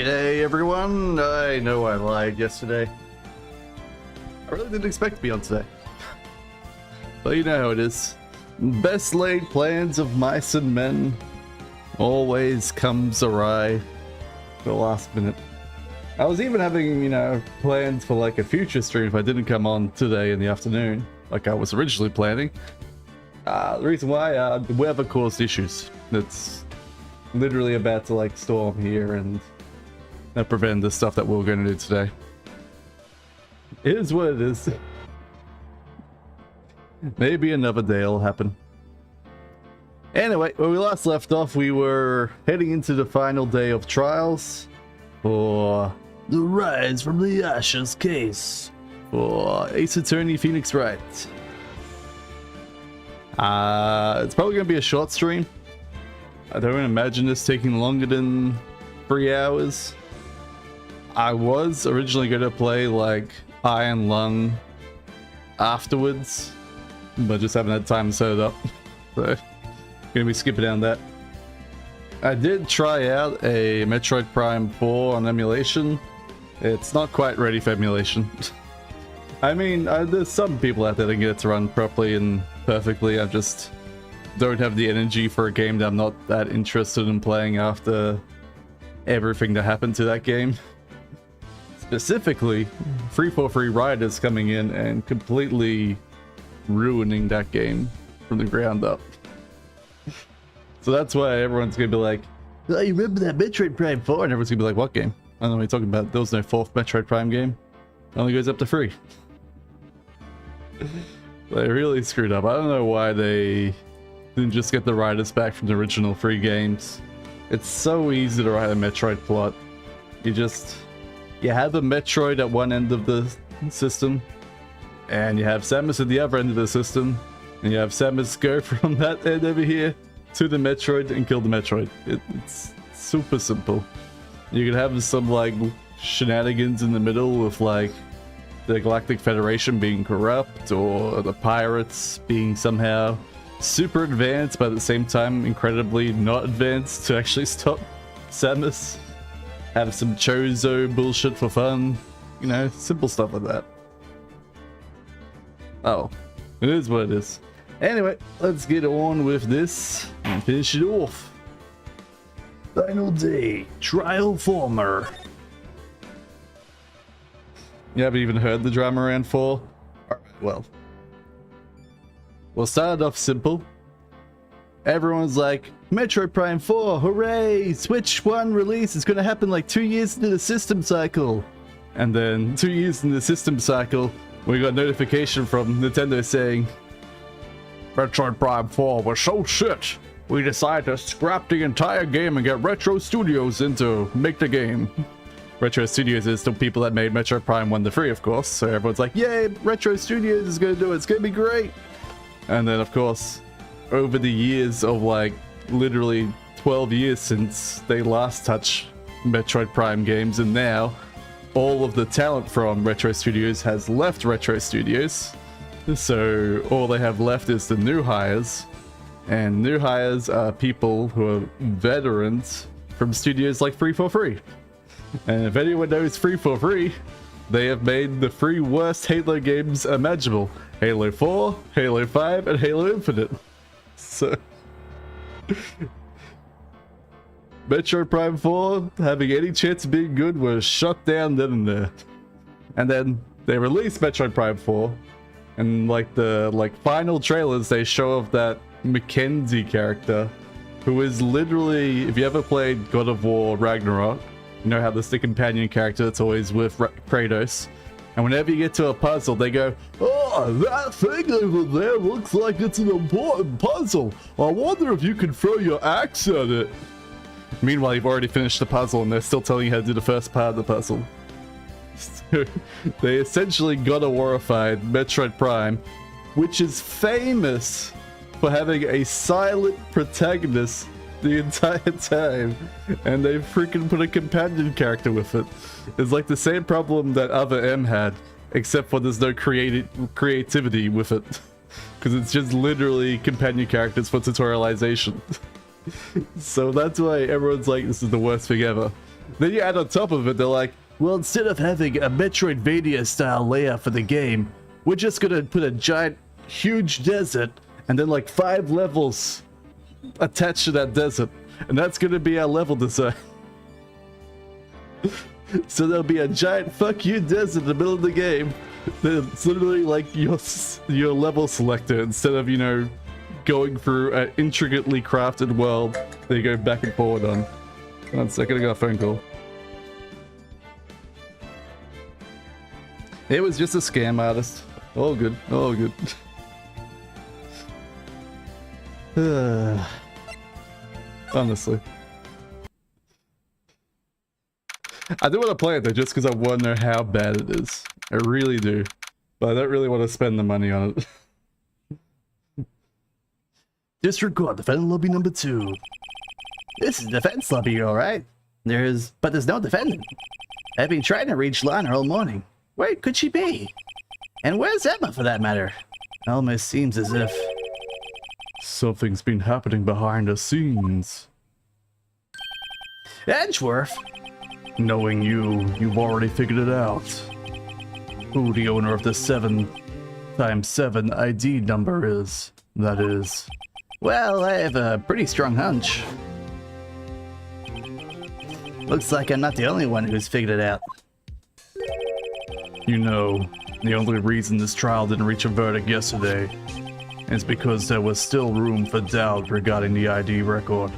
G'day everyone, I know I lied yesterday. I really didn't expect to be on today. But you know how it is. Best laid plans of mice and men always comes awry at the last minute. I was even having, plans for like a future stream if I didn't come on today in the afternoon, like I was originally planning. The reason why, the weather caused issues. It's literally about to like storm here and that prevent the stuff that we're going to do today. It is what it is. Maybe another day will happen. Anyway, when we last left off, we were heading into the final day of trials for the Rise from the Ashes case for Ace Attorney Pheonix Wright. It's probably going to be a short stream. I don't imagine this taking longer than 3 hours. I was originally going to play like Iron Lung afterwards, but just haven't had time to set it up. So, gonna be skipping down that. I did try out a Metroid Prime 4 on emulation. It's not quite ready for emulation. I mean, there's some people out there that can get it to run properly and perfectly. I just don't have the energy for a game that I'm not that interested in playing after everything that happened to that game. Specifically, 343 Wright is coming in and completely ruining that game from the ground up. So that's why everyone's gonna be like, oh, you remember that Metroid Prime 4? And everyone's gonna be like, what game? I don't know what you're talking about. There was no 4th Metroid Prime game. It only goes up to 3. They really screwed up. I don't know why they didn't just get the writers back from the original 3 games. It's so easy to write a Metroid plot. You have a Metroid at one end of the system, and you have Samus at the other end of the system, and you have Samus go from that end over here to the Metroid and kill the Metroid. It's super simple. You can have some like shenanigans in the middle with like the Galactic Federation being corrupt, or the pirates being somehow super advanced but at the same time incredibly not advanced to actually stop Samus. Have some Chozo bullshit for fun, simple stuff like that. Oh, it is what it is. Anyway, let's get on with this and finish it off. Final day, trial former. You haven't even heard the drama around 4? Alright, we'll start off simple. Everyone's like, Metroid Prime 4, hooray! Switch 1 release is going to happen like 2 years into the system cycle. And then 2 years into the system cycle, we got notification from Nintendo saying, Metroid Prime 4 was so shit, we decided to scrap the entire game and get Retro Studios in to make the game. Retro Studios is the people that made Metroid Prime 1 to 3, of course, so everyone's like, yay, Retro Studios is going to do it, it's going to be great! And then, of course, over the years of like literally 12 years since they last touched Metroid Prime games, and now all of the talent from Retro Studios has left Retro Studios, so all they have left is the new hires, and new hires are people who are veterans from studios like 343. And if anyone knows 343, they have made the 3 worst Halo games imaginable: Halo 4, Halo 5, and Halo Infinite. So Metroid Prime 4 having any chance of being good was shut down then and there. And then they released Metroid Prime 4, and like the final trailers they show of that Mackenzie character, who is literally, if you ever played God of War Ragnarok, you know how there's the companion character that's always with Kratos. And whenever you get to a puzzle, they go, oh, that thing over there looks like it's an important puzzle. I wonder if you can throw your axe at it. Meanwhile, you've already finished the puzzle and they're still telling you how to do the first part of the puzzle. So, they essentially God of War-ified Metroid Prime, which is famous for having a silent protagonist the entire time, and they freaking put a companion character with it. It's like the same problem that Other M had, except for there's no creativity with it, because it's just literally companion characters for tutorialization. So that's why everyone's like, this is the worst thing ever. Then you add on top of it, they're like, well, instead of having a Metroidvania style layout for the game, we're just gonna put a giant, huge desert and then like 5 levels attached to that desert. And that's gonna be our level design. So there'll be a giant fuck you desert in the middle of the game. It's literally like your level selector instead of, you know, going through an intricately crafted world that you go back and forward on. 1 second, I got a phone call. It was just a scam artist. All good, all good. Honestly. I do want to play it though, just because I want to know how bad it is. I really do. But I don't really want to spend the money on it. Disregard defense lobby number 2. This is defense lobby, alright. But there's no defendant. I've been trying to reach Lana all morning. Where could she be? And where's Emma for that matter? Almost seems as if something's been happening behind the scenes. Edgeworth? Knowing you've already figured it out. Who the owner of the 7x7 ID number is, that is. Well, I have a pretty strong hunch. Looks like I'm not the only one who's figured it out. You know, the only reason this trial didn't reach a verdict yesterday is because there was still room for doubt regarding the ID record.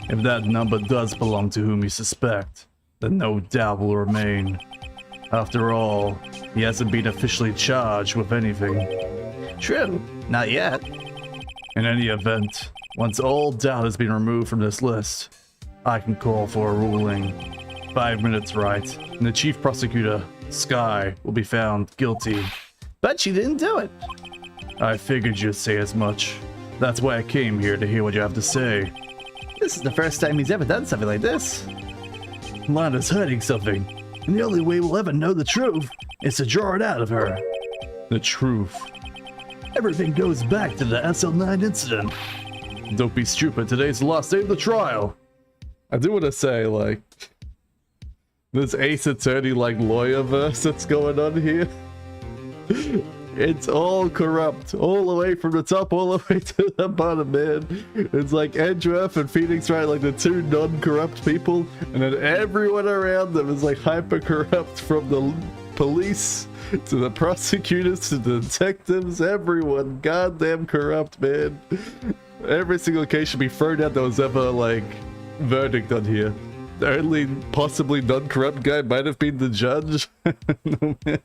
If that number does belong to whom you suspect, then no doubt will remain. After all, he hasn't been officially charged with anything. True, not yet. In any event, once all doubt has been removed from this list, I can call for a ruling. 5 minutes, Wright, and the chief prosecutor, Sky, will be found guilty. But she didn't do it. I figured you'd say as much. That's why I came here, to hear what you have to say. This is the first time he's ever done something like this. Lana's hiding something, and the only way we'll ever know the truth is to draw it out of her. The truth. Everything goes back to the SL9 incident. Don't be stupid, today's the last day of the trial. I do want to say, like, this Ace Attorney, like, lawyer verse that's going on here. It's all corrupt, all the way from the top, all the way to the bottom, man. It's like Edgeworth and Pheonix, right? Like the 2 non-corrupt people, and then everyone around them is like hyper-corrupt, from the police to the prosecutors to the detectives, everyone goddamn corrupt, man. Every single case should be thrown out that was ever, like, verdict on here. The only possibly non-corrupt guy might have been the judge. No, man.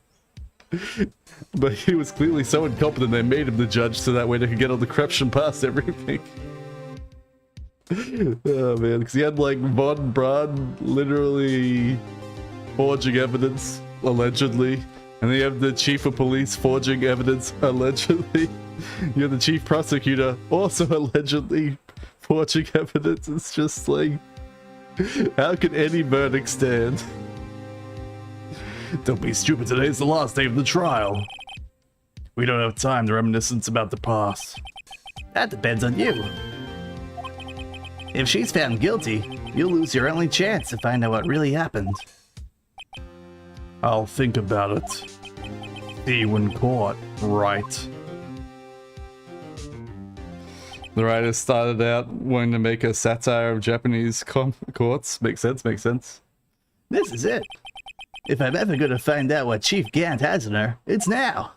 But he was clearly so incompetent they made him the judge so that way they could get all the corruption past everything. Oh man, because he had like Von Braun literally forging evidence, allegedly. And then you have the chief of police forging evidence, allegedly. You have the chief prosecutor also allegedly forging evidence. It's just like, how can any verdict stand? Don't be stupid, today's the last day of the trial. We don't have time to reminiscence about the past. That depends on you. If she's found guilty, you'll lose your only chance to find out what really happened. I'll think about it. See you in court, right? The writer started out wanting to make a satire of Japanese courts. Makes sense, makes sense. This is it. If I'm ever going to find out what Chief Gant has in her, it's now.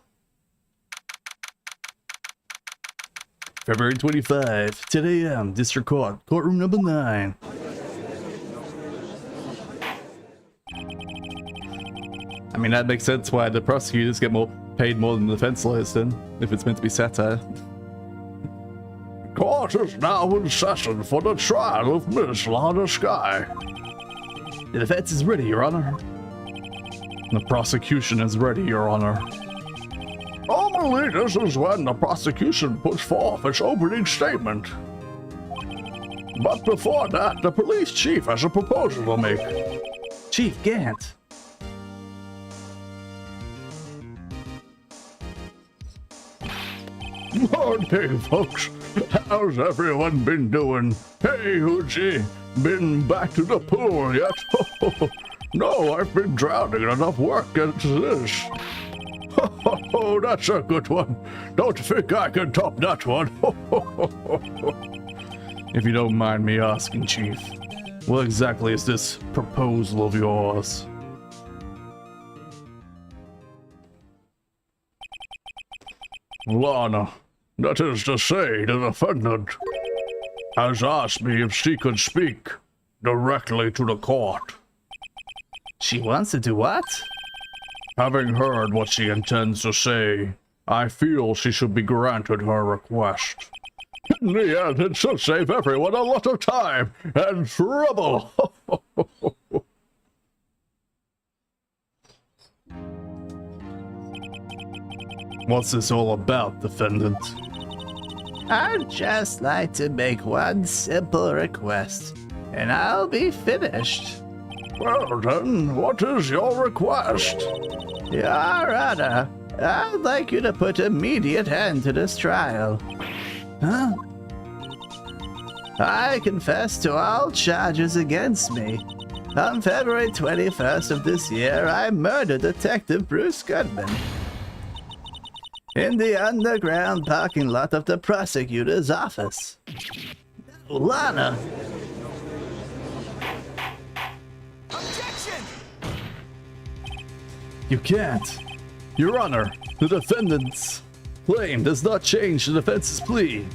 February 25, 10 a.m., District Court, courtroom number 9. I mean, that makes sense why the prosecutors get paid more than the defense lawyers then, if it's meant to be satire. Court is now in session for the trial of Miss Lana Sky. The defense is ready, Your Honor. The prosecution is ready, Your Honor. Normally, this is when the prosecution puts forth its opening statement. But before that, the police chief has a proposal to make. Chief Gant. Okay, folks. How's everyone been doing? Hey, Hoochie, been back to the pool yet? No, I've been drowning in enough work as this. Oh, that's a good one. Don't think I can top that one. If you don't mind me asking, Chief, what exactly is this proposal of yours? Lana, that is to say, the defendant has asked me if she could speak directly to the court. She wants to do what? Having heard what she intends to say, I feel she should be granted her request. In the end, it should save everyone a lot of time and trouble. What's this all about, defendant? I'd just like to make one simple request, and I'll be finished. Well then, what is your request? Your Honor, I'd like you to put immediate end to this trial. Huh? I confess to all charges against me. On February 21st of this year, I murdered Detective Bruce Goodman in the underground parking lot of the prosecutor's office. Lana! Objection! You can't. Your Honor, the defendant's claim does not change the defense's plea.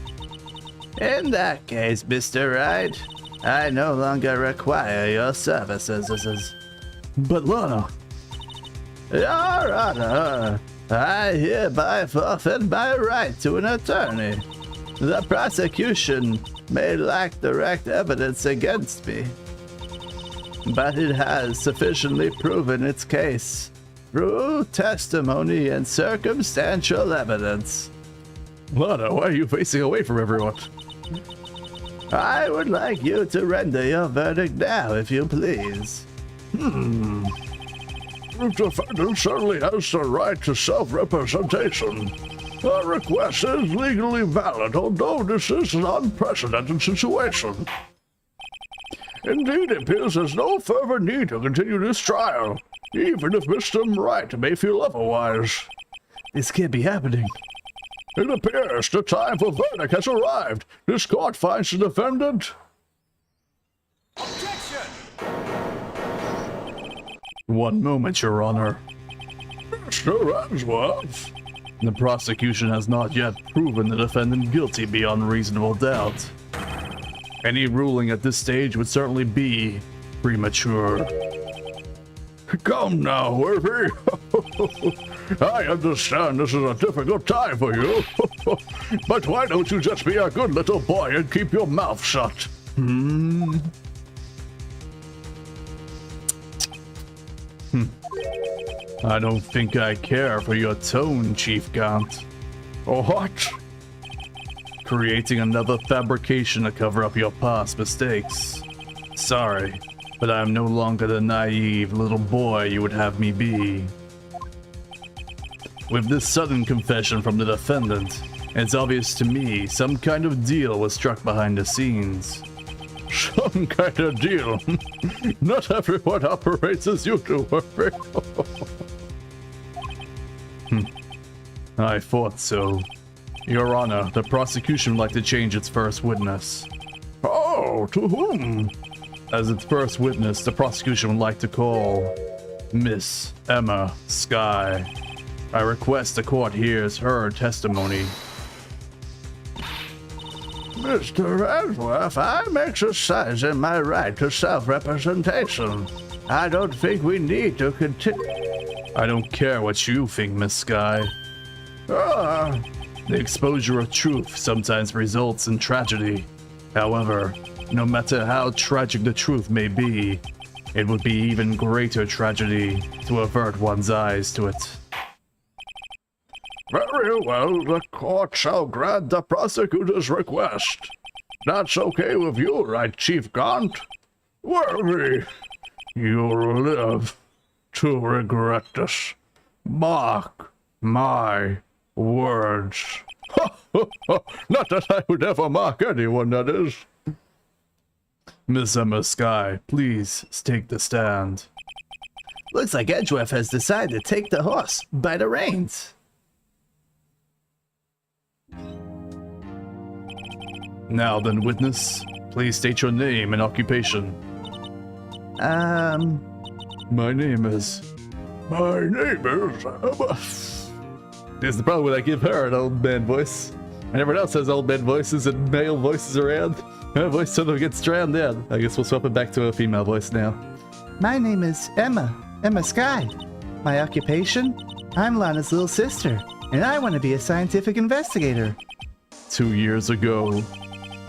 In that case, Mr. Wright, I no longer require your services. But Lana, Your Honor, I hereby forfeit my right to an attorney. The prosecution may lack direct evidence against me, but it has sufficiently proven its case through testimony and circumstantial evidence. Lana, why are you facing away from everyone? I would like you to render your verdict now, if you please. The defendant certainly has the right to self-representation. Her request is legally valid, although this is an unprecedented situation. Indeed, it appears there's no further need to continue this trial, even if Mr. Wright may feel otherwise. This can't be happening. It appears the time for verdict has arrived. This court finds the defendant. Objection! One moment, Your Honor. Mr. Answorth. The prosecution has not yet proven the defendant guilty beyond reasonable doubt. Any ruling at this stage would certainly be premature. Come now, Worthy. I understand this is a difficult time for you, but why don't you just be a good little boy and keep your mouth shut? I don't think I care for your tone, Chief Gaunt. What? Creating another fabrication to cover up your past mistakes. Sorry, but I am no longer the naive little boy you would have me be. With this sudden confession from the defendant, it's obvious to me some kind of deal was struck behind the scenes. Some kind of deal. Not everyone operates as you do, Worthy. I thought so. Your Honor, the prosecution would like to change its first witness. Oh, to whom? As its first witness, the prosecution would like to call Miss Emma Skye. I request the court hears her testimony. Mr. Answorth, I'm exercising my right to self-representation. I don't think we need to continue. I don't care what you think, Miss Skye. The exposure of truth sometimes results in tragedy. However, no matter how tragic the truth may be, it would be even greater tragedy to avert one's eyes to it. Very well, the court shall grant the prosecutor's request. That's okay with you, right, Chief Gaunt? Worthy, you'll live to regret this. Mark my words. Not that I would ever mock anyone, that is. Miss Emma Sky, please take the stand. Looks like Edgeworth has decided to take the horse by the reins. Now then, witness, please state your name and occupation. My name is... My name is Emma. This is the problem when I give her an old man voice. And everyone else has old man voices and male voices around. Her voice sort of gets drowned out. I guess we'll swap it back to a female voice now. My name is Emma Sky. My occupation? I'm Lana's little sister, and I want to be a scientific investigator. 2 years ago,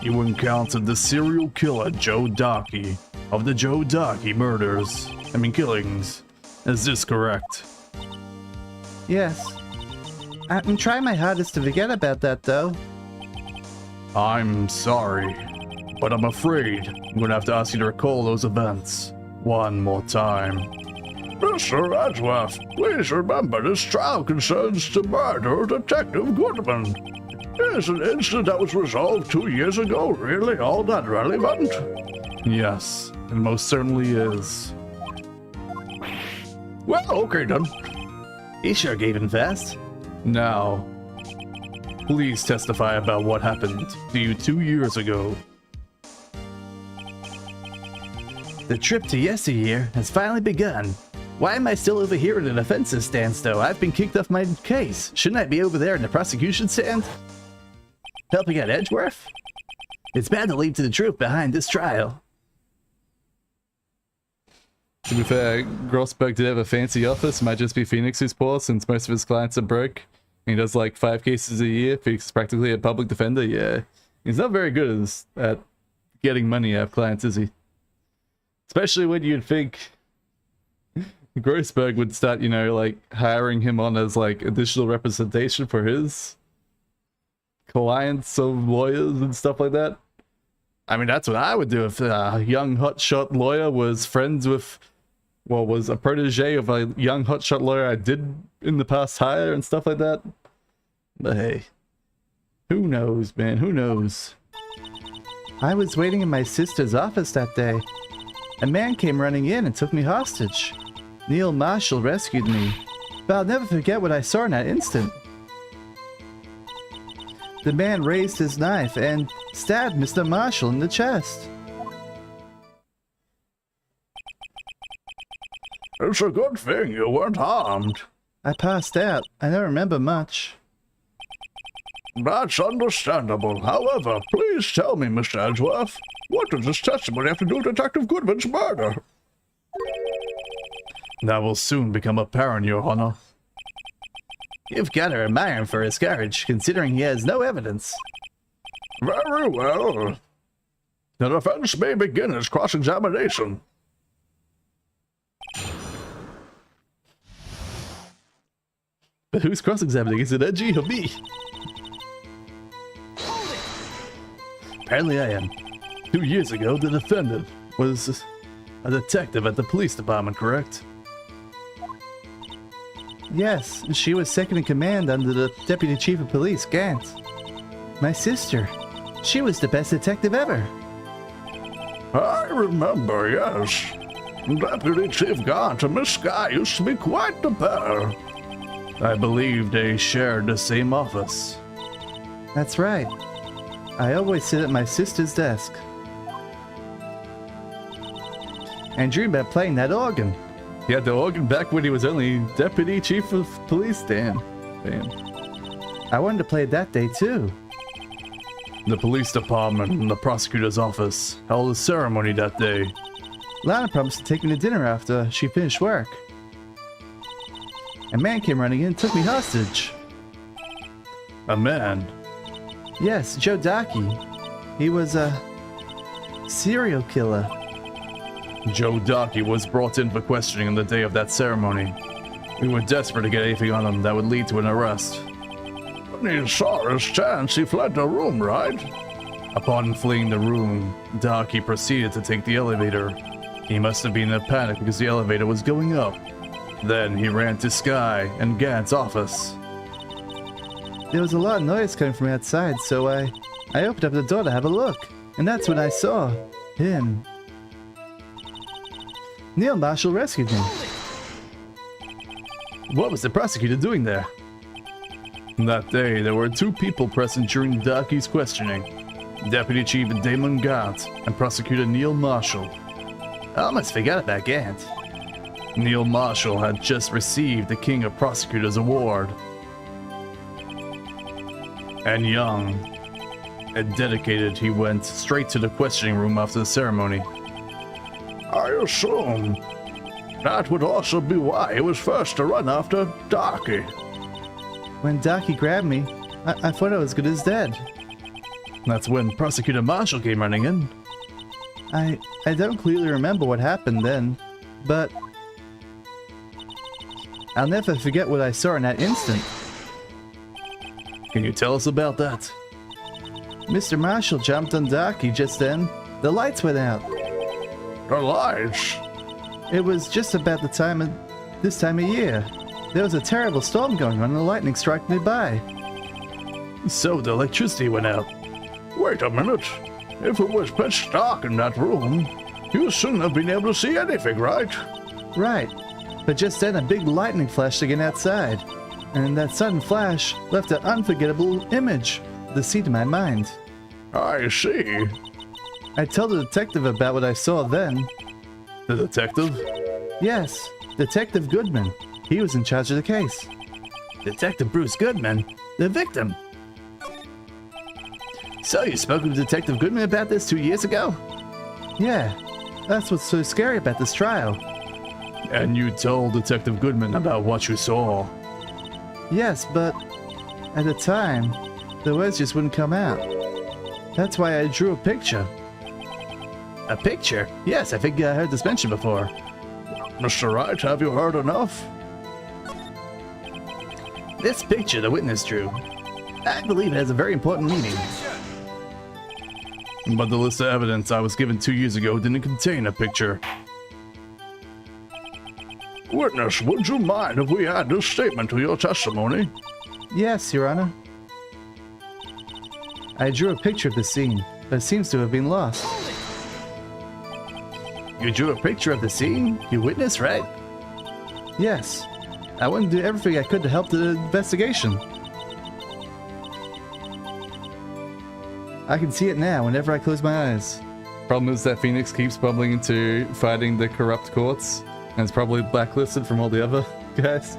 you encountered the serial killer Joe Darkey of the Joe Darkey killings. Is this correct? Yes. I'm trying my hardest to forget about that, though. I'm sorry, but I'm afraid I'm gonna have to ask you to recall those events one more time. Mr. Edgeworth, please remember this trial concerns the murder of Detective Goodman. Is an incident that was resolved 2 years ago really all that relevant? Yes, it most certainly is. Well, okay then. He sure gave in fast. Now, please testify about what happened to you 2 years ago. The trip to yesteryear has finally begun. Why am I still over here in an offensive stance, though? I've been kicked off my case. Shouldn't I be over there in the prosecution stand? Helping out Edgeworth? It's bad to lead to the truth behind this trial. To be fair, Grossberg did have a fancy office. Might just be Pheonix who's poor since most of his clients are broke. He does like 5 cases a year. He's practically a public defender. Yeah, he's not very good at getting money out of clients, is he? Especially when you'd think Grossberg would start, you know, like hiring him on as like additional representation for his clients of lawyers and stuff like that. I mean, that's what I would do if a young hotshot lawyer was friends with, well, was a protege of a young hotshot lawyer I did in the past hire and stuff like that. But hey, who knows, man? Who knows? I was waiting in my sister's office that day. A man came running in and took me hostage. Neil Marshall rescued me, but I'll never forget what I saw in that instant. The man raised his knife and stabbed Mr. Marshall in the chest. It's a good thing you weren't harmed. I passed out. I don't remember much. That's understandable. However, please tell me, Mr. Edgeworth, what does this testimony have to do with Detective Goodman's murder? That will soon become apparent, Your Honor. You've got to admire him for his courage, considering he has no evidence. Very well. The defense may begin its cross-examination. But who's cross-examining? Is it Edgy or me? Apparently I am. 2 years ago, the defendant was a detective at the police department, correct? Yes, she was second in command under the Deputy Chief of Police, Gant. My sister. She was the best detective ever. I remember, yes. Deputy Chief Gant and Miss Sky used to be quite the pair. I believe they shared the same office. That's right. I always sit at my sister's desk and dream about playing that organ. He had the organ back when he was only Deputy Chief of Police. Damn. I wanted to play it that day too. The police department and the prosecutor's office held a ceremony that day. Lana promised to take me to dinner after she finished work. A man came running in and took me hostage. A man? Yes, Joe Darkey. He was a serial killer. Joe Darkey was brought in for questioning on the day of that ceremony. We were desperate to get anything on him that would lead to an arrest. When he saw his chance, he fled the room, right? Upon fleeing the room, Darkey proceeded to take the elevator. He must have been in a panic because the elevator was going up. Then he ran to Sky and Gant's office. There was a lot of noise coming from outside, so I opened up the door to have a look. And that's when I saw him. Neil Marshall rescued me. What was the prosecutor doing there? That day, there were 2 people present during the darkie's questioning. Deputy Chief Damon Gant and Prosecutor Neil Marshall. I almost forgot about Gant. Neil Marshall had just received the King of Prosecutors Award. And young and dedicated, he went straight to the questioning room after the ceremony. I assume that would also be why he was first to run after Darky. When Darky grabbed me, I thought I was good as dead. That's when Prosecutor Marshall came running in. I don't clearly remember what happened then, but I'll never forget what I saw in that instant. Can you tell us about that? Mr. Marshall jumped on Darky just then. The lights went out. The lights? It was just about this time of year. There was a terrible storm going on and a lightning struck nearby. So the electricity went out. Wait a minute. If it was pitch dark in that room, you shouldn't have been able to see anything, right? Right. But just then a big lightning flashed again outside. And that sudden flash left an unforgettable image, the seed in my mind. I see. I told the detective about what I saw then. The detective? Yes, Detective Goodman. He was in charge of the case. Detective Bruce Goodman? The victim? So you spoke with Detective Goodman about this 2 years ago? Yeah, that's what's so scary about this trial. And you told Detective Goodman about what you saw? Yes, but at the time, the words just wouldn't come out. That's why I drew a picture. A picture? Yes, I think I heard this mentioned before. Mr. Wright, have you heard enough? This picture the witness drew, I believe it has a very important meaning. But the list of evidence I was given 2 years ago didn't contain a picture. Witness, would you mind if we add this statement to your testimony? Yes, Your Honor. I drew a picture of the scene, but it seems to have been lost. You drew a picture of the scene? You witnessed, right? Yes. I wanted to do everything I could to help the investigation. I can see it now whenever I close my eyes. Problem is that Pheonix keeps bubbling into fighting the corrupt courts, and it's probably blacklisted from all the other guys.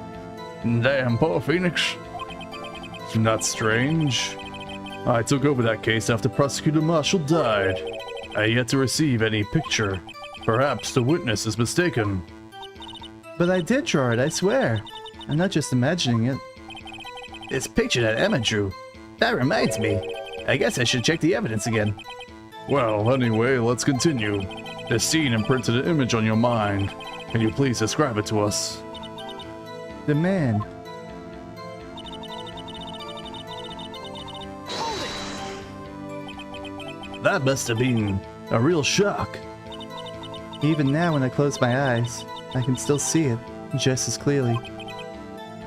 Damn, poor Pheonix. Not strange. I took over that case after Prosecutor Marshall died. I yet to receive any picture. Perhaps the witness is mistaken. But I did draw it, I swear. I'm not just imagining it. This picture that Emma drew. That reminds me. I guess I should check the evidence again. Well, anyway, let's continue. The scene imprinted an image on your mind. Can you please describe it to us? The man. That must have been a real shock. Even now when I close my eyes, I can still see it just as clearly.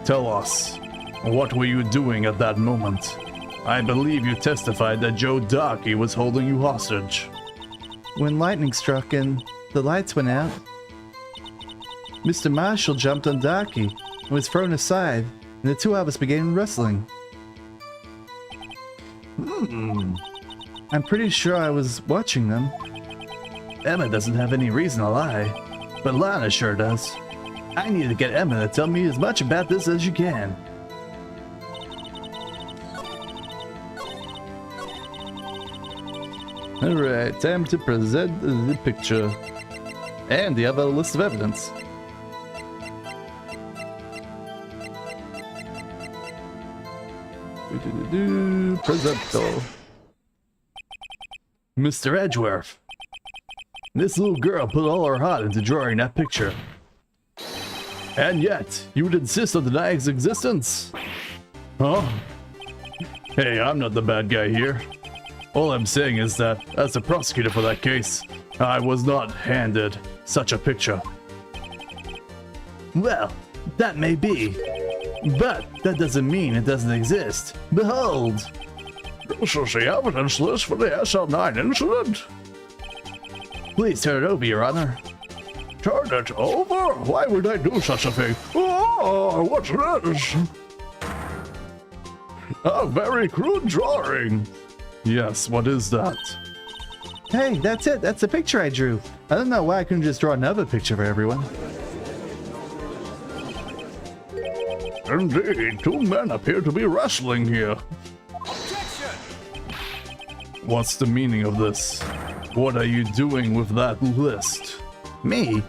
Tell us, what were you doing at that moment? I believe you testified that Joe Darky was holding you hostage. When lightning struck and the lights went out, Mr. Marshall jumped on Darky and was thrown aside, and the two of us began wrestling. I'm pretty sure I was watching them. Emma doesn't have any reason to lie, but Lana sure does. I need to get Emma to tell me as much about this as you can. Alright, time to present the picture. And the other list of evidence. Presento. Mr. Edgeworth. This little girl put all her heart into drawing that picture. And yet, you would insist on denying its existence? Huh? Hey, I'm not the bad guy here. All I'm saying is that, as the prosecutor for that case, I was not handed such a picture. Well, that may be. But that doesn't mean it doesn't exist. Behold! This is the evidence list for the SL9 incident. Please turn it over, Your Honor. Turn it over? Why would I do such a thing? Oh, what's this? A very crude drawing. Yes, what is that? Hey, that's it. That's the picture I drew. I don't know why I couldn't just draw another picture for everyone. Indeed, two men appear to be wrestling here. What's the meaning of this? What are you doing with that list? Me?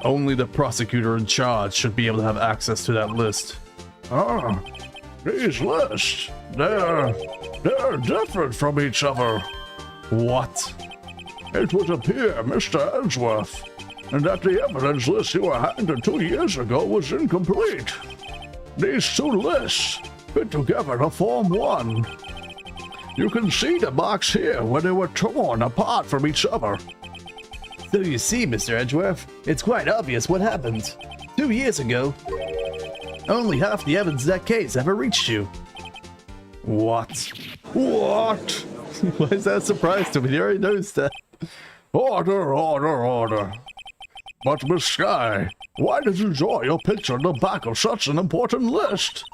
Only the prosecutor in charge should be able to have access to that list. Ah, these lists, they're different from each other. What? It would appear, Mr. Edgeworth, that the evidence list you were handed 2 years ago was incomplete. These two lists fit together to form one. You can see the marks here where they were torn apart from each other. So you see, Mr. Edgeworth, it's quite obvious what happened. 2 years ago, only half the evidence of that case ever reached you. What? What? Why is that a surprise to me? You already noticed that. Order, order, order. But Miss Sky, why did you draw your picture on the back of such an important list?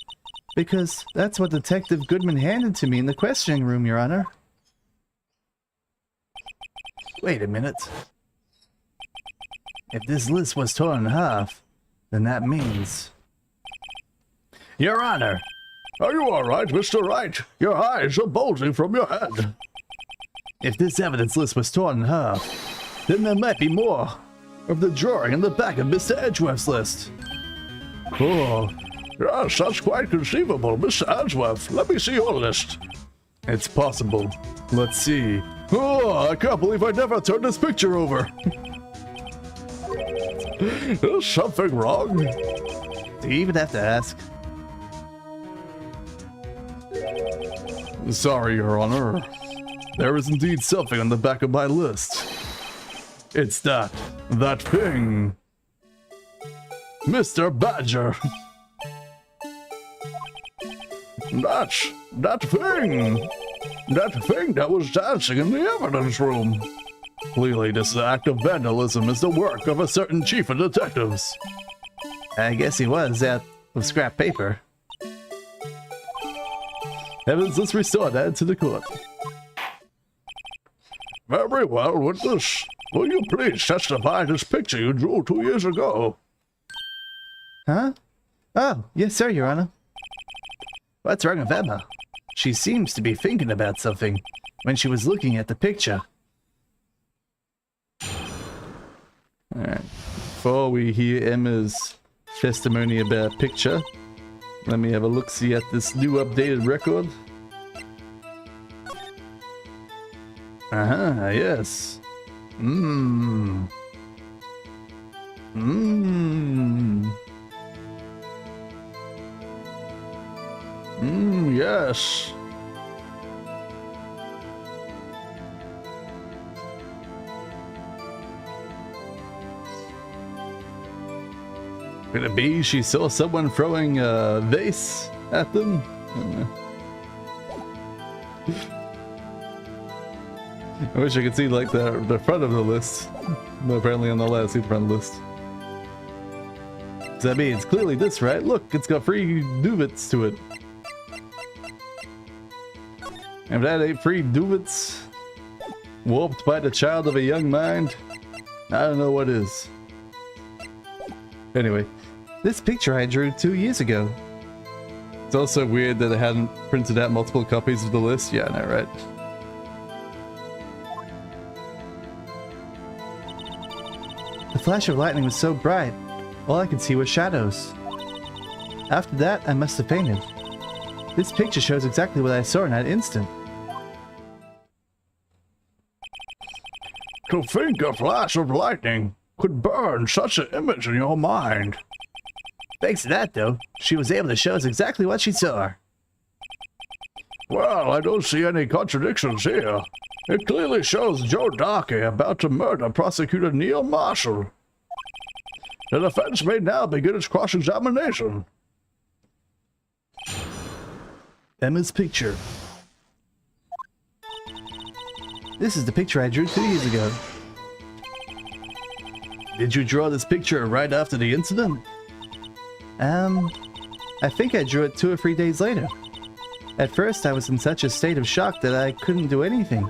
Because that's what Detective Goodman handed to me in the questioning room, Your Honor. Wait a minute. If this list was torn in half, then that means... Your Honor! Are you all right, Mr. Wright? Your eyes are bulging from your head. If this evidence list was torn in half, then there might be more of the drawing on the back of Mr. Edgeworth's list. Oh, yes, that's quite conceivable, Mr. Edgeworth. Let me see your list. It's possible. Let's see. Oh, I can't believe I never turned this picture over. Is something wrong? Do you even have to ask? Sorry, Your Honor. There is indeed something on the back of my list. It's that thing. Mr. Badger. That's that thing. That thing that was dancing in the evidence room. Clearly, this act of vandalism is the work of a certain chief of detectives. I guess he was out of scrap paper. Evidence is restored, added to the court. Very well, witness. Will you please testify this picture you drew 2 years ago? Huh? Oh, yes, sir, Your Honor. What's wrong with Emma? She seems to be thinking about something when she was looking at the picture. Alright. Before we hear Emma's testimony about picture, let me have a look-see at this new updated record. Yes. Yes. Could it be she saw someone throwing a vase at them? I wish I could see like the front of the list. But apparently I'm not allowed to see the front of the list. So that means clearly this, right? Look, it's got 3 duvets to it. And if that ain't 3 duvets warped by the child of a young mind, I don't know what is. Anyway, This picture I drew 2 years ago. it's also weird that I hadn't printed out multiple copies of the list. Yeah, I know, right? The flash of lightning was so bright, all I could see was shadows. After that, I must have fainted. This picture shows exactly what I saw in that instant. To think a flash of lightning could burn such an image in your mind. Thanks to that, though, she was able to show us exactly what she saw. Well, I don't see any contradictions here. It clearly shows Joe Darkey about to murder Prosecutor Neil Marshall. The defense may now begin its cross-examination. Emma's picture. This is the picture I drew 2 years ago. Did you draw this picture right after the incident? I think I drew it 2 or 3 days later. At first, I was in such a state of shock that I couldn't do anything.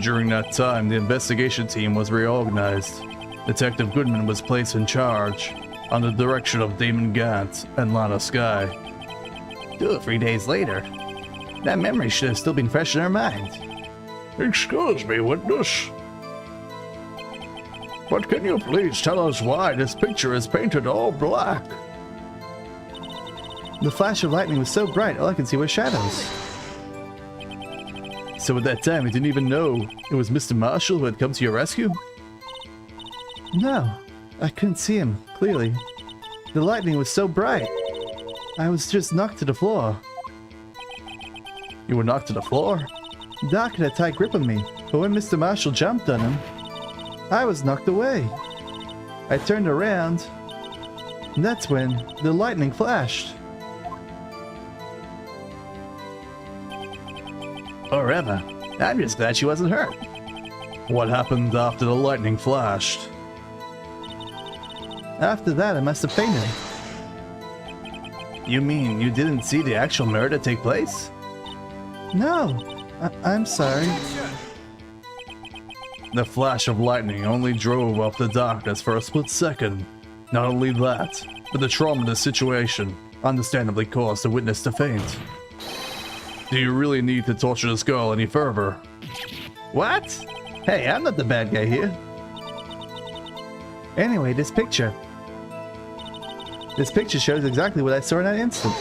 During that time, the investigation team was reorganized. Detective Goodman was placed in charge, under the direction of Damon Gant and Lana Sky. 2 or 3 days later? That memory should have still been fresh in our mind. Excuse me, witness. But can you please tell us why this picture is painted all black? The flash of lightning was so bright, all I could see were shadows. So at that time, you didn't even know it was Mr. Marshall who had come to your rescue? No, I couldn't see him, clearly. The lightning was so bright. I was just knocked to the floor. You were knocked to the floor? Doc had a tight grip on me, but when Mr. Marshall jumped on him, I was knocked away. I turned around, and that's when the lightning flashed. Or Emma. I'm just glad she wasn't hurt. What happened after the lightning flashed? After that, I must have fainted. You mean you didn't see the actual murder take place? No, I'm sorry. The flash of lightning only drove off the darkness for a split second. Not only that, but the trauma of the situation understandably caused the witness to faint. Do you really need to torture this girl any further? What? Hey, I'm not the bad guy here. Anyway, this picture. This picture shows exactly what I saw in that instant.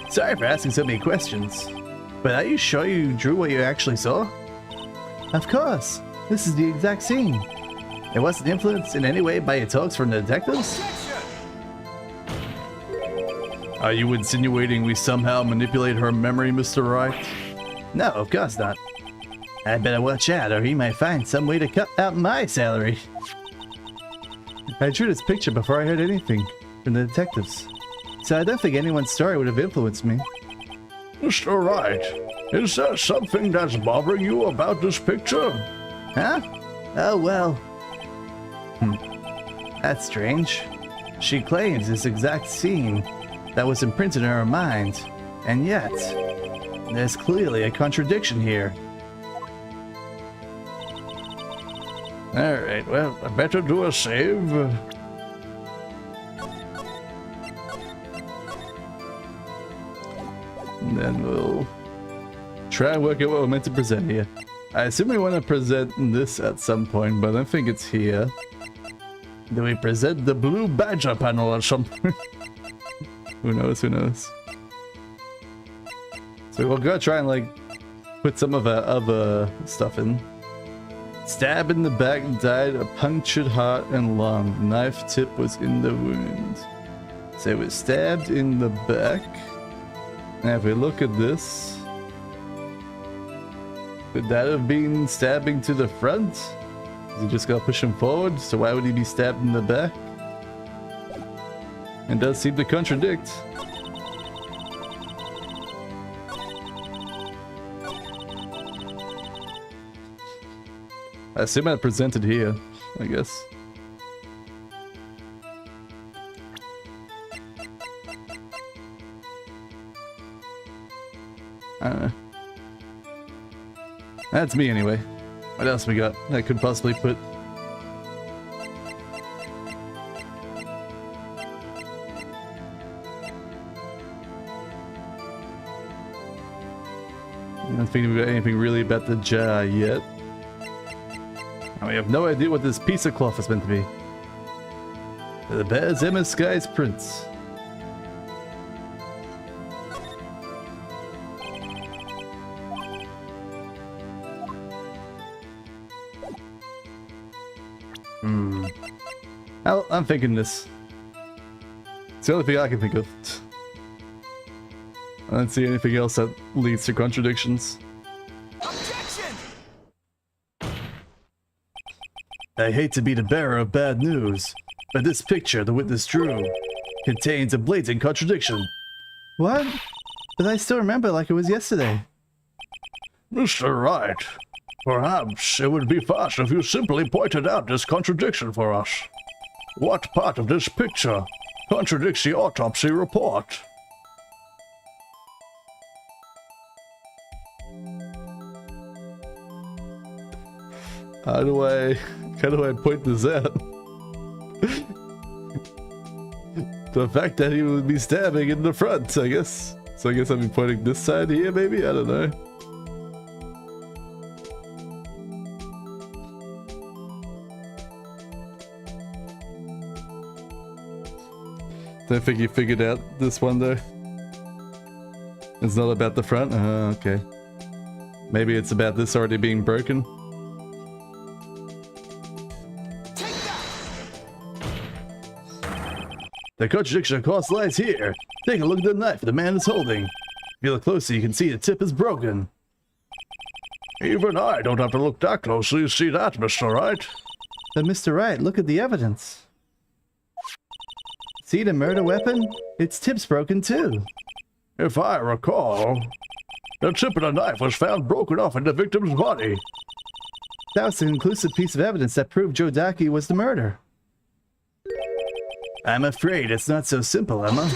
Sorry for asking so many questions, but are you sure you drew what you actually saw? Of course. This is the exact scene. It wasn't influenced in any way by your talks from the detectives? Are you insinuating we somehow manipulate her memory, Mr. Wright? No, of course not. I better watch out or he might find some way to cut out my salary. I drew this picture before I heard anything from the detectives, so I don't think anyone's story would have influenced me. Mr. Wright, is there something that's bothering you about this picture? Huh? Oh, well. That's strange. She claims this exact scene that was imprinted in her mind, and yet, there's clearly a contradiction here. Alright, well, I better do a save. And then we'll try and work out what we're meant to present here. I assume we want to present this at some point, but I don't think it's here. Do we present the blue badger panel or something? Who knows, who knows. So we'll go try and like put some of our other stuff in. Stab in the back, died a punctured heart and lung. Knife tip was in the wound. So it was stabbed in the back. Now if we look at this, could that have been stabbing to the front? Is he just gonna push him forward? So why would he be stabbed in the back? It does seem to contradict. I assume I presented here, I guess. I don't know. That's me anyway. What else we got? I could possibly put. I don't think we've got anything really about the jar yet. And we have no idea what this piece of cloth is meant to be. The bear's Emma Sky's prints. I'm thinking this. It's the only thing I can think of. I don't see anything else that leads to contradictions. Objection! I hate to be the bearer of bad news, but this picture the witness drew contains a blatant contradiction. What? But I still remember it like it was yesterday. Mr. Wright, perhaps it would be faster if you simply pointed out this contradiction for us. What part of this picture contradicts the autopsy report? How do I point this out? The fact that he would be stabbing in the front, I guess. So I guess I'll be pointing this side here, maybe? I don't know. Don't think you figured out this one though. It's not about the front? Oh, okay. Maybe it's about this already being broken. The contradiction, of course, lies here. Take a look at the knife the man is holding. If you look closely, you can see the tip is broken. Even I don't have to look that closely to see that, Mr. Wright. But Mr. Wright, look at the evidence. See the murder weapon? Its tip's broken too. If I recall, the tip of the knife was found broken off in the victim's body. That was a conclusive piece of evidence that proved Joe Daki was the murderer. I'm afraid it's not so simple, Emma.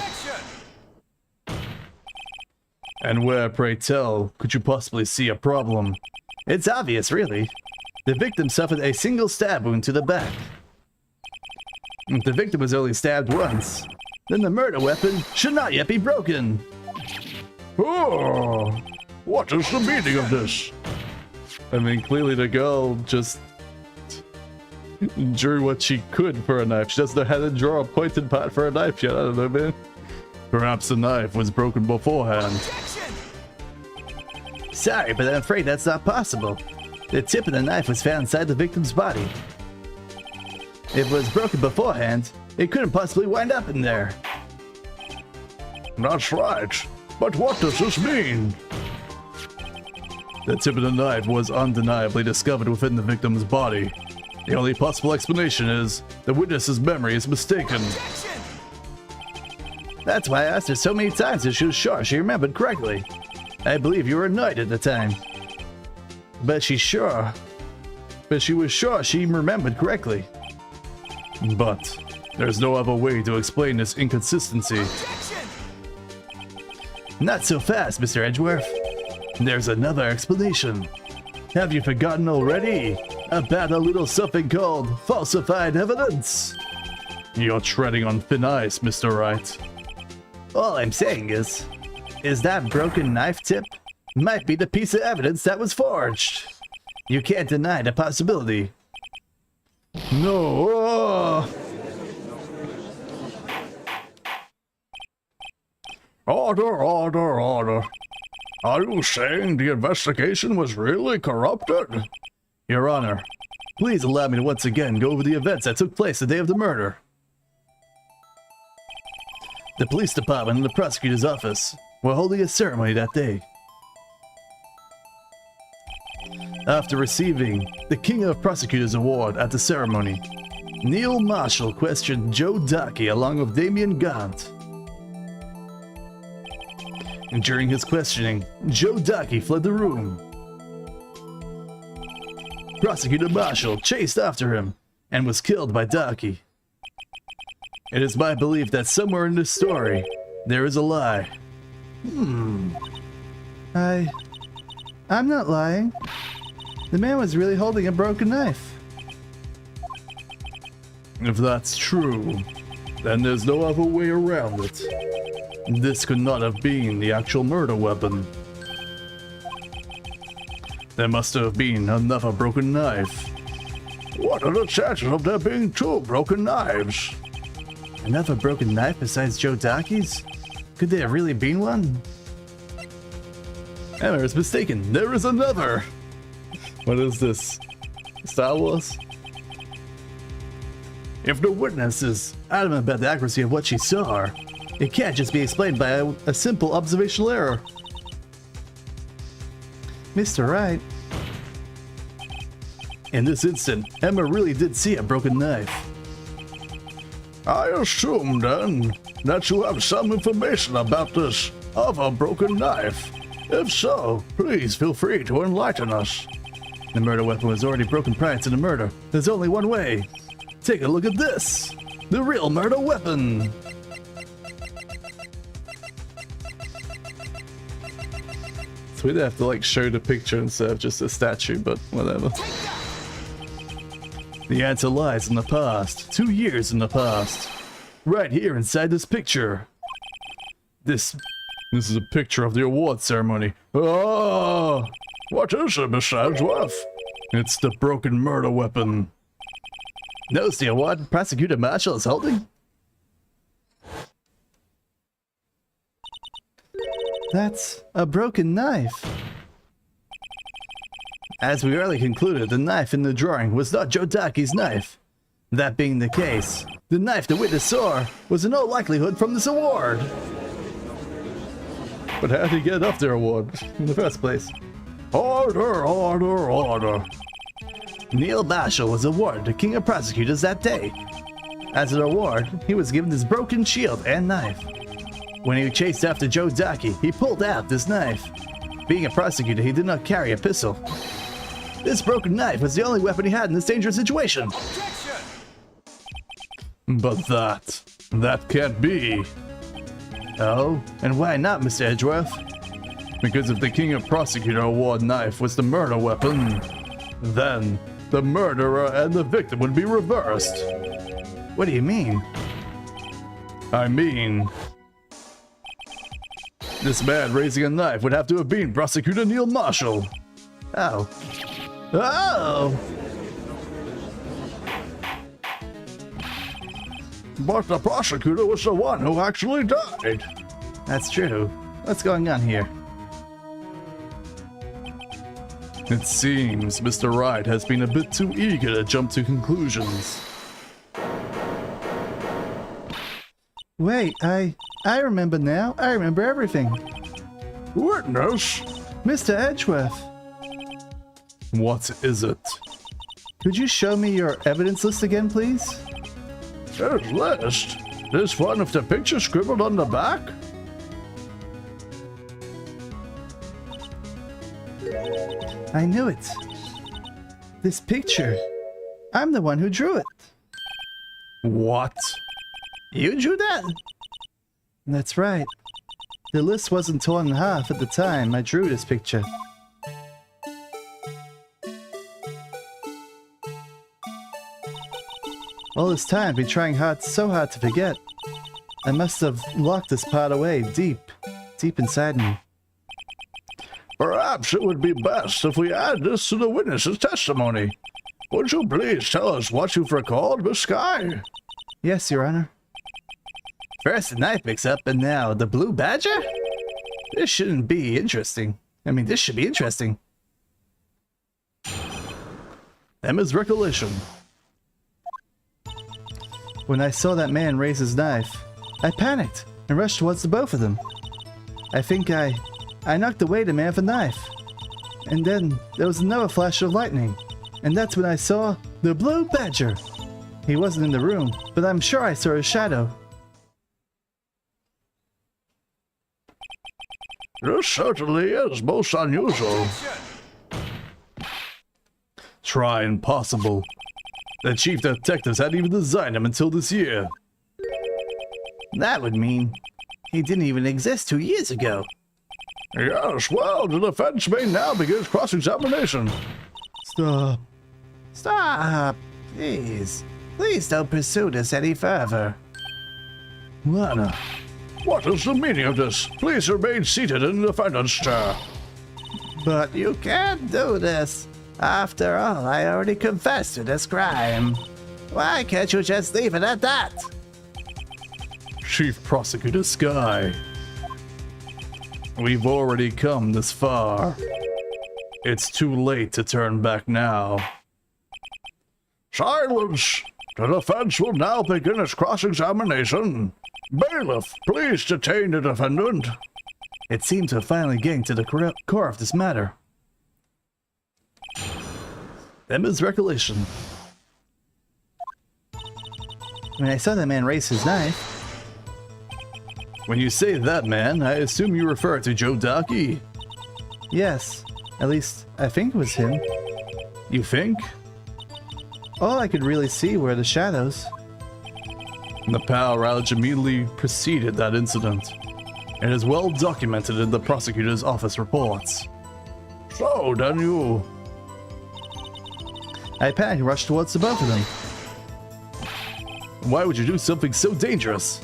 And where, pray tell, could you possibly see a problem? It's obvious, really. The victim suffered a single stab wound to the back. If the victim was only stabbed once, then the murder weapon should not yet be broken. Oh, what is the meaning of this? I mean, clearly the girl just drew what she could for a knife. She doesn't know how to draw a pointed part for a knife yet. I don't know, man. Perhaps the knife was broken beforehand. Sorry, but I'm afraid that's not possible. The tip of the knife was found inside the victim's body. If it was broken beforehand, it couldn't possibly wind up in there. That's right. But what does this mean? The tip of the knife was undeniably discovered within the victim's body. The only possible explanation is the witness's memory is mistaken. That's why I asked her so many times if she was sure she remembered correctly. I believe you were annoyed at the time. But she was sure she remembered correctly. But there's no other way to explain this inconsistency. Not so fast, Mr. Edgeworth. There's another explanation. Have you forgotten already about a little something called falsified evidence? You're treading on thin ice, Mr. Wright. All I'm saying is that broken knife tip might be the piece of evidence that was forged. You can't deny the possibility. No! Order, order, order. Are you saying the investigation was really corrupted? Your Honor, please allow me to once again go over the events that took place the day of the murder. The police department and the prosecutor's office were holding a ceremony that day. After receiving the King of Prosecutors Award at the ceremony, Neil Marshall questioned Joe Daki along with Damien Gaunt. And during his questioning, Joe Daki fled the room. Prosecutor Marshall chased after him and was killed by Daki. It is my belief that somewhere in this story, there is a lie. I'm not lying. The man was really holding a broken knife. If that's true, then there's no other way around it. This could not have been the actual murder weapon. There must have been another broken knife. What are the chances of there being two broken knives? Another broken knife besides Joe Daki's? Could there have really been one? Emma is mistaken. There is another. What is this? Star Wars? If the witness is adamant about the accuracy of what she saw, it can't just be explained by a simple observational error. Mr. Wright. In this instant, Emma really did see a broken knife. I assume, then, that you have some information about this other broken knife. If so, please feel free to enlighten us. The murder weapon was already broken prior to the murder. There's only one way. Take a look at this. The real murder weapon. So we'd have to like show the picture instead of just a statue, but whatever. The answer lies in the past. 2 years in the past. Right here inside this picture. This is a picture of the award ceremony. Oh, what is it, Mr. Edgeworth? It's the broken murder weapon. Knows the award Prosecutor Marshall is holding? That's a broken knife. As we earlier concluded, the knife in the drawing was not Joe Daki's knife. That being the case, the knife the witness saw was in all likelihood from this award. But how did he get up there award in the first place? Order, order, order. Neil Marshall was awarded the King of Prosecutors that day. As an award, he was given this broken shield and knife. When he chased after Joe Daki, he pulled out this knife. Being a prosecutor, he did not carry a pistol. This broken knife was the only weapon he had in this dangerous situation. But that can't be. Oh, and why not, Mr. Edgeworth? Because if the King of Prosecutor Award knife was the murder weapon, then the murderer and the victim would be reversed. What do you mean? I mean, this man raising a knife would have to have been Prosecutor Neil Marshall. Oh. Oh! But the prosecutor was the one who actually died. That's true. What's going on here? It seems Mr. Wright has been a bit too eager to jump to conclusions. Wait, I remember now. I remember everything. Witness? Mr. Edgeworth, What is it? could you show me your evidence list again, please? His list? This one with the picture scribbled on the back? I knew it. This picture. I'm the one who drew it. What? You drew that? That's right. The list wasn't torn in half at the time I drew this picture. All this time I've been trying so hard to forget. I must have locked this part away deep inside me. Perhaps it would be best if we add this to the witness's testimony. Would you please tell us what you've recalled, Miss Sky? Yes, Your Honor. First the knife mix-up, and now the blue badger? This shouldn't be interesting. I mean, this should be interesting. Emma's recollection. When I saw that man raise his knife, I panicked and rushed towards the both of them. I think I knocked away the man with the knife. And then there was another flash of lightning. And that's when I saw the blue badger. He wasn't in the room, but I'm sure I saw his shadow. This certainly is most unusual. Try impossible. The chief detectives hadn't even designed him until this year. That would mean he didn't even exist 2 years ago. Yes, well, the defense may now begin cross-examination. Stop. Stop! Please. Please don't pursue this any further. Lana. What is the meaning of this? Please remain seated in the defendant's chair. But you can't do this. After all, I already confessed to this crime. Why can't you just leave it at that? Chief Prosecutor Sky. We've already come this far. It's too late to turn back now. Silence! The defense will now begin its cross-examination. Bailiff, please detain the defendant. It seems we're finally getting to the core of this matter. Emma's recollection. When I saw that man raise his knife, When you say that, man, I assume you refer to Joe Darky. Yes, at least I think it was him. You think? All I could really see were the shadows. The power outage immediately preceded that incident. It is well documented in the prosecutor's office reports. So then you... I panicked and rushed towards the both of them. Why would you do something so dangerous?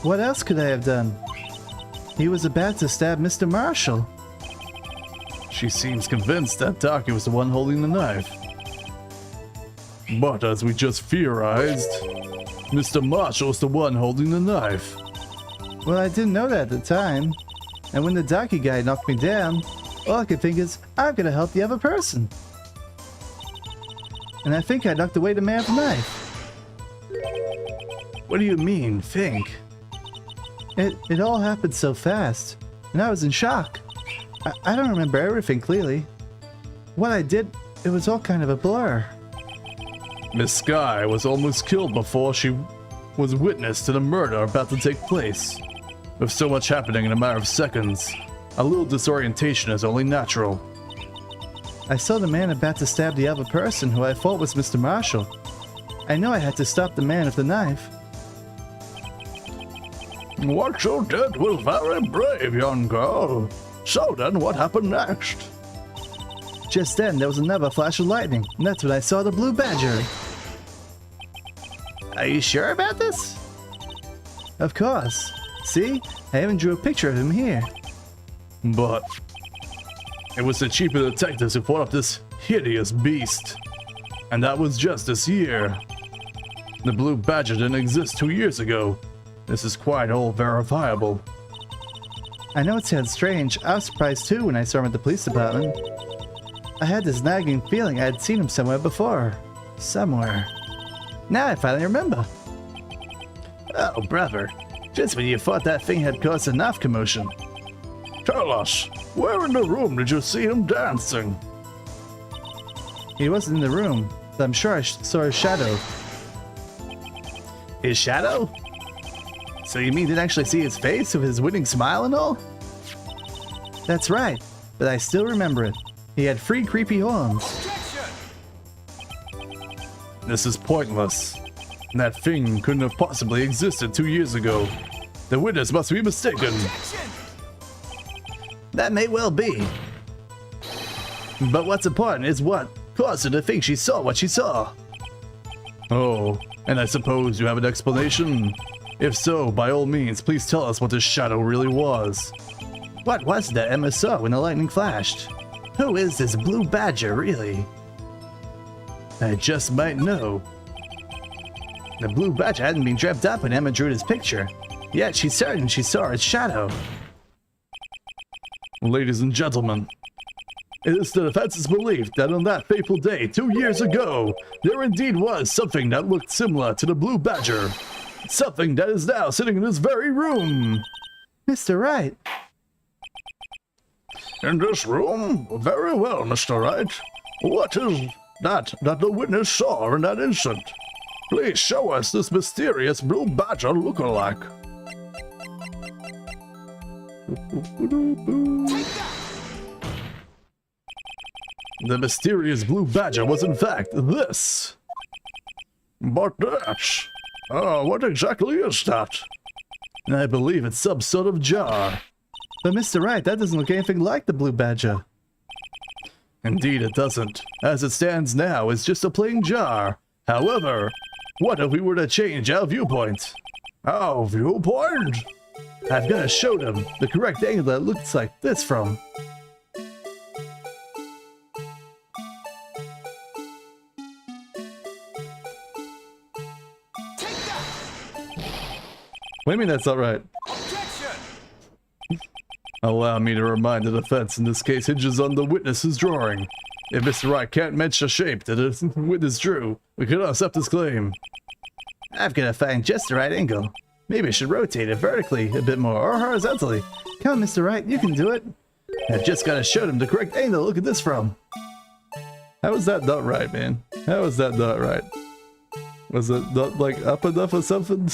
What else could I have done? He was about to stab Mr. Marshall. She seems convinced that Darky was the one holding the knife. But as we just theorized, Mr. Marshall was the one holding the knife. Well, I didn't know that at the time. And when the Darky guy knocked me down, all I could think is, I'm gonna help the other person. And I think I knocked away the man with the knife. What do you mean, think? It all happened so fast, and I was in shock. I don't remember everything clearly. What I did, it was all kind of a blur. Miss Sky was almost killed before she was witness to the murder about to take place. With so much happening in a matter of seconds, a little disorientation is only natural. I saw the man about to stab the other person who I thought was Mr. Marshall. I know I had to stop the man with the knife. What you did was very brave, young girl. So then what happened next? Just then, there was another flash of lightning, and that's when I saw the blue badger. Are you sure about this? Of course. See? I even drew a picture of him here. But it was the cheaper detectives who fought up this hideous beast. And that was just this year. The blue badger didn't exist 2 years ago. This is quite all verifiable. I know it sounds strange. I was surprised too when I saw him at the police department. I had this nagging feeling I had seen him somewhere before. Somewhere. Now I finally remember. Oh, brother. Just when you thought that thing had caused enough commotion. Tell us, where in the room did you see him dancing? He wasn't in the room, but I'm sure I saw his shadow. His shadow? So you mean you didn't actually see his face with his winning smile and all? That's right, but I still remember it. He had 3 creepy horns. Objection! This is pointless. That thing couldn't have possibly existed 2 years ago. The witness must be mistaken. Objection! That may well be. But what's important is what caused her to think she saw what she saw. Oh, and I suppose you have an explanation? If so, by all means, please tell us what this shadow really was. What was it that Emma saw when the lightning flashed? Who is this blue badger, really? I just might know. The blue badger hadn't been dressed up when Emma drew his picture, yet she's certain she saw its shadow. Ladies and gentlemen, it is the defense's belief that on that fateful day 2 years ago, there indeed was something that looked similar to the blue badger. Something that is now sitting in this very room. Mr. Wright. In this room? Very well, Mr. Wright. What is that the witness saw in that instant? Please show us this mysterious blue badger look-alike. The mysterious blue badger was in fact this. But that's... what exactly is that? I believe it's some sort of jar. But Mr. Wright, that doesn't look anything like the blue badger. Indeed it doesn't. As it stands now, it's just a plain jar. However, what if we were to change our viewpoint? Our viewpoint? I've got to show them the correct angle that looks like this from. What do you mean that's not right? Objection! Allow me to remind the defense in this case hinges on the witness's drawing. If Mr. Wright can't match the shape that the witness drew, we cannot accept his claim. I've got to find just the right angle. Maybe I should rotate it vertically a bit more, or horizontally. Come on, Mr. Wright, you can do it. I've just got to show them the correct angle to look at this from. How was that not right, man? How was that not right? Was it not like up enough or something?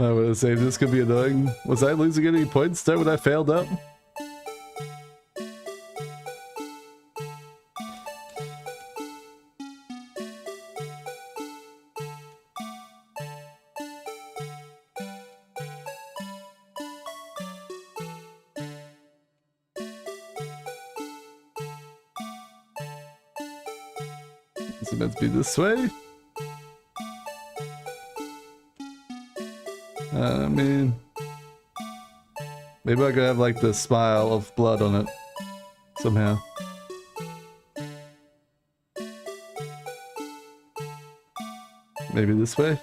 I would have said this could be annoying. Was I losing any points there when I failed up? Is it meant to be this way? I mean, maybe I could have like the smile of blood on it somehow. Maybe this way?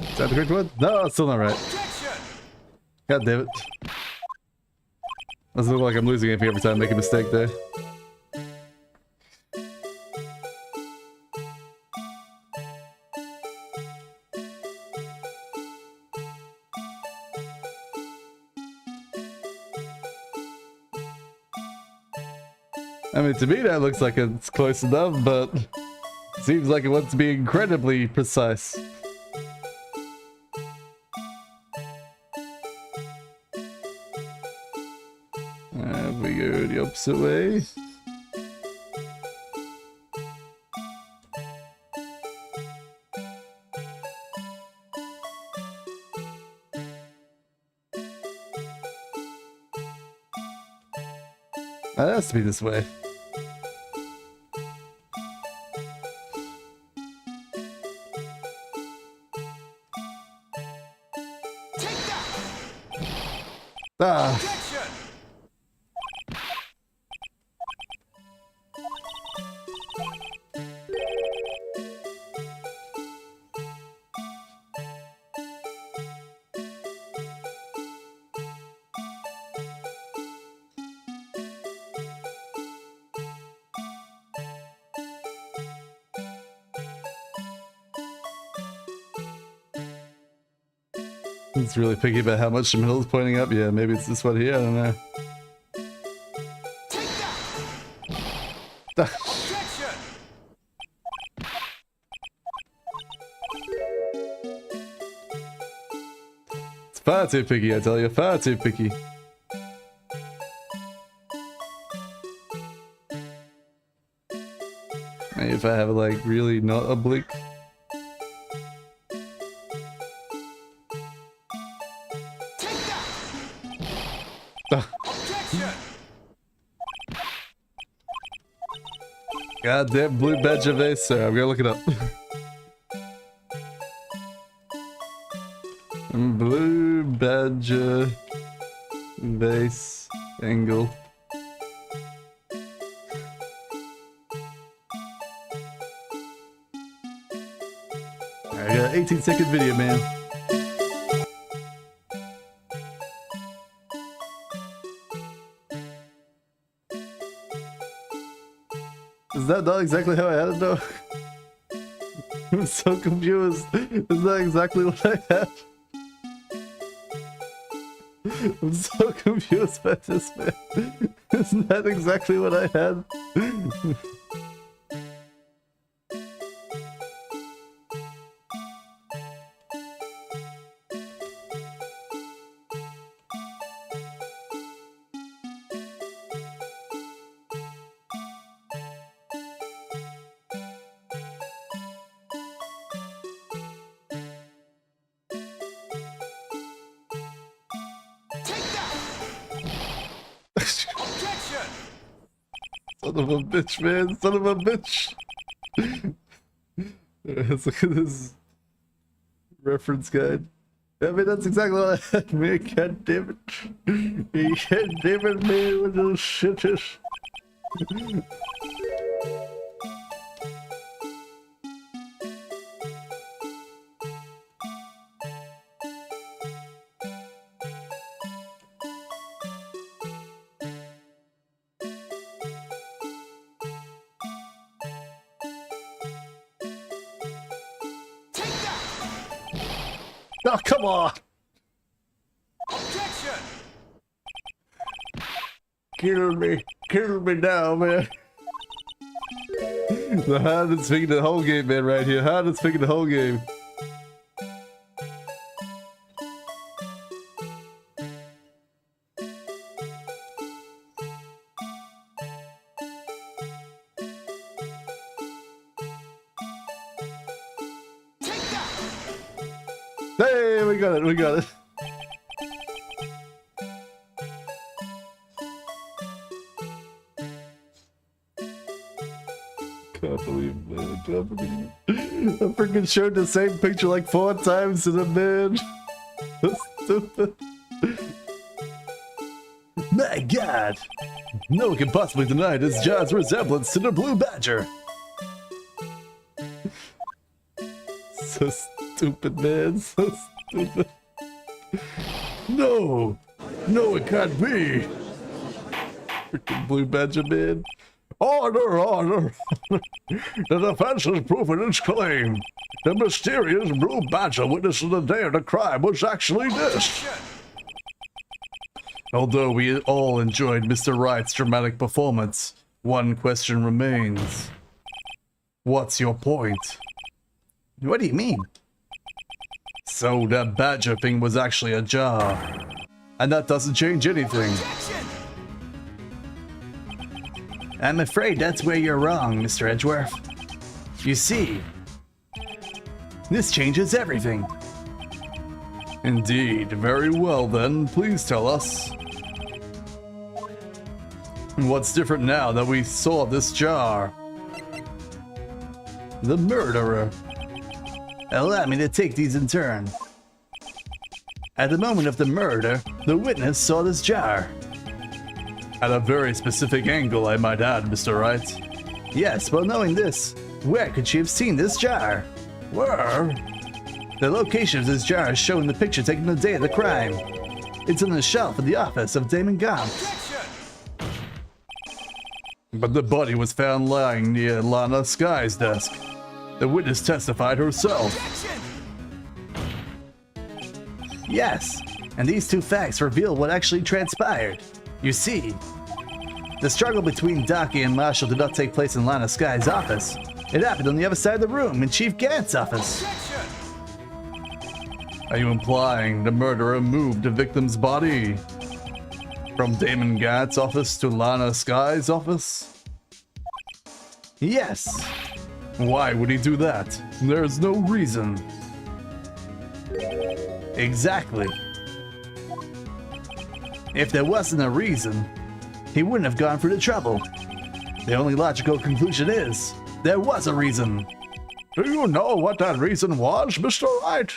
Is that the correct one? No, it's still not right. God damn it. Doesn't look like I'm losing anything every time I make a mistake there. I mean, to me that looks like it's close enough, but it seems like it wants to be incredibly precise. We go the opposite way. That has to be this way. Ah. It's really picky about how much the middle is pointing up. Yeah, maybe it's this one here. I don't know. It's far too picky, I tell you. Far too picky. Maybe if I have it like really not oblique. Goddamn blue badger vase, sir. I'm gonna look it up. Blue badger vase angle. Alright, I got an 18-second video, man. Is that not exactly how I had it though? I'm so confused. Is that exactly what I had? I'm so confused by this, man. Isn't that exactly what I had? Son of a bitch, man. Son of a bitch. Let's look at this reference guide. I mean, that's exactly what I had, man. God damn it. God damn it, man. What the shit is. Oh, come on! Objection! Kill me now, man. The hardest thing in the whole game, man, right here. Hardest thing in the whole game. Take that! Hey, we got it, we got it. Can't believe it, man. I can't believe it. I freaking showed the same picture like 4 times to the man. That's stupid. My god! No one can possibly deny this jar's resemblance to the blue badger. So stupid, man. So stupid. No! No, it can't be! Freaking blue badger, man. Order, order! The defense has proven its claim. The mysterious blue badger witnessed the day of the crime was actually this. Although we all enjoyed Mr. Wright's dramatic performance, one question remains. What's your point? What do you mean? So that badger thing was actually a jar. And that doesn't change anything. Objection! I'm afraid that's where you're wrong, Mr. Edgeworth. You see, this changes everything. Indeed. Very well then, please tell us. What's different now that we saw this jar? The murderer. Allow me to take these in turn. At the moment of the murder, the witness saw this jar. At a very specific angle, I might add, Mr. Wright. Yes, well knowing this, where could she have seen this jar? Where? The location of this jar is shown in the picture taken the day of the crime. It's on the shelf in the office of Damon Gaunt. Objection! But the body was found lying near Lana Sky's desk. The witness testified herself. Objection! Yes, and these two facts reveal what actually transpired. You see, the struggle between Docky and Marshall did not take place in Lana Sky's office. It happened on the other side of the room, in Chief Gant's office. Objection! Are you implying the murderer moved the victim's body from Damon Gant's office to Lana Sky's office? Yes. Why would he do that? There's no reason. Exactly. If there wasn't a reason, he wouldn't have gone through the trouble. The only logical conclusion is, there was a reason. Do you know what that reason was, Mr. Wright?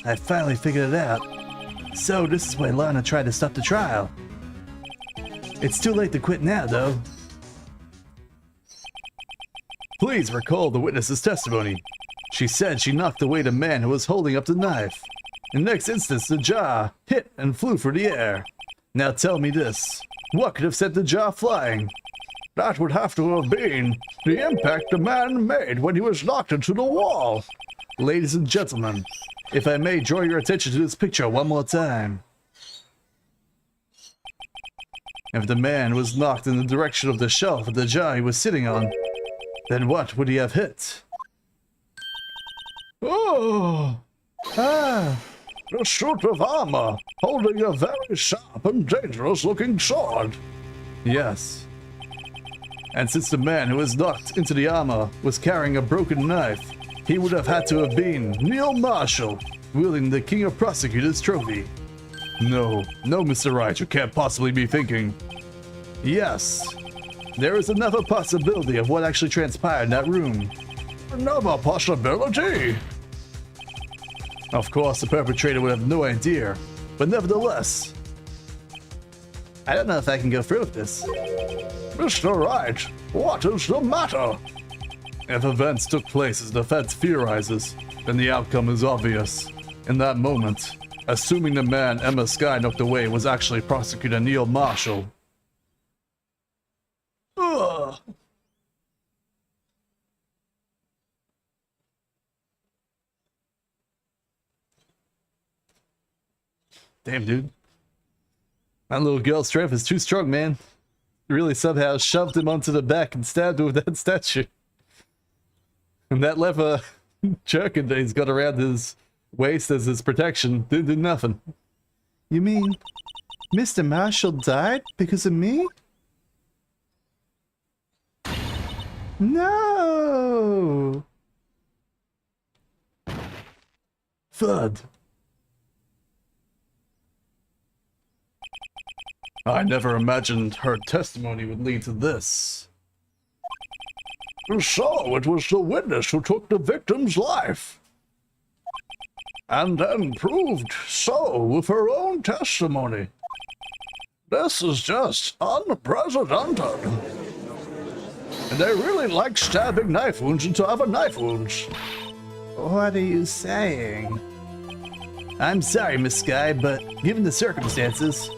I finally figured it out. So this is why Lana tried to stop the trial. It's too late to quit now, though. Please recall the witness's testimony. She said she knocked away the man who was holding up the knife. In the next instance, the jar hit and flew through the air. Now tell me this. What could have sent the jar flying? That would have to have been the impact the man made when he was knocked into the wall. Ladies and gentlemen, if I may draw your attention to this picture one more time. If the man was knocked in the direction of the shelf of the jar he was sitting on, then what would he have hit? Oh! Ah! The suit of armor, holding a very sharp and dangerous-looking sword. Yes. And since the man who was knocked into the armor was carrying a broken knife, he would have had to have been Neil Marshall, wielding the King of Prosecutors trophy. No, Mr. Wright, you can't possibly be thinking. Yes, there is another possibility of what actually transpired in that room. Another possibility. Of course, the perpetrator would have no idea, but nevertheless. I don't know if I can go through with this. Mr. Wright, what is the matter? If events took place as the defense theorizes, then the outcome is obvious. In that moment, assuming the man Emma Sky knocked away was actually Prosecutor Neil Marshall. Ugh. Damn, dude. That little girl's strength is too strong, man. Really somehow shoved him onto the back and stabbed him with that statue. And that leather jerkin that he's got around his waist as his protection didn't do nothing. You mean Mr. Marshall died because of me? No! Thud. I never imagined her testimony would lead to this. So it was the witness who took the victim's life. And then proved so with her own testimony. This is just unprecedented. And they really like stabbing knife wounds into other knife wounds. What are you saying? I'm sorry, Miss Sky, but given the circumstances...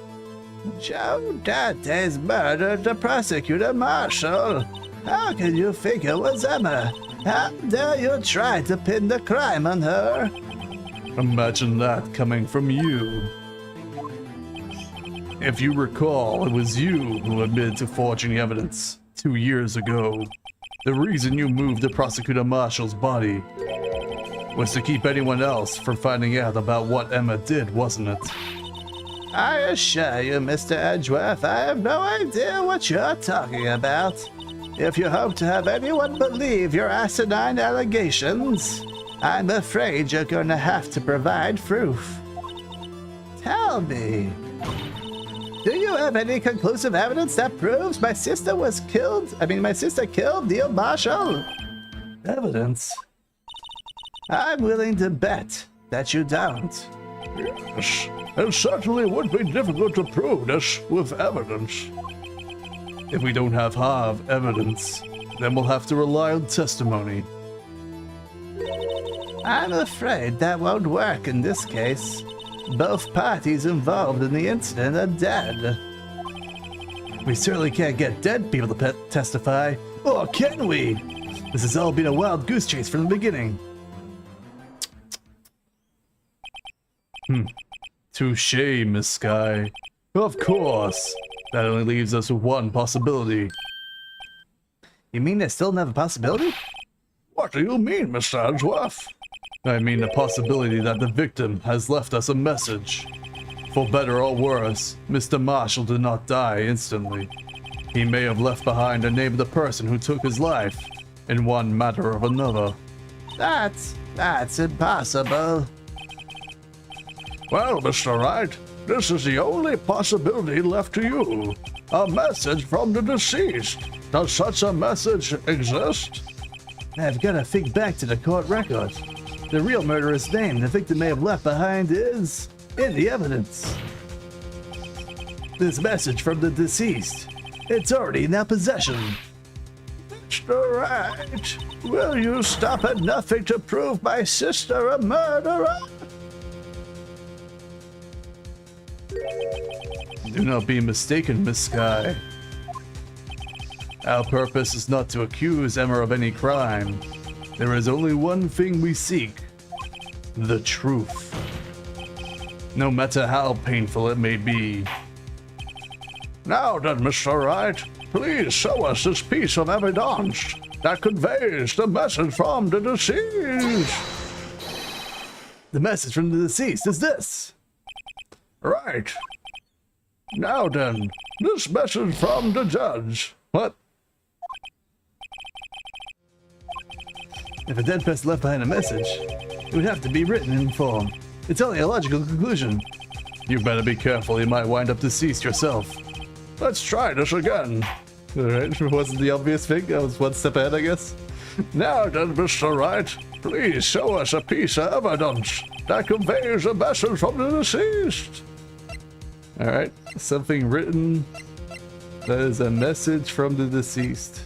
Joe Dante's murdered the prosecutor Marshall. How can you think it was Emma? How dare you try to pin the crime on her? Imagine that coming from you. If you recall, it was you who admitted to forging evidence 2 years ago. The reason you moved the prosecutor Marshall's body was to keep anyone else from finding out about what Emma did, wasn't it? I assure you, Mr. Edgeworth, I have no idea what you're talking about. If you hope to have anyone believe your asinine allegations, I'm afraid you're going to have to provide proof. Tell me, do you have any conclusive evidence that proves my sister was killed? My sister killed Neil Marshall? Evidence? I'm willing to bet that you don't. Yes, it certainly would be difficult to prove this with evidence. If we don't have hard evidence, then we'll have to rely on testimony. I'm afraid that won't work in this case. Both parties involved in the incident are dead. We certainly can't get dead people to testify. Or can we? This has all been a wild goose chase from the beginning. Touché, Miss Sky. Of course. That only leaves us with one possibility. You mean there's still another possibility? What do you mean, Mr. Edgeworth? I mean the possibility that the victim has left us a message. For better or worse, Mr. Marshall did not die instantly. He may have left behind the name of the person who took his life, in one matter or another. That's impossible. Well, Mr. Wright, this is the only possibility left to you. A message from the deceased. Does such a message exist? I've got to think back to the court record. The real murderer's name the victim may have left behind is in the evidence. This message from the deceased. It's already in our possession. Mr. Wright, will you stop at nothing to prove my sister a murderer? Do not be mistaken, Miss Sky. Our purpose is not to accuse Emma of any crime. There is only one thing we seek: the truth. No matter how painful it may be. Now then, Mr. Wright, please show us this piece of evidence that conveys the message from the deceased. The message from the deceased is this. Right. Now then, this message from the judge. What? If a dead person left behind a message, it would have to be written in form. It's only a logical conclusion. You better be careful, you might wind up deceased yourself. Let's try this again. Alright, wasn't the obvious thing? I was one step ahead, I guess. Now then, Mr. Wright, please show us a piece of evidence that conveys a message from the deceased. Alright, something written that is a message from the deceased.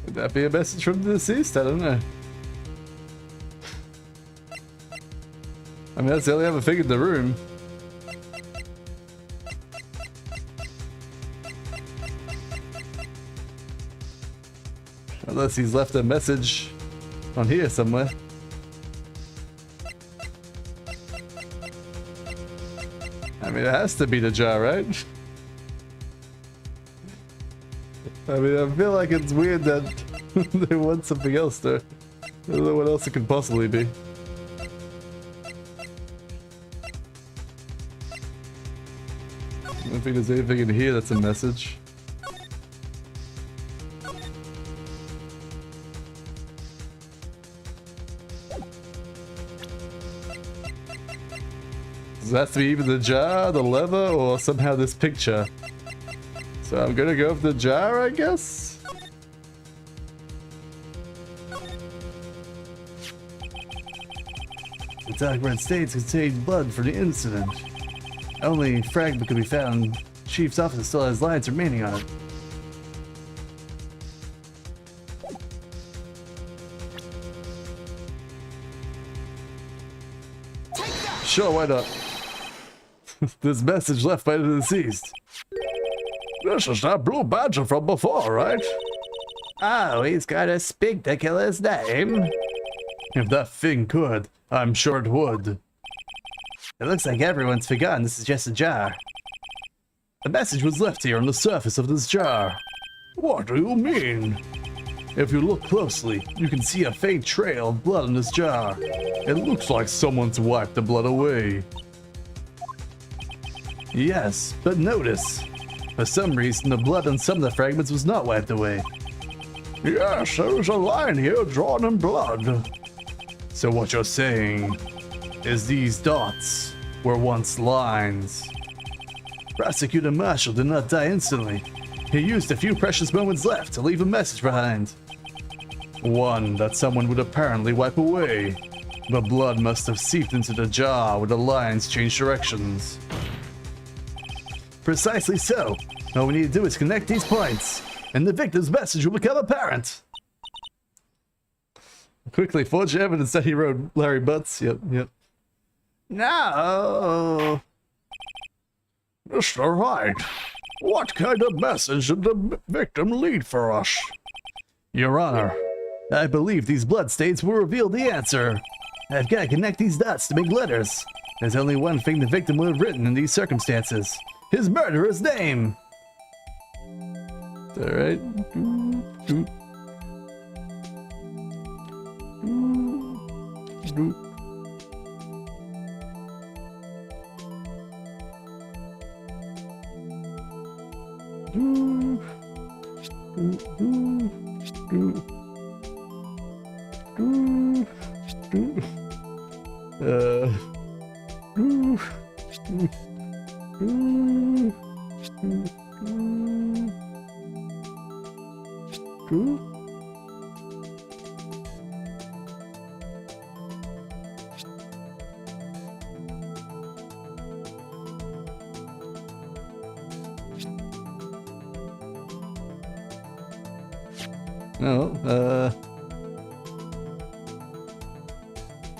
Would that be a message from the deceased? I don't know. I mean, that's the only other thing in the room. Unless he's left a message on here somewhere. I mean, it has to be the jar, right? I mean, I feel like it's weird that they want something else there. I don't know what else it could possibly be. I don't think there's anything in here that's a message. Does that have to be either the jar, the lever, or somehow this picture? So I'm gonna go with the jar, I guess? The document states contained blood for the incident. Only fragment could be found. Chief's office still has lines remaining on it. Sure, why not? This message left by the deceased. This is that blue badger from before, right? Oh, he's gotta speak the killer's name. If that thing could, I'm sure it would. It looks like everyone's forgotten this is just a jar. A message was left here on the surface of this jar. What do you mean? If you look closely, you can see a faint trail of blood in this jar. It looks like someone's wiped the blood away. Yes, but notice. For some reason, the blood on some of the fragments was not wiped away. Yes, there's a line here drawn in blood. So what you're saying is these dots were once lines. Prosecutor Marshall did not die instantly. He used a few precious moments left to leave a message behind. One that someone would apparently wipe away. The blood must have seeped into the jar where the lines changed directions. Precisely so. All we need to do is connect these points, and the victim's message will become apparent. Quickly forge evidence that he wrote Larry Butts. Yep. No. Mr. Wright, what kind of message did the victim leave for us? Your Honor, I believe these bloodstains will reveal the answer. I've got to connect these dots to make letters. There's only one thing the victim would have written in these circumstances. His murderer's name. Alright. No,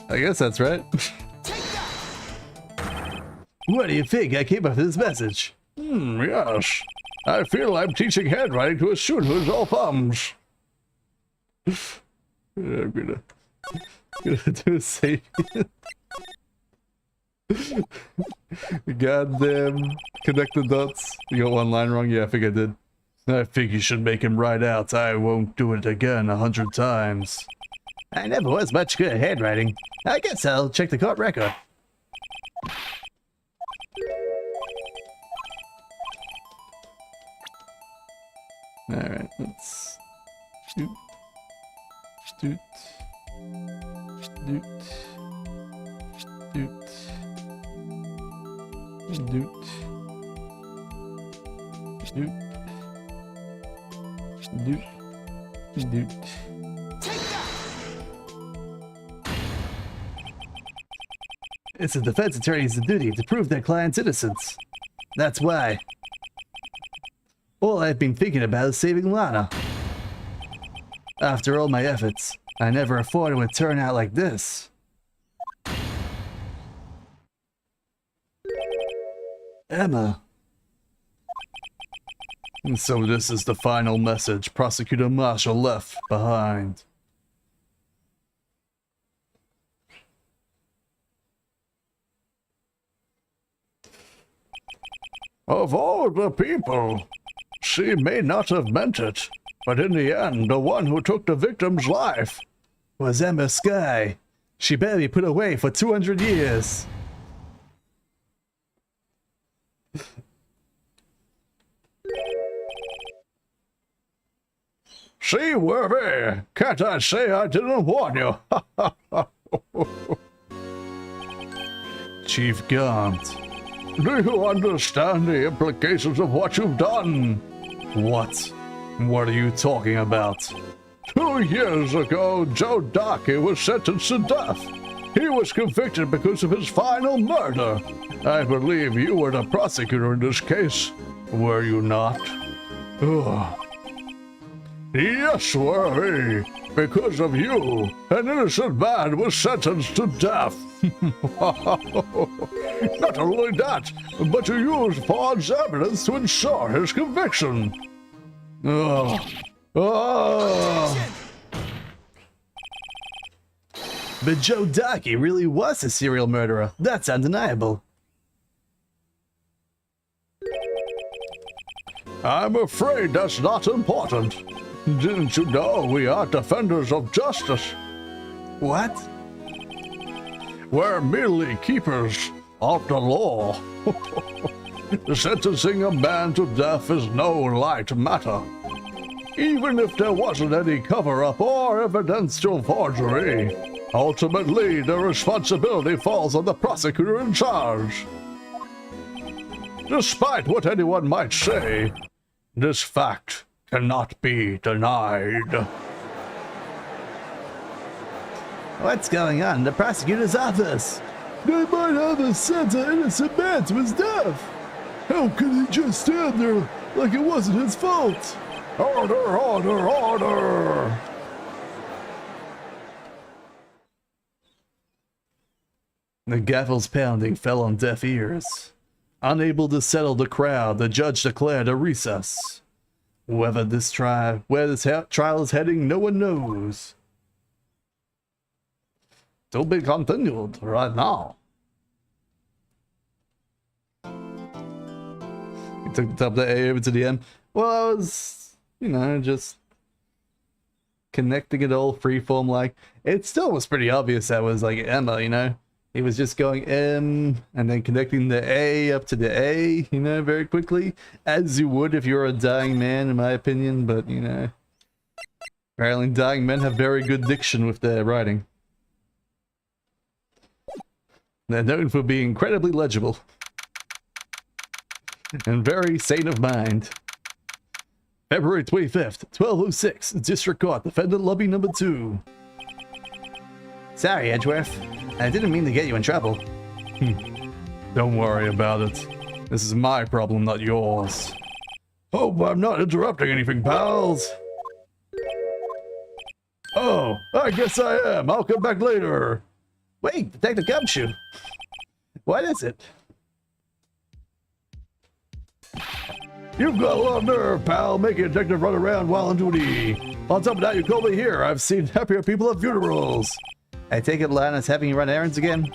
I guess that's right. What do you think? I came up with this message. Yes. I feel I'm teaching handwriting to a student who's all thumbs. I'm gonna do a save. Goddamn. Connect the dots. You got one line wrong? Yeah, I think I did. I think you should make him write out, I won't do it again 100 times. I never was much good at handwriting. I guess I'll check the court record. Alright, let's shoot. Shoot. Shoot. Shoot. Shoot. Shoot. Shoot. Shoot. It's a defense attorney's duty to prove their client's innocence. That's why. All I've been thinking about is saving Lana. After all my efforts, I never thought it would turn out like this. Emma. And so this is the final message Prosecutor Marshall left behind. Of all the people, she may not have meant it, but in the end, the one who took the victim's life Was Emma Skye. She better be put away for 200 years. See, Worthy, can't I say I didn't warn you? Chief Gaunt. Do you understand the implications of what you've done? What? What are you talking about? 2 years ago, Joe Darkey was sentenced to death. He was convicted because of his final murder. I believe you were the prosecutor in this case, were you not? Ugh. Yes, Worthy. Because of you, an innocent man was sentenced to death. Not only that, but you used false evidence to ensure his conviction. Ugh. Ah. But Joe Darkey really was a serial murderer. That's undeniable. I'm afraid that's not important. Didn't you know we are defenders of justice? What? We're merely keepers of the law. Sentencing a man to death is no light matter. Even if there wasn't any cover-up or evidential forgery, ultimately the responsibility falls on the prosecutor in charge. Despite what anyone might say, this fact cannot be denied. What's going on in the prosecutor's office? They might have a sent an innocent man to his death. How could he just stand there like it wasn't his fault? Order, order, order! The gavel's pounding fell on deaf ears. Unable to settle the crowd, the judge declared a recess. Where this trial is heading, no one knows. To be continued right now. You took the top of the A over to the M. Well, I was, just connecting it all freeform like. It still was pretty obvious that was like Emma, He was just going M and then connecting the A up to the A, very quickly. As you would if you're a dying man, in my opinion, but, apparently dying men have very good diction with their writing. They're known for being incredibly legible. And very sane of mind. February 25th, 12:06, District Court, Defendant Lobby Number 2. Sorry, Edgeworth. I didn't mean to get you in trouble. Don't worry about it. This is my problem, not yours. Hope I'm not interrupting anything, pals. Oh, I guess I am. I'll come back later. Wait, Detective Gumshoe. What is it? You've got a lot of nerve, pal, making a detective run around while on duty. On top of that, you called me here. I've seen happier people at funerals. I take it Lana's having you run errands again?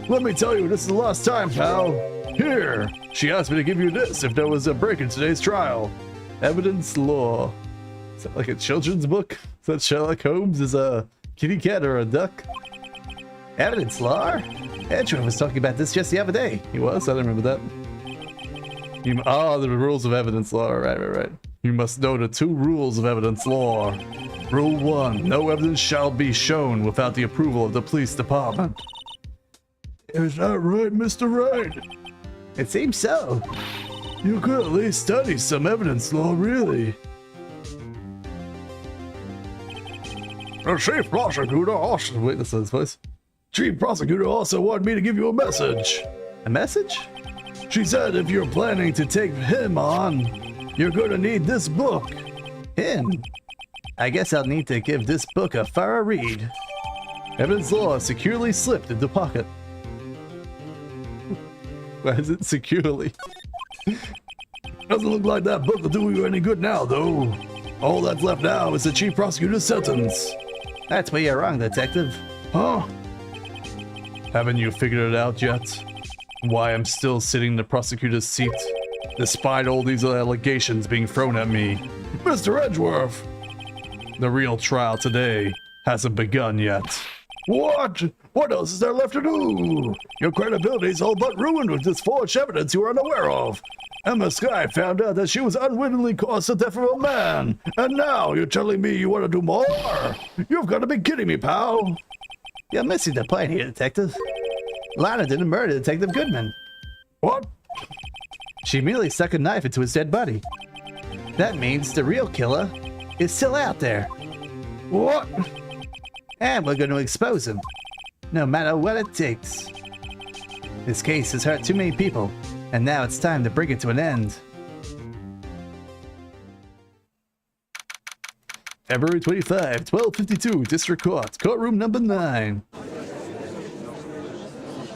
Let me tell you, this is the last time, pal. Here, she asked me to give you this if there was a break in today's trial. Evidence law. Is that like a children's book? Is that Sherlock Holmes? Is a kitty cat or a duck? Evidence law? Edgeworth was talking about this just the other day. He was? I don't remember that. The rules of evidence law. Right. You must know the 2 rules of evidence law. Rule 1. No evidence shall be shown without the approval of the police department. Is that right, Mr. Wright? It seems so. You could at least study some evidence law, really. The chief prosecutor also... Wait, that's his voice. Chief prosecutor also wanted me to give you a message. A message? She said if you're planning to take him on, you're gonna need this book. Him? I guess I'll need to give this book a thorough read. Evidence law securely slipped into pocket. Why is it securely? Doesn't look like that book will do you any good now, though. All that's left now is the chief prosecutor's sentence. That's where you're wrong, Detective. Huh? Haven't you figured it out yet? Why I'm still sitting in the prosecutor's seat, despite all these allegations being thrown at me? Mr. Edgeworth! The real trial today hasn't begun yet. What? What else is there left to do? Your credibility's all but ruined with this forged evidence you were unaware of. Emma Skye found out that she was unwittingly caused the death of a man, and now you're telling me you want to do more? You've got to be kidding me, pal. You're missing the point here, Detective. Lana didn't murder Detective Goodman. What? She merely stuck a knife into his dead body. That means the real killer is still out there. What? And we're going to expose him, no matter what it takes. This case has hurt too many people, and now it's time to bring it to an end. February 25, 1252, District Court, courtroom number 9.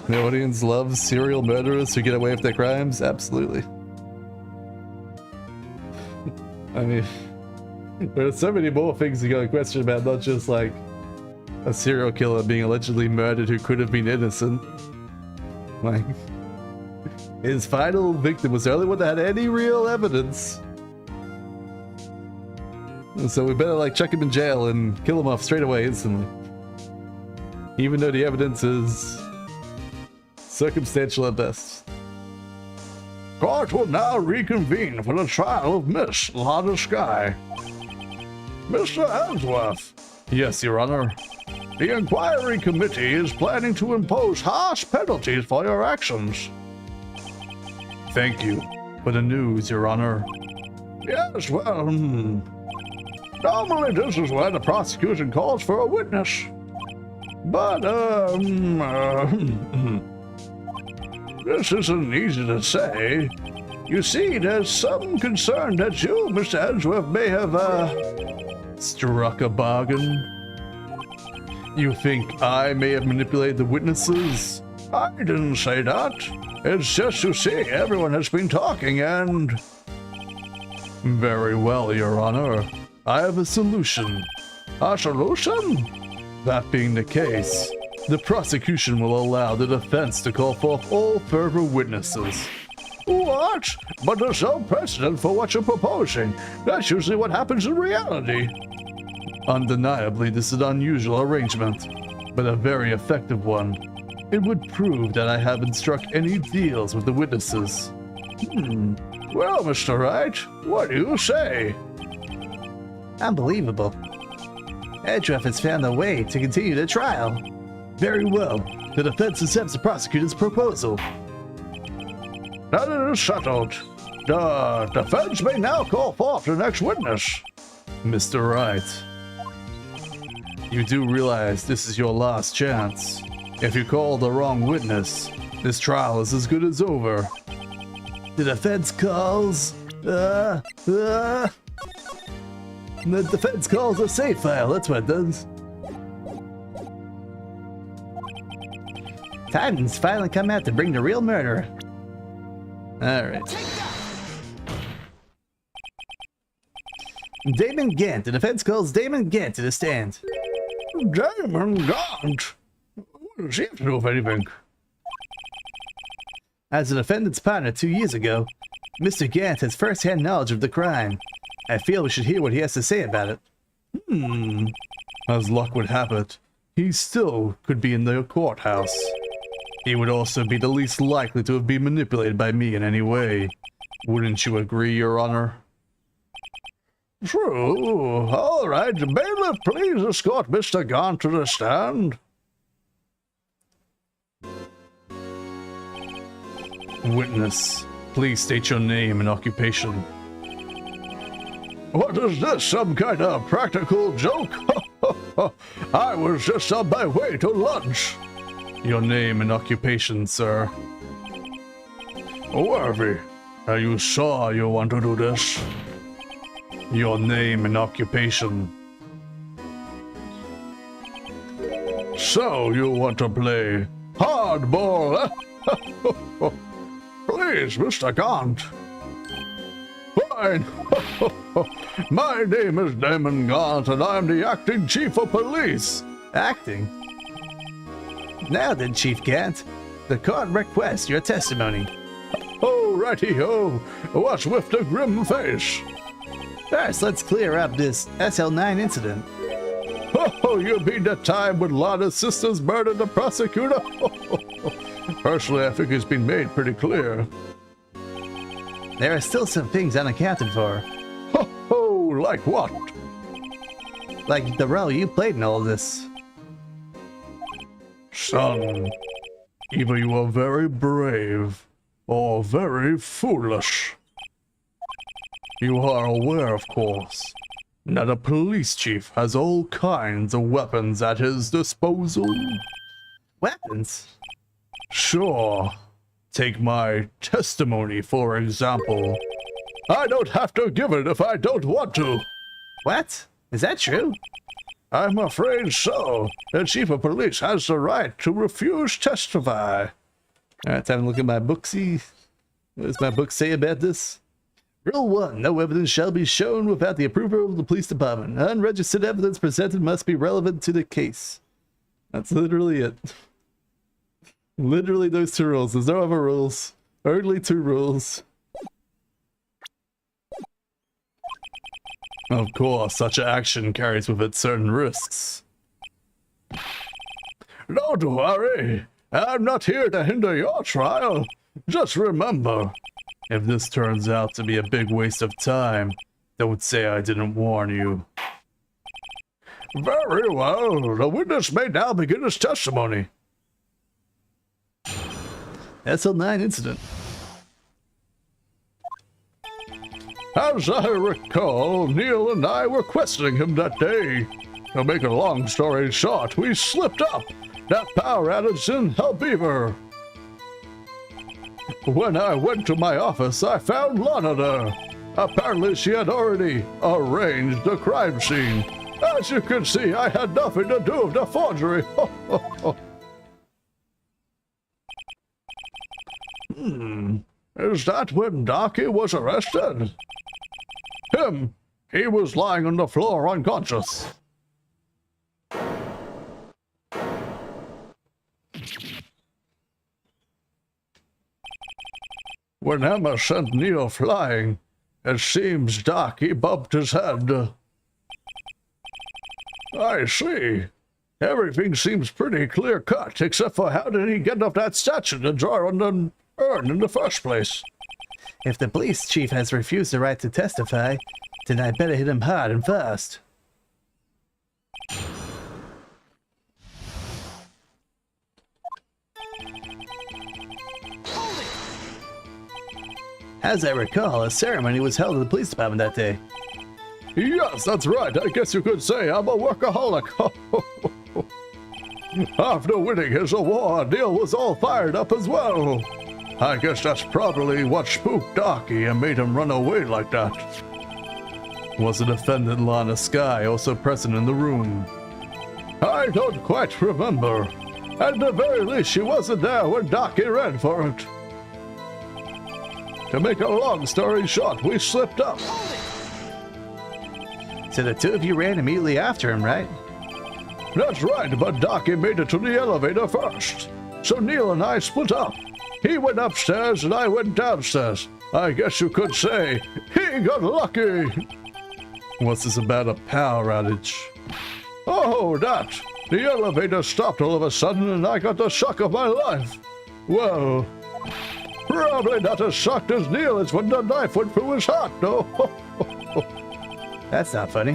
The audience loves serial murderers who get away with their crimes? Absolutely. I mean, there are so many more things you gotta question about, not just like a serial killer being allegedly murdered who could have been innocent. Like, his final victim was the only one that had any real evidence. So we better like chuck him in jail and kill him off straight away instantly. Even though the evidence is circumstantial at best. Court will now reconvene for the trial of Miss Lana Skye. Mr. Edgeworth. Yes, Your Honor. The inquiry committee is planning to impose harsh penalties for your actions. Thank you for the news, Your Honor. Yes, well, normally this is where the prosecution calls for a witness. But, this isn't easy to say. You see, there's some concern that you, Mr. Edgeworth, may have, Struck a bargain? You think I may have manipulated the witnesses? I didn't say that. It's just to see everyone has been talking and... Very well, Your Honor. I have a solution. A solution? That being the case, the prosecution will allow the defense to call forth all further witnesses. What? But there's no precedent for what you're proposing. That's usually what happens in reality. Undeniably, this is an unusual arrangement, but a very effective one. It would prove that I haven't struck any deals with the witnesses. Well, Mr. Wright, what do you say? Unbelievable. Edgeworth has found a way to continue the trial. Very well. The defense accepts the prosecutor's proposal. That is settled. The defense may now call forth the next witness. Mr. Wright, you do realize this is your last chance. If you call the wrong witness, this trial is as good as over. The defense calls... The defense calls a save file, that's what it does. Titan's finally come out to bring the real murderer. Alright. Damon Gant. The defense calls Damon Gant to the stand. Damon Gant? What does he have to do with anything? As the defendant's partner 2 years ago, Mr. Gant has first-hand knowledge of the crime. I feel we should hear what he has to say about it. As luck would have it, he still could be in the courthouse. He would also be the least likely to have been manipulated by me in any way. Wouldn't you agree, Your Honor? True. All right, bailiff, please escort Mr. Gant to the stand. Witness, please state your name and occupation. What is this, some kind of practical joke? I was just on my way to lunch. Your name and occupation, sir. Worthy, are you sure you want to do this? Your name and occupation. So you want to play hardball? please, Mr. Gaunt. Fine. My name is Damon Gaunt, and I'm the acting chief of police. Acting? Now then, Chief Gant, the court requests your testimony. Oh, righty-ho. What's with the grim face? First, let's clear up this SL9 incident. Oh, you mean the time when Lana's sisters murdered the prosecutor? Personally, I think it's been made pretty clear. There are still some things unaccounted for. Oh, like what? Like the role you played in all this. Son, either you are very brave or very foolish. You are aware, of course, that a police chief has all kinds of weapons at his disposal. Weapons? Sure. Take my testimony, for example. I don't have to give it if I don't want to. What? Is that true? I'm afraid so. The chief of police has the right to refuse testify. Alright, time to look at my booksy. What does my book say about this? Rule 1. No evidence shall be shown without the approval of the police department. Unregistered evidence presented must be relevant to the case. That's literally it. Literally those 2 rules. There's no other rules. Only 2 rules. Of course, such action carries with it certain risks. Don't worry. I'm not here to hinder your trial. Just remember, If this turns out to be a big waste of time, don't say I didn't warn you. very well. The witness may now begin his testimony. SL9 incident. As I recall, Neil and I were questioning him that day. To make a long story short, we slipped up. That power outage didn't help either. When I went to my office, I found Lana there. Apparently, she had already arranged the crime scene. As you can see, I had nothing to do with the forgery. Is that when Darky was arrested? Him. He was lying on the floor unconscious. When Emma sent Neil flying, it seems Darky bumped his head. I see. Everything seems pretty clear-cut, except for how did he get up that statue to draw on the urn in the first place? If the police chief has refused the right to testify, then I better hit him hard and fast. As I recall, a ceremony was held at the police department that day. Yes, that's right. I guess you could say I'm a workaholic. After winning his award, Neil was all fired up as well. I guess that's probably what spooked Darky and made him run away like that. Was the defendant Lana Sky also present in the room? I don't quite remember. At the very least, she wasn't there when Darky ran for it. To make a long story short, we slipped up. So the 2 of you ran immediately after him, right? That's right, but Darky made it to the elevator first. So Neil and I split up. He went upstairs and I went downstairs. I guess you could say he got lucky. What's this about a power outage? Oh, that. The elevator stopped all of a sudden and I got the shock of my life. Well, probably not as shocked as Neil is when the knife went through his heart, though. That's not funny.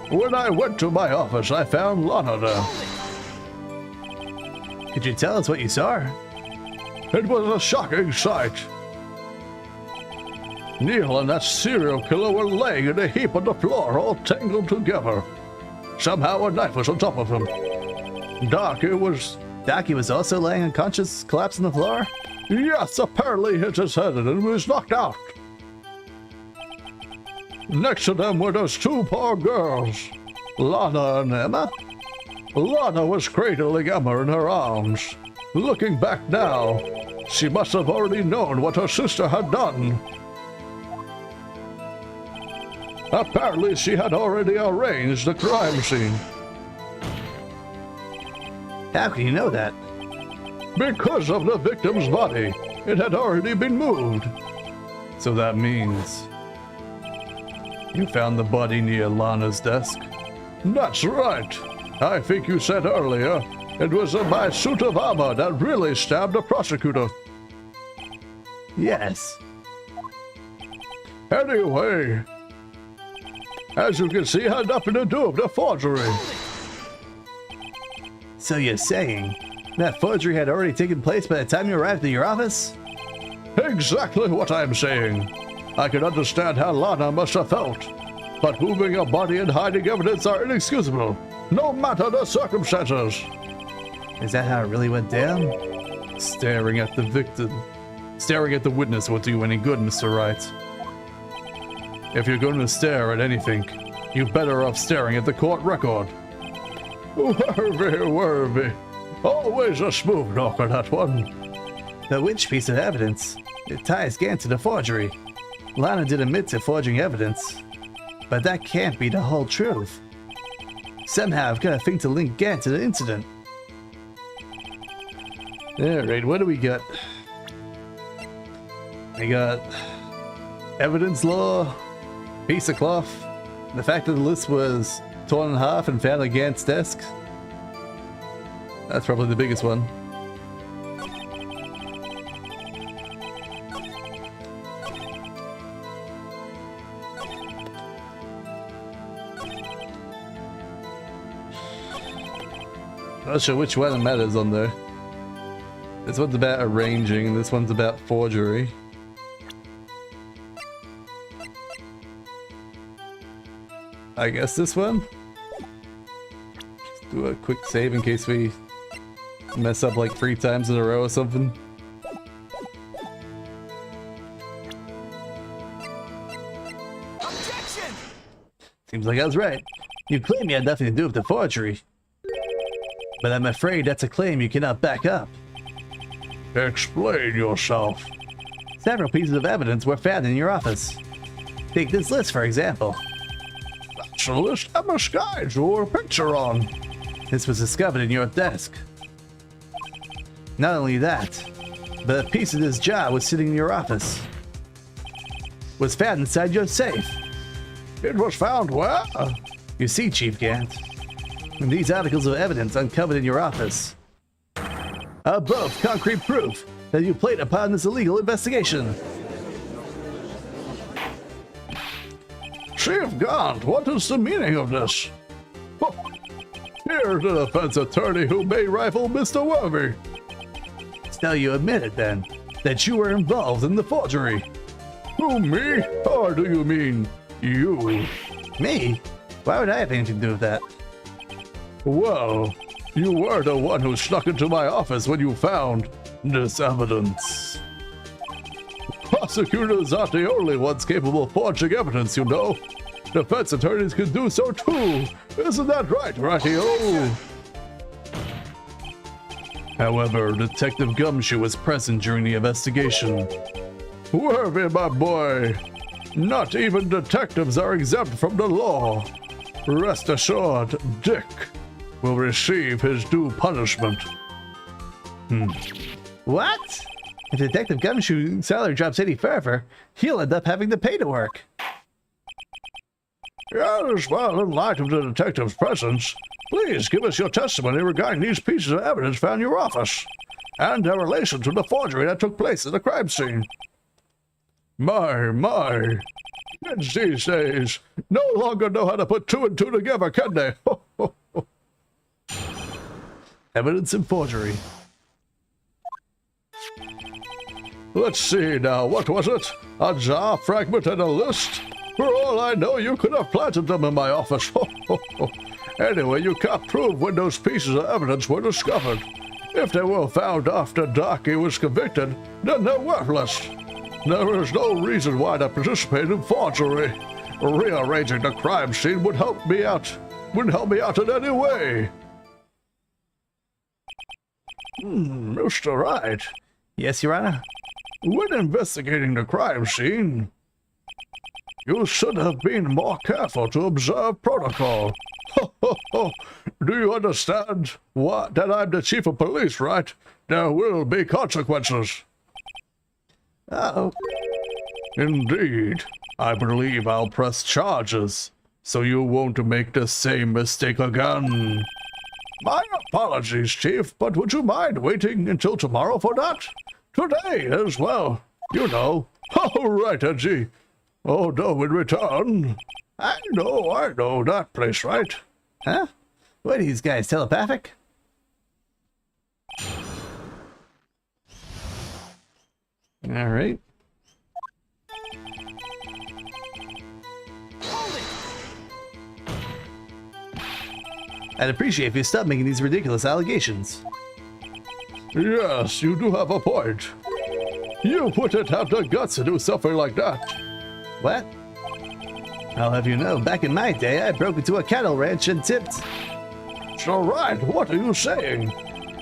When I went to my office, I found Lana there. Could you tell us what you saw? It was a shocking sight. Neil and that serial killer were laying in a heap on the floor, all tangled together. Somehow a knife was on top of him. Darky was also laying unconscious, collapsed on the floor? Yes, apparently hit his head and was knocked out. Next to them were those 2 poor girls, Lana and Emma. Lana was cradling Emma in her arms. Looking back now, She must have already known what her sister had done. Apparently, she had already arranged the crime scene. How can you know that? Because of the victim's body. It had already been moved. So that means you found the body near Lana's desk? That's right. I think you said earlier it was my suit of armor that really stabbed the prosecutor. Yes. Anyway, as you can see, it had nothing to do with the forgery. So you're saying that forgery had already taken place by the time you arrived at your office? Exactly what I'm saying. I can understand how Lana must have felt, but moving a body and hiding evidence are inexcusable, no matter the circumstances. Is that how it really went down? Staring at the victim. Staring at the witness won't do you any good, Mr. Wright. If you're going to stare at anything, you're better off staring at the court record. Worthy. Always a smooth knocker, that one. But which piece of evidence? It ties Gant to the forgery. Lana did admit to forging evidence, but that can't be the whole truth. Somehow I've got a thing to link Gant to the incident. Alright, what do we got? We got evidence law, piece of cloth, the fact that the list was torn in half and found at Gant's desk. That's probably the biggest one. Not sure which one matters on there. This one's about arranging, and this one's about forgery. I guess this one? Just do a quick save in case we mess up like 3 times in a row or something. Objection! Seems like I was right. You claim you had nothing to do with the forgery. But I'm afraid that's a claim you cannot back up. Explain yourself. Several pieces of evidence were found in your office. Take this list, for example. That's a list Emma Sky drew her picture on. This was discovered in your desk. Not only that, but a piece of this jar was sitting in your office. Was found inside your safe. It was found where? You see, Chief Gant, these articles of evidence uncovered in your office are both concrete proof that you played upon this illegal investigation. Chief Gant, what is the meaning of this? Oh, here's the defense attorney who may rival Mr. Worthy. So you admitted then that you were involved in the forgery. Who, me? Or do you mean you? Me? Why would I have anything to do with that? Well, you were the one who snuck into my office when you found this evidence. Prosecutors aren't the only ones capable of forging evidence, you know. Defense attorneys can do so too. Isn't that right, Righty-o? However, Detective Gumshoe was present during the investigation. Worthy, my boy. Not even detectives are exempt from the law. Rest assured, Dick will receive his due punishment. What? If Detective Gumshoe's salary drops any further, he'll end up having to pay to work. Yes, well, in light of the detective's presence, please give us your testimony regarding these pieces of evidence found in your office, and their relation to the forgery that took place at the crime scene. My, kids these days no longer know how to put 2 and 2 together, can they? Evidence and forgery. Let's see now, what was it? A jar fragment and a list? For all I know, you could have planted them in my office. Anyway, you can't prove when those pieces of evidence were discovered. If they were found after Darky was convicted, then they're worthless. There is no reason why to participate in forgery. Rearranging the crime scene would help me out. Wouldn't help me out in any way. Mr. Wright, Yes, Your Honor? When investigating the crime scene, you should have been more careful to observe protocol. Do you understand that I'm the chief of police, right? There will be consequences. Uh-oh. Indeed. I believe I'll press charges, so you won't make the same mistake again. My apologies, Chief, but would you mind waiting until tomorrow for that? Today as well, you know. All right, Edgy. Oh, no, in return. I know that place, right? Huh? What are these guys, telepathic? Alright. Hold it! I'd appreciate if you stopped making these ridiculous allegations. Yes, you do have a point. You wouldn't have the guts to do something like that. What? I'll have you know, back in my day, I broke into a cattle ranch and tipped. So right, what are you saying?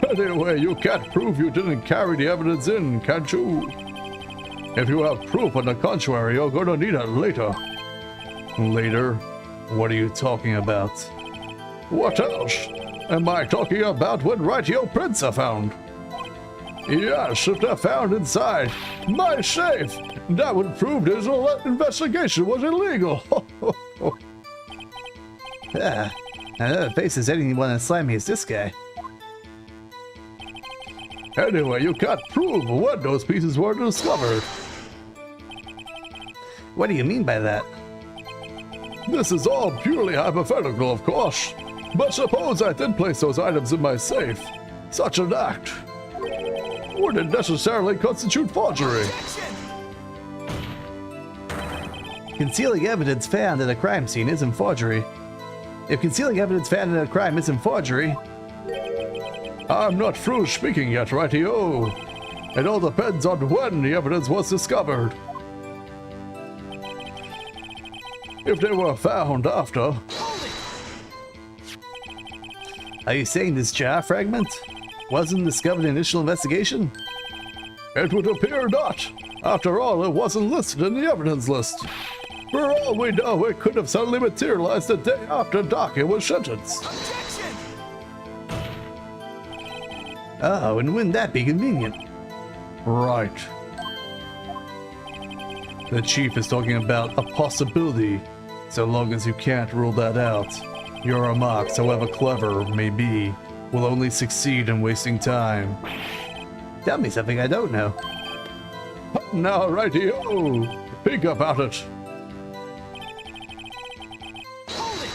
Anyway, you can't prove you didn't carry the evidence in, can't you? If you have proof on the contrary, you're gonna need it later. Later? What are you talking about? What else? Am I talking about when Wright your prints are found? Yes, if they're found inside my safe, that would prove this investigation was illegal. Ah, I never faces anyone as slimy as this guy. Anyway, you can't prove when those pieces were discovered. What do you mean by that? This is all purely hypothetical, of course. But suppose I did place those items in my safe. Such an act wouldn't necessarily constitute forgery. Objection! Concealing evidence found at a crime scene isn't forgery. If concealing evidence found in a crime isn't forgery, I'm not through speaking yet, righty-o. It all depends on when the evidence was discovered. If they were found after, Hold it! are you saying this jar fragment wasn't discovered in the initial investigation? it would appear not. After all, it wasn't listed in the evidence list. For all we know, it could have suddenly materialized the day after Docket was sentenced. Objection! Oh, and wouldn't that be convenient? Right. The chief is talking about a possibility. So long as you can't rule that out, your remarks, however clever may be, will only succeed in wasting time. Tell me something I don't know. Now, righty-o, think about it. Hold it!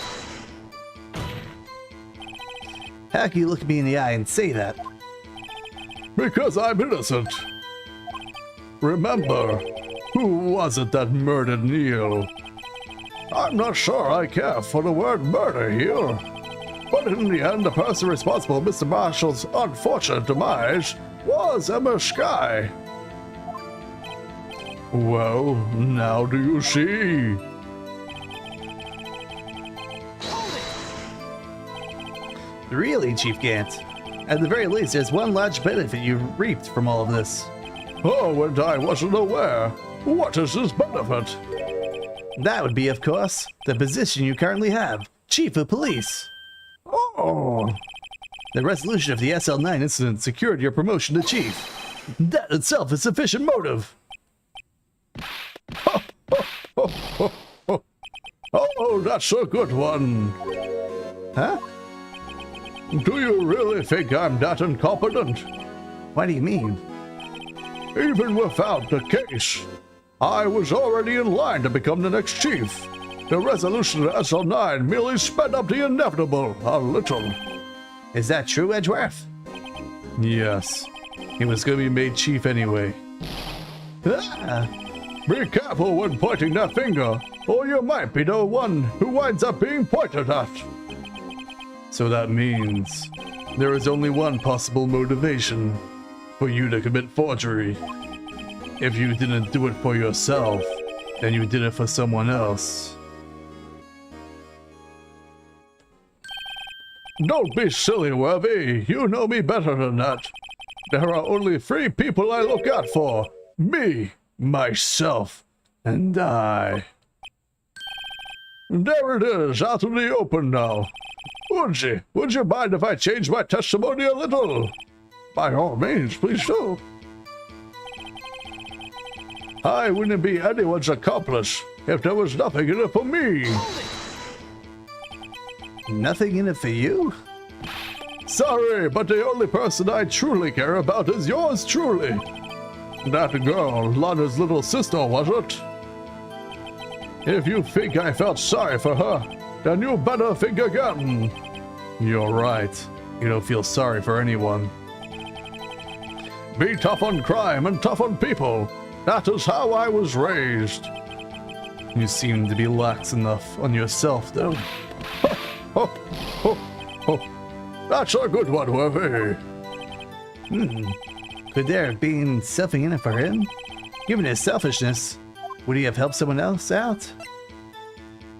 How can you look me in the eye and say that? Because I'm innocent. Remember, who was it that murdered Neil? I'm not sure I care for the word murder here. But in the end, the person responsible for Mr. Marshall's unfortunate demise was Emma Sky. Well, now do you see? Hold it! Really, Chief Gant? At the very least, there's one large benefit you reaped from all of this. Oh, and I wasn't aware. What is this benefit? That would be, of course, the position you currently have, Chief of Police. Oh, The resolution of the SL9 incident secured your promotion to Chief. That itself is sufficient motive. oh, that's a good one. Huh? Do you really think I'm that incompetent? What do you mean? Even without the case, I was already in line to become the next chief. The resolution of SL9 merely sped up the inevitable a little. Is that true, Edgeworth? Yes. He was going to be made chief anyway. Ah, Be careful when pointing that finger, or you might be the one who winds up being pointed at. So that means there is only one possible motivation for you to commit forgery. If you didn't do it for yourself, then you did it for someone else. Don't be silly, Worthy. You know me better than that. There are only 3 people I look out for. Me, myself, and I. There it is, out in the open now. Uji, would you mind if I change my testimony a little? By all means, please do. I wouldn't be anyone's accomplice if there was nothing in it for me. Hold it! Nothing in it for you? Sorry, but the only person I truly care about is yours truly. That girl, Lana's little sister, was it? If you think I felt sorry for her, then you better think again. You're right. You don't feel sorry for anyone. Be tough on crime and tough on people. That is how I was raised. You seem to be lax enough on yourself, though. That's a good one, Worthy. Could there have been something in it for him? Given his selfishness, would he have helped someone else out?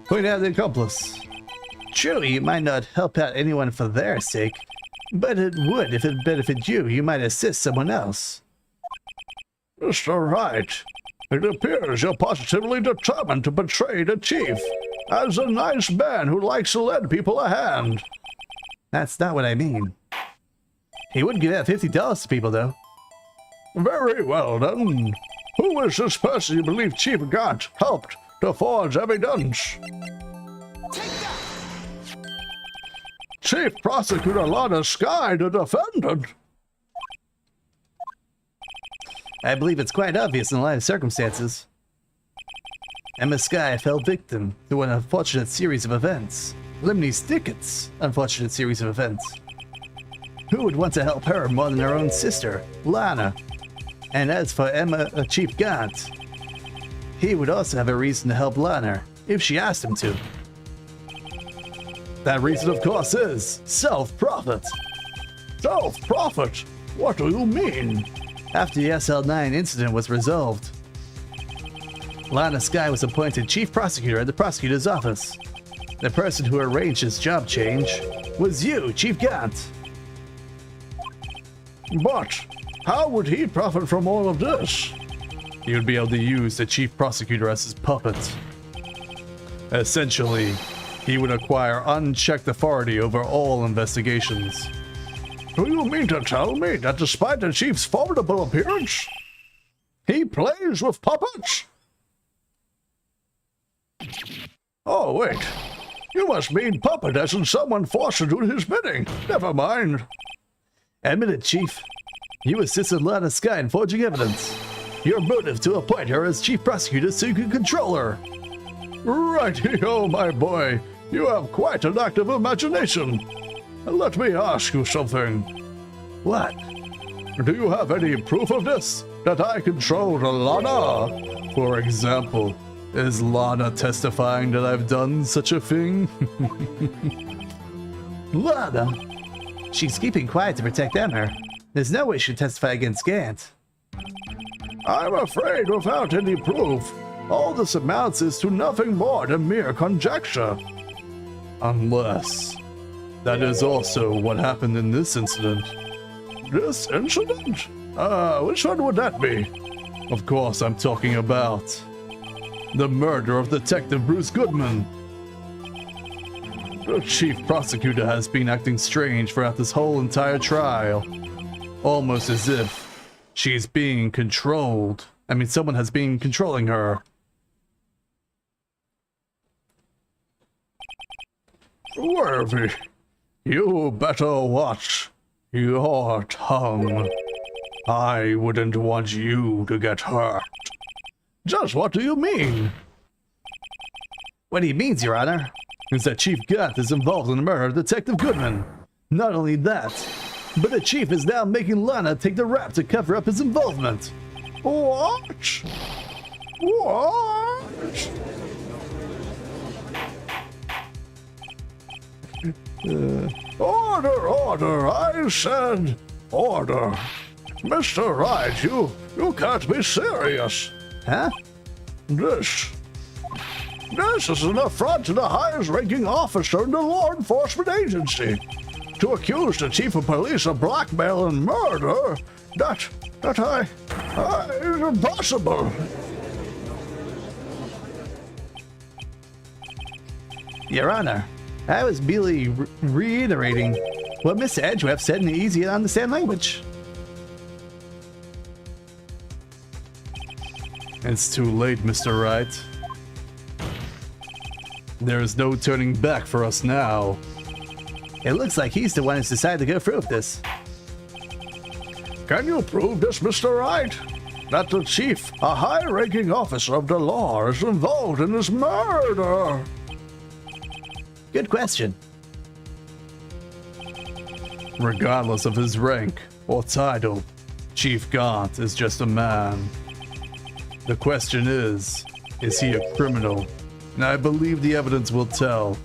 Point out the accomplice. True, you might not help out anyone for their sake, but it would if it benefited you. You might assist someone else. Mr. Wright, it appears you're positively determined to betray the chief, as a nice man who likes to lend people a hand. That's not what I mean. He would give out $50 to people, though. Very well, then. Who is this person you believe Chief Gant helped to forge evidence? Take that! Chief Prosecutor Lana Sky, the defendant. I believe it's quite obvious in light of circumstances. Emma Sky fell victim to an unfortunate series of events. Lemony Snicket's unfortunate series of events. Who would want to help her more than her own sister, Lana? And as for Chief Gant, he would also have a reason to help Lana if she asked him to. That reason, of course, is self-profit. Self-profit? What do you mean? After the SL9 incident was resolved, Lana Sky was appointed chief prosecutor at the prosecutor's office. The person who arranged his job change was you, Chief Gant. But how would he profit from all of this? He would be able to use the chief prosecutor as his puppet. Essentially, he would acquire unchecked authority over all investigations. Do you mean to tell me that despite the chief's formidable appearance, he plays with puppets? Oh, wait. You must mean puppet as in someone forced to do his bidding. Never mind. Admit it, Chief. You assisted Lana Sky in forging evidence. Your motive to appoint her as chief prosecutor so you could control her. Righty-o, my boy. You have quite an active imagination. Let me ask you something. What? Do you have any proof of this? That I controlled Lana? For example, is Lana testifying that I've done such a thing? Lana? She's keeping quiet to protect Emma. There's no way she'd testify against Gant. I'm afraid without any proof, all this amounts is to nothing more than mere conjecture. Unless that is also what happened in this incident. This incident? Which one would that be? Of course, I'm talking about the murder of Detective Bruce Goodman. The chief prosecutor has been acting strange throughout this whole entire trial. Almost as if she's being controlled. I mean, someone has been controlling her. Worthy, you better watch your tongue. I wouldn't want you to get hurt. Just what do you mean? What he means, Your Honor, Is that Chief Gant is involved in the murder of Detective Goodman. Not only that, but the chief is now making Lana take the rap to cover up his involvement. What? What? Order, I said order. Mr. Wright, you can't be serious. huh? This is an affront to the highest ranking officer in the law enforcement agency. To accuse the chief of police of blackmail and murder It's impossible. Your Honor, I was merely reiterating what Mr. Edgeworth said in easy to understand language. It's too late, Mr. Wright. There is no turning back for us now. It looks like he's the one who's decided to go through with this. Can you prove this, Mr. Wright? That the chief, a high-ranking officer of the law, is involved in this murder? Good question. Regardless of his rank or title, Chief Gaunt is just a man. The question is he a criminal? And I believe the evidence will tell.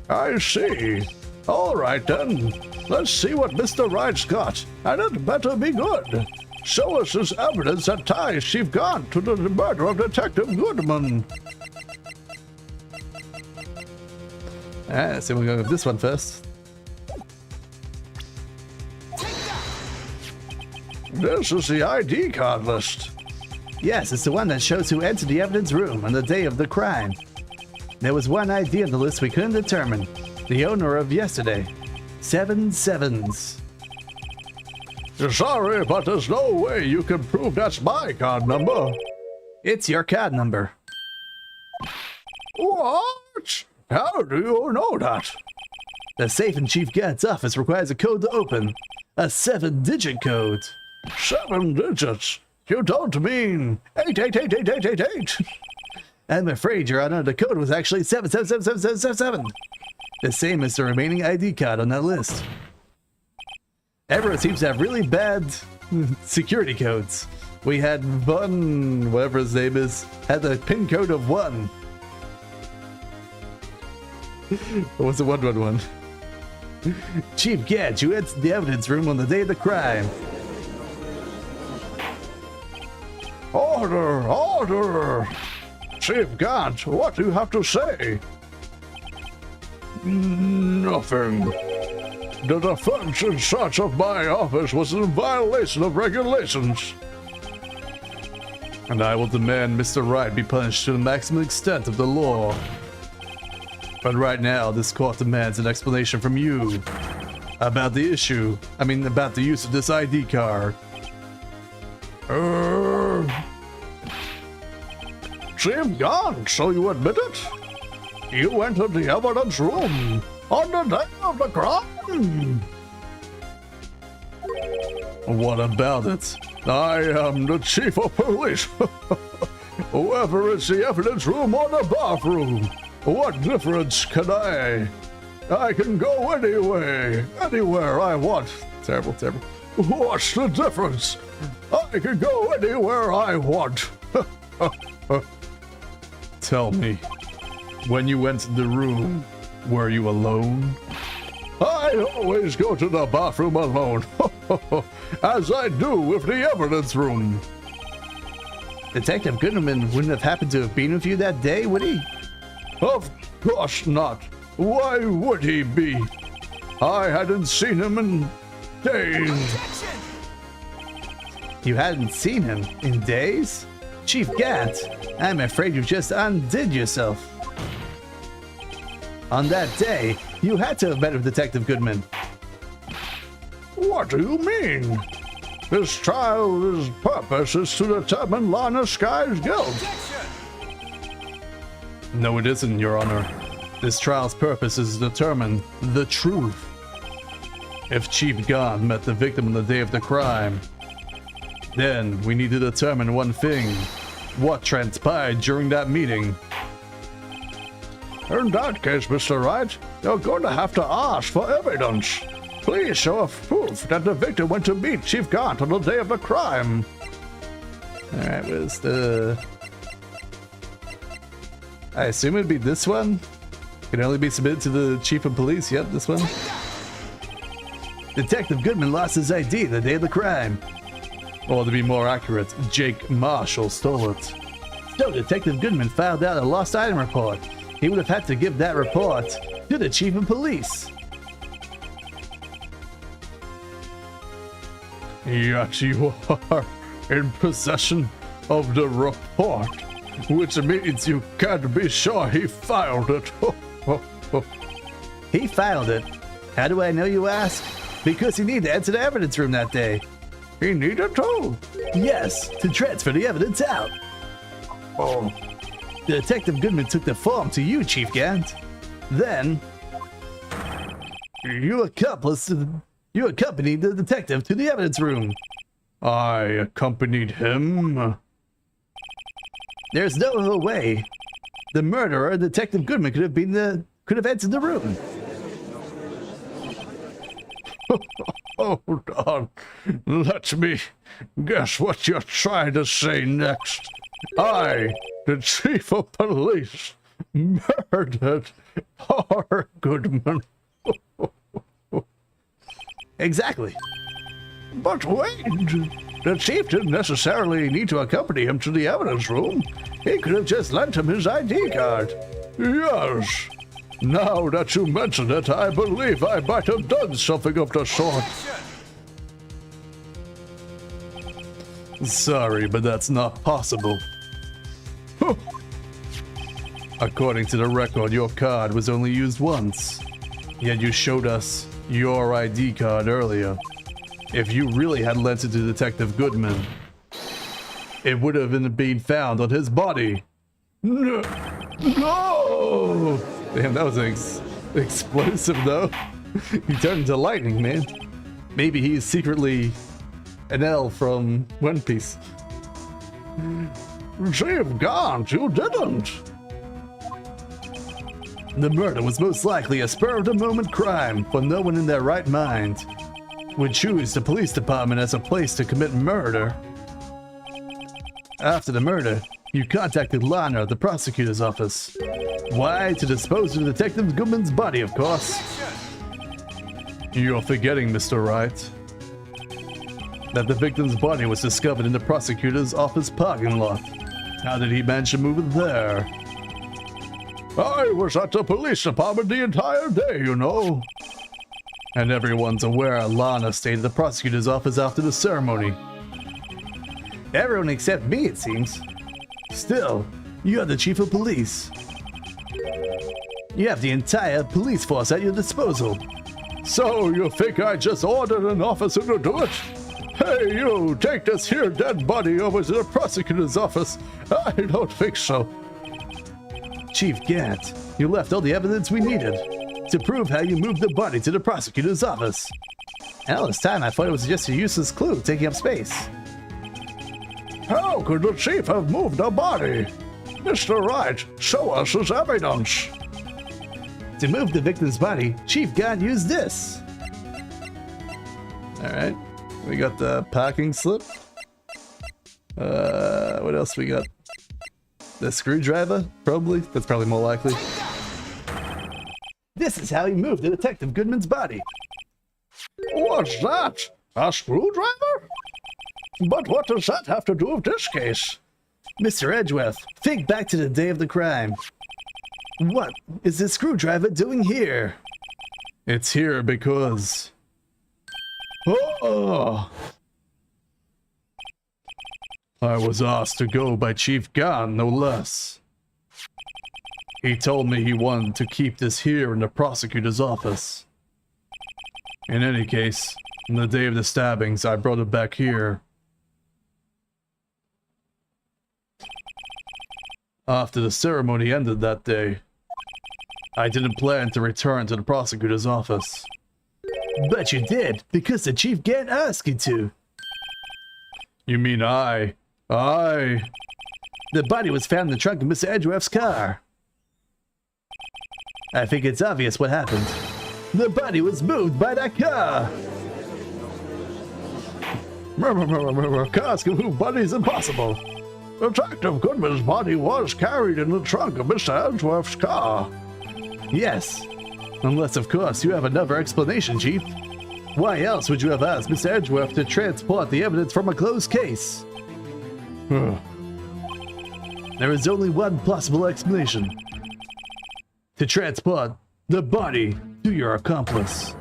I see. All right, then. Let's see what Mr. Wright's got, and it better be good. Show us his evidence that ties Chief Gaunt to the murder of Detective Goodman. Alright, so we'll go with this one first. This is the ID card list. Yes, it's the one that shows who entered the evidence room on the day of the crime. There was one ID on the list we couldn't determine. The owner of yesterday. 7 sevens. Sorry, but there's no way you can prove that's my card number. It's your card number. What? How do you know that? The safe in Chief Gaunt's office requires a code to open. A 7-digit code. 7 digits? You don't mean 88888888? I'm afraid, Your Honor, the code was actually 7777777. The same as the remaining ID card on that list. Everyone seems to have really bad security codes. We had one, whatever his name is, had the pin code of 1. What was the 111? Chief Gaunt, you entered the evidence room on the day of the crime. Order! Order! Chief Gaunt, what do you have to say? Nothing. The defense in search of my office was in violation of regulations. And I will demand Mr. Wright be punished to the maximum extent of the law. But right now, this court demands an explanation from you about the issue. About the use of this ID card. Chief Gaunt, so you admit it? You entered the evidence room on the day of the crime. What about it? I am the chief of police. Whoever is the evidence room or the bathroom, what difference can I? I can go anywhere I want. Terrible, terrible. What's the difference? I can go anywhere I want. Tell me, when you entered the room, were you alone? I always go to the bathroom alone, as I do with the evidence room. Detective Goodman wouldn't have happened to have been with you that day, would he? Of course not. Why would he be? I hadn't seen him in days. You hadn't seen him in days? Chief Gaunt, I'm afraid you just undid yourself. On that day, you had to have met with Detective Goodman. What do you mean? This trial's purpose is to determine Lana Sky's guilt. No, it isn't, Your Honor. This trial's purpose is to determine the truth. If Chief Gaunt met the victim on the day of the crime, then we need to determine one thing. What transpired during that meeting? In that case, Mr. Wright, you're going to have to ask for evidence. Please show us proof that the victim went to meet Chief Gaunt on the day of the crime. Alright, where's the... I assume it'd be this one? Can only be submitted to the Chief of Police. Yep, this one. Detective Goodman lost his ID the day of the crime. Or to be more accurate, Jake Marshall stole it. So Detective Goodman filed out a lost item report. He would have had to give that report to the Chief of Police. Yet you are in possession of the report, which means you can't be sure he filed it. He filed it. How do I know, you ask? Because he needed to enter the evidence room that day. He needed to. Yes, to transfer the evidence out. Oh, Detective Goodman took the form to you, Chief Gant. Then, you accompanied the detective to the evidence room. I accompanied him. There's no other way. The murderer, Detective Goodman, could have entered the room. Hold on. Let me guess what you're trying to say next. I, the chief of police, murdered poor Goodman. Exactly. But wait, the chief didn't necessarily need to accompany him to the evidence room. He could have just lent him his ID card. Yes. Now that you mention it, I believe I might have done something of the sort. Sorry, but that's not possible. According to the record, your card was only used once. Yet you showed us your ID card earlier. If you really had lent it to Detective Goodman, it would have been found on his body. No! Damn, that was explosive though. He turned into lightning, man. Maybe he's secretly an elf from One Piece. Chief Gant, you didn't. The murder was most likely a spur-of-the-moment crime, for no one in their right mind would choose the police department as a place to commit murder. After the murder, you contacted Lana at the prosecutor's office. Why? To dispose of Detective Goodman's body, of course. You're forgetting, Mr. Wright, that the victim's body was discovered in the prosecutor's office parking lot. How did he manage to move it there? I was at the police department the entire day, you know. And everyone's aware Lana stayed at the prosecutor's office after the ceremony. Everyone except me, it seems. Still, you're the chief of police. You have the entire police force at your disposal. So you think I just ordered an officer to do it? Hey, you, take this here dead body over to the prosecutor's office. I don't think so. Chief Gant, you left all the evidence we needed to prove how you moved the body to the prosecutor's office. And all this time I thought it was just a useless clue taking up space. How could the chief have moved the body? Mr. Wright, show us his evidence. To move the victim's body, Chief Gant used this. Alright, we got the parking slip. What else we got? The screwdriver, probably. That's probably more likely. This is how he moved the Detective Goodman's body. What's that? A screwdriver? But what does that have to do with this case? Mr. Edgeworth, think back to the day of the crime. What is this screwdriver doing here? It's here because... Oh! I was asked to go by Chief Gant, no less. He told me he wanted to keep this here in the prosecutor's office. In any case, on the day of the stabbings, I brought it back here. After the ceremony ended that day, I didn't plan to return to the prosecutor's office. But you did, because the Chief Gant asked you to. You mean I... The body was found in the trunk of Mr. Edgeworth's car. I think it's obvious what happened. The body was moved by that car. Cars can move bodies impossible. Detective Goodman's body was carried in the trunk of Mr. Edgeworth's car. Yes. Unless, of course, you have another explanation, Chief. Why else would you have asked Mr. Edgeworth to transport the evidence from a closed case? There is only one possible explanation. To transport the body to your accomplice,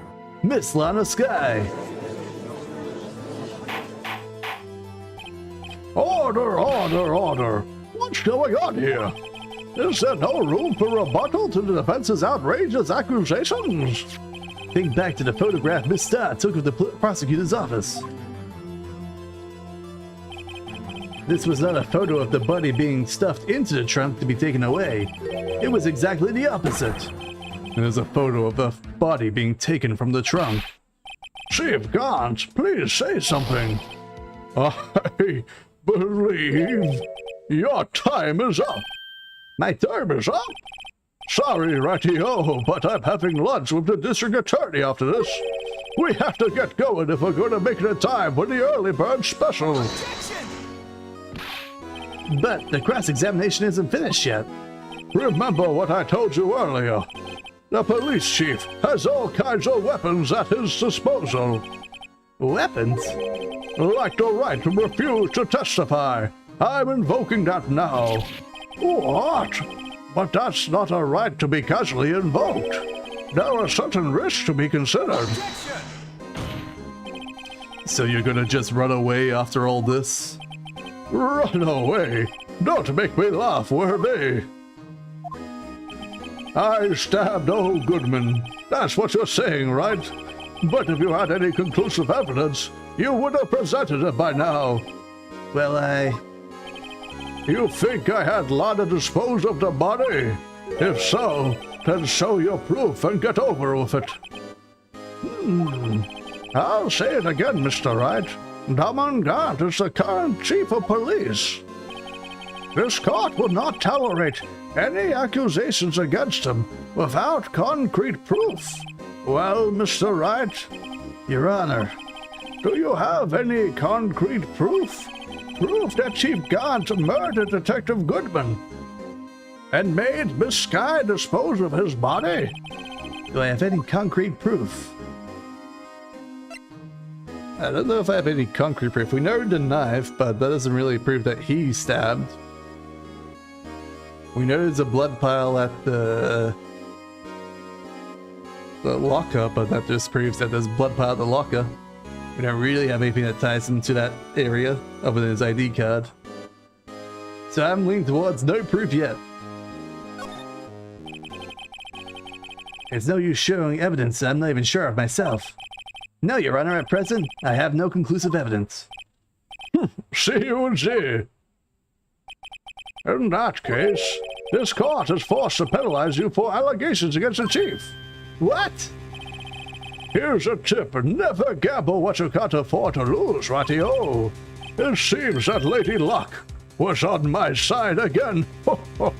Miss Lana Sky. Order, order, order. What's going on here? Is there no room for rebuttal to the defense's outrageous accusations? Think back to the photograph Miss Starr took of the prosecutor's office. This was not a photo of the body being stuffed into the trunk to be taken away. It was exactly the opposite. There's a photo of the body being taken from the trunk. Chief Gant, please say something. I believe your time is up. My Time is up? Sorry, Ratty-O, but I'm having lunch with the district attorney after this. We have to get going if we're going to make it in time for the early bird special. Objection! But the cross-examination isn't finished yet. Remember what I told you earlier. The police chief has all kinds of weapons at his disposal. Weapons? Like the right to refuse to testify. I'm invoking that now. What? But that's not a right to be casually invoked. There are certain risks to be considered. Objection! So you're gonna just run away after all this? Run away! Don't make me laugh, Worthy! I stabbed old Goodman. That's what you're saying, right? But if you had any conclusive evidence, you would have presented it by now. Well, You think I had Lana dispose of the body? If so, then show your proof and get over with it. I'll say it again, Mr. Wright. Damon Gant is the current chief of police. This court will not tolerate any accusations against him without concrete proof. Well, Mr. Wright, Your Honor, do you have any concrete proof? Proof that Chief Gant murdered Detective Goodman and made Miss Sky dispose of his body? do I have any concrete proof? I don't know if I have any concrete proof. We know the knife, but that doesn't really prove that he stabbed. We know there's a blood pile at the locker, but that just proves that there's blood pile at the locker. We don't really have anything that ties into that area other than his ID card. So I'm leaning towards no proof yet. It's no use showing evidence I'm not even sure of myself. No, Your Honor, at present, I have no conclusive evidence. C.U.G. In that case, this court is forced to penalize you for allegations against the chief. What? Here's a tip, never gamble what you can't afford to lose, Ratty-O. It seems that Lady Luck was on my side again. Okay,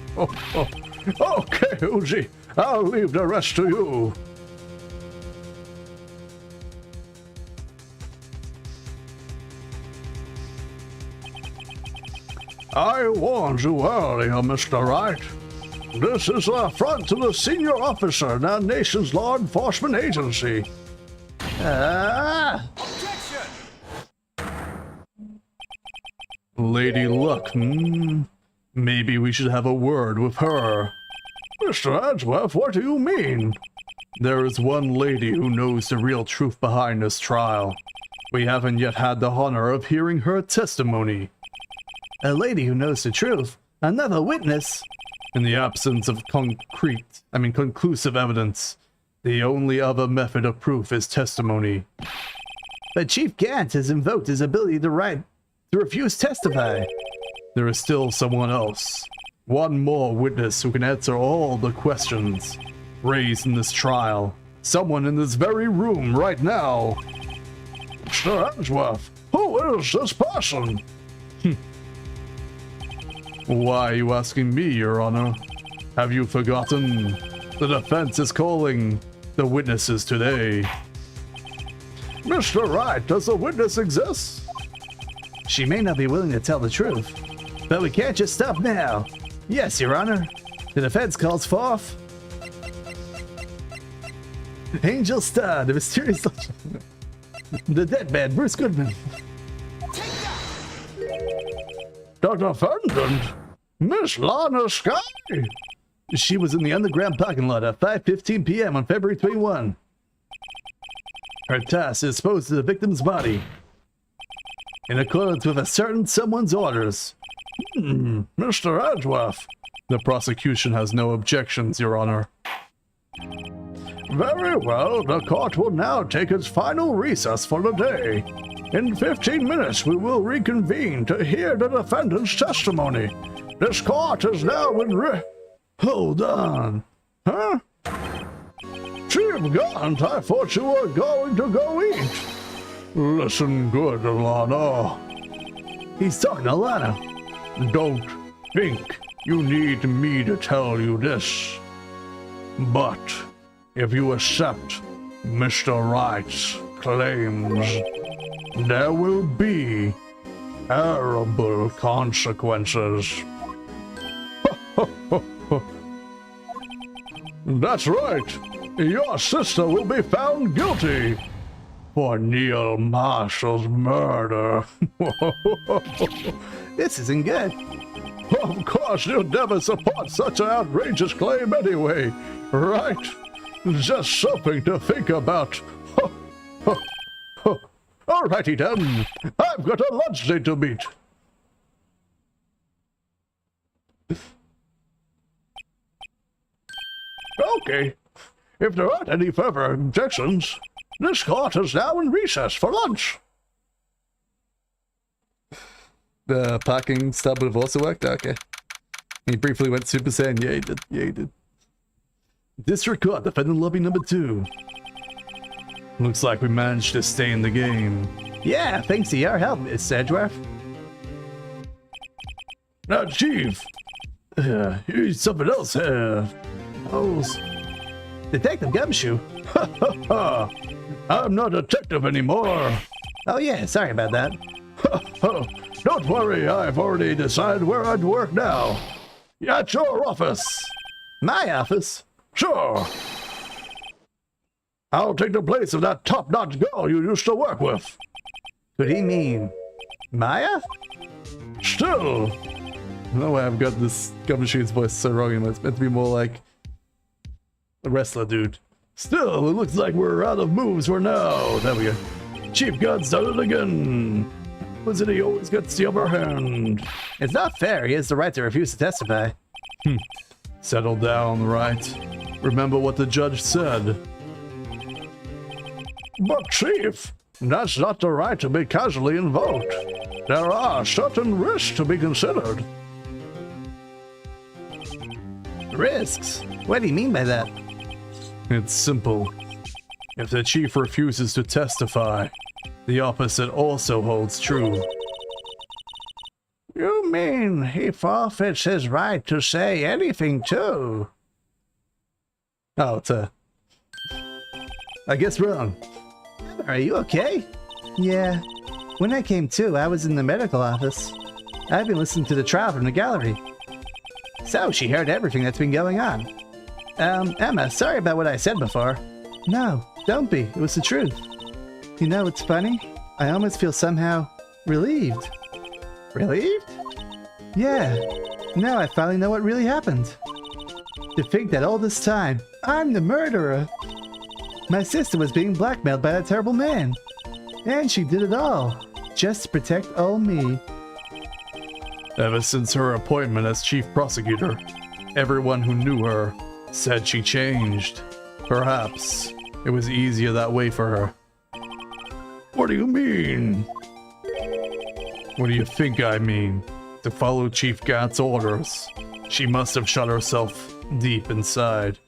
Uzi, I'll leave the rest to you. I warned you earlier, Mr. Wright. This is an affront to the senior officer in our nation's law enforcement agency. Objection! Lady Luck, maybe we should have a word with her. Mr. Edgeworth, what do you mean? There is one lady who knows the real truth behind this trial. We haven't yet had the honor of hearing her testimony. A lady who knows the truth? Another witness? In the absence of conclusive evidence, the only other method of proof is testimony. But Chief Gant has invoked his ability to refuse testify. There is still someone else. One more witness who can answer all the questions raised in this trial. Someone in this very room right now. Mr. Edgeworth, who is this person? Why are you asking me, Your Honor? Have you forgotten? The defense is calling the witnesses today. Mr. Wright, does a witness exist? She may not be willing to tell the truth, but we can't just stop now. Yes, Your Honor. The defense calls forth Angel Star, the mysterious the dead man, Bruce Goodman. Take that! The defendant? Miss Lana Sky? She was in the underground parking lot at 5:15 p.m. on February 21. Her task is to dispose of the victim's body. in accordance with a certain someone's orders. Mr. Edgeworth. The prosecution has no objections, Your Honor. Very well, the court will now take its final recess for the day. In 15 minutes, we will reconvene to hear the defendant's testimony. This court is now in Hold on. Huh? Chief Gaunt, I thought you were going to go eat. Listen good, Alana. He's talking to Lana. Don't think you need me to tell you this. But if you accept Mr. Wright's claims, there will be terrible consequences. That's right. Your sister will be found guilty for Neil Marshall's murder. This isn't good. Of course, you'll never support such an outrageous claim anyway, right? Just something to think about. Alrighty then, I've got a lunch date to meet. Okay, if there aren't any further objections, this court is now in recess for lunch. The parking stub would have also worked? Okay. He briefly went Super Saiyan. Yeah, he did. Yeah, he did. District Court, defendant lobby number 2. Looks like we managed to stay in the game. Yeah, thanks to your help, Miss Edgeworth. Now, Chief, here's something else. Detective Gumshoe. I'm not a detective anymore. Oh yeah, sorry about that. Don't worry, I've already decided where I'd work now. At your office. My office? Sure. I'll take the place of that top-notch girl you used to work with. What do you mean? Maya? Still. No way I've got this Gumshoe's voice so wrong. It's meant to be more like a wrestler dude. Still, it looks like we're out of moves for now. There we go. Chief God's done it again. Was it he always gets the upper hand? It's not fair. He has the right to refuse to testify. Settle down, Wright. Remember what the judge said. But Chief, that's not the right to be casually invoked. There are certain risks to be considered. Risks? What do you mean by that? It's simple. If the chief refuses to testify, the opposite also holds true. You mean he forfeits his right to say anything too? Oh, it's I guess wrong. Are you okay? Yeah. When I came to, I was in the medical office. I've been listening to the trial from the gallery. So she heard everything that's been going on. Emma, sorry about what I said before. No, don't be. It was the truth. You know what's funny? I almost feel somehow relieved. Relieved? Yeah. Now I finally know what really happened. To think that all this time, I'm the murderer. My sister was being blackmailed by that terrible man. And she did it all, just to protect old me. Ever since her appointment as chief prosecutor, everyone who knew her said she changed. Perhaps it was easier that way for her. What do you mean? What do you think I mean? To follow Chief Gant's orders, she must have shut herself deep inside.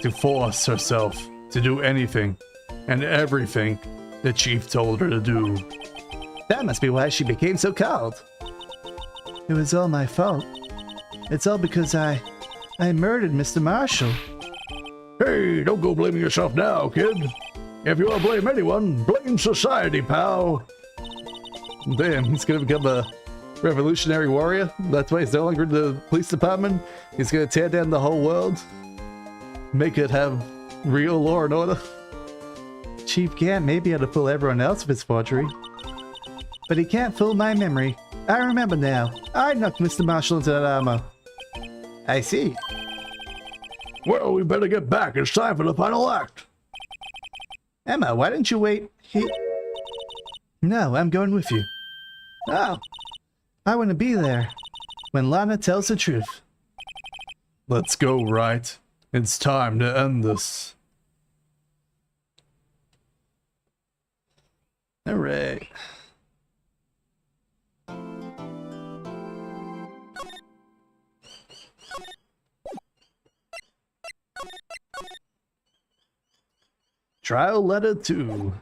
To force herself to do anything and everything the chief told her to do. That must be why she became so cold. It was all my fault. It's all because I murdered Mr. Marshall. Hey, don't go blaming yourself now, kid. If you want to blame anyone, blame society, pal. Damn, he's gonna become a revolutionary warrior? That's why he's no longer in the police department? He's gonna tear down the whole world? Make it have real law and order? Chief Gant may be able to fool everyone else with his forgery. But he can't fool my memory. I remember now. I knocked Mr. Marshall into that armor. I see. Well, we better get back. It's time for the final act. Emma, why didn't you wait No, I'm going with you. Oh, I want to be there when Lana tells the truth. Let's go, Wright. It's time to end this. All right. Trial letter 2.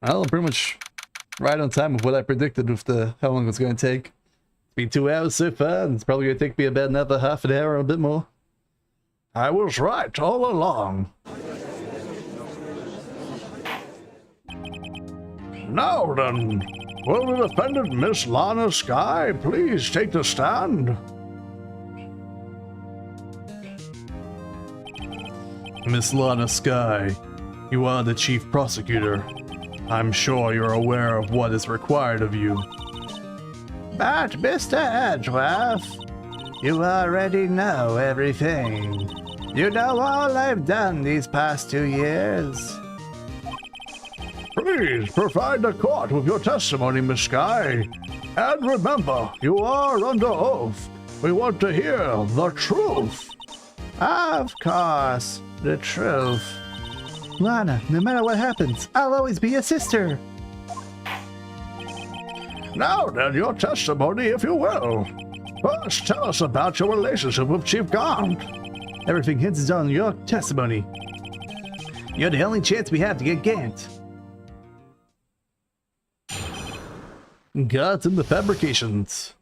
Well, pretty much right on time of what I predicted with how long it was going to take. It's been 2 hours so far, and it's probably going to take me about another half an hour or a bit more. I was right all along. Now then, will the defendant Miss Lana Sky please take the stand? Miss Lana Sky, you are the chief prosecutor. I'm sure you're aware of what is required of you. But, Mr. Edgeworth, you already know everything. You know all I've done these past 2 years. Please provide the court with your testimony, Miss Sky. And remember, you are under oath. We want to hear the truth. Of course, the truth. Lana, no matter what happens, I'll always be your sister. Now then, your testimony, if you will. First, tell us about your relationship with Chief Gaunt. Everything hinges on your testimony. You're the only chance we have to get Gant. Got in the fabrications.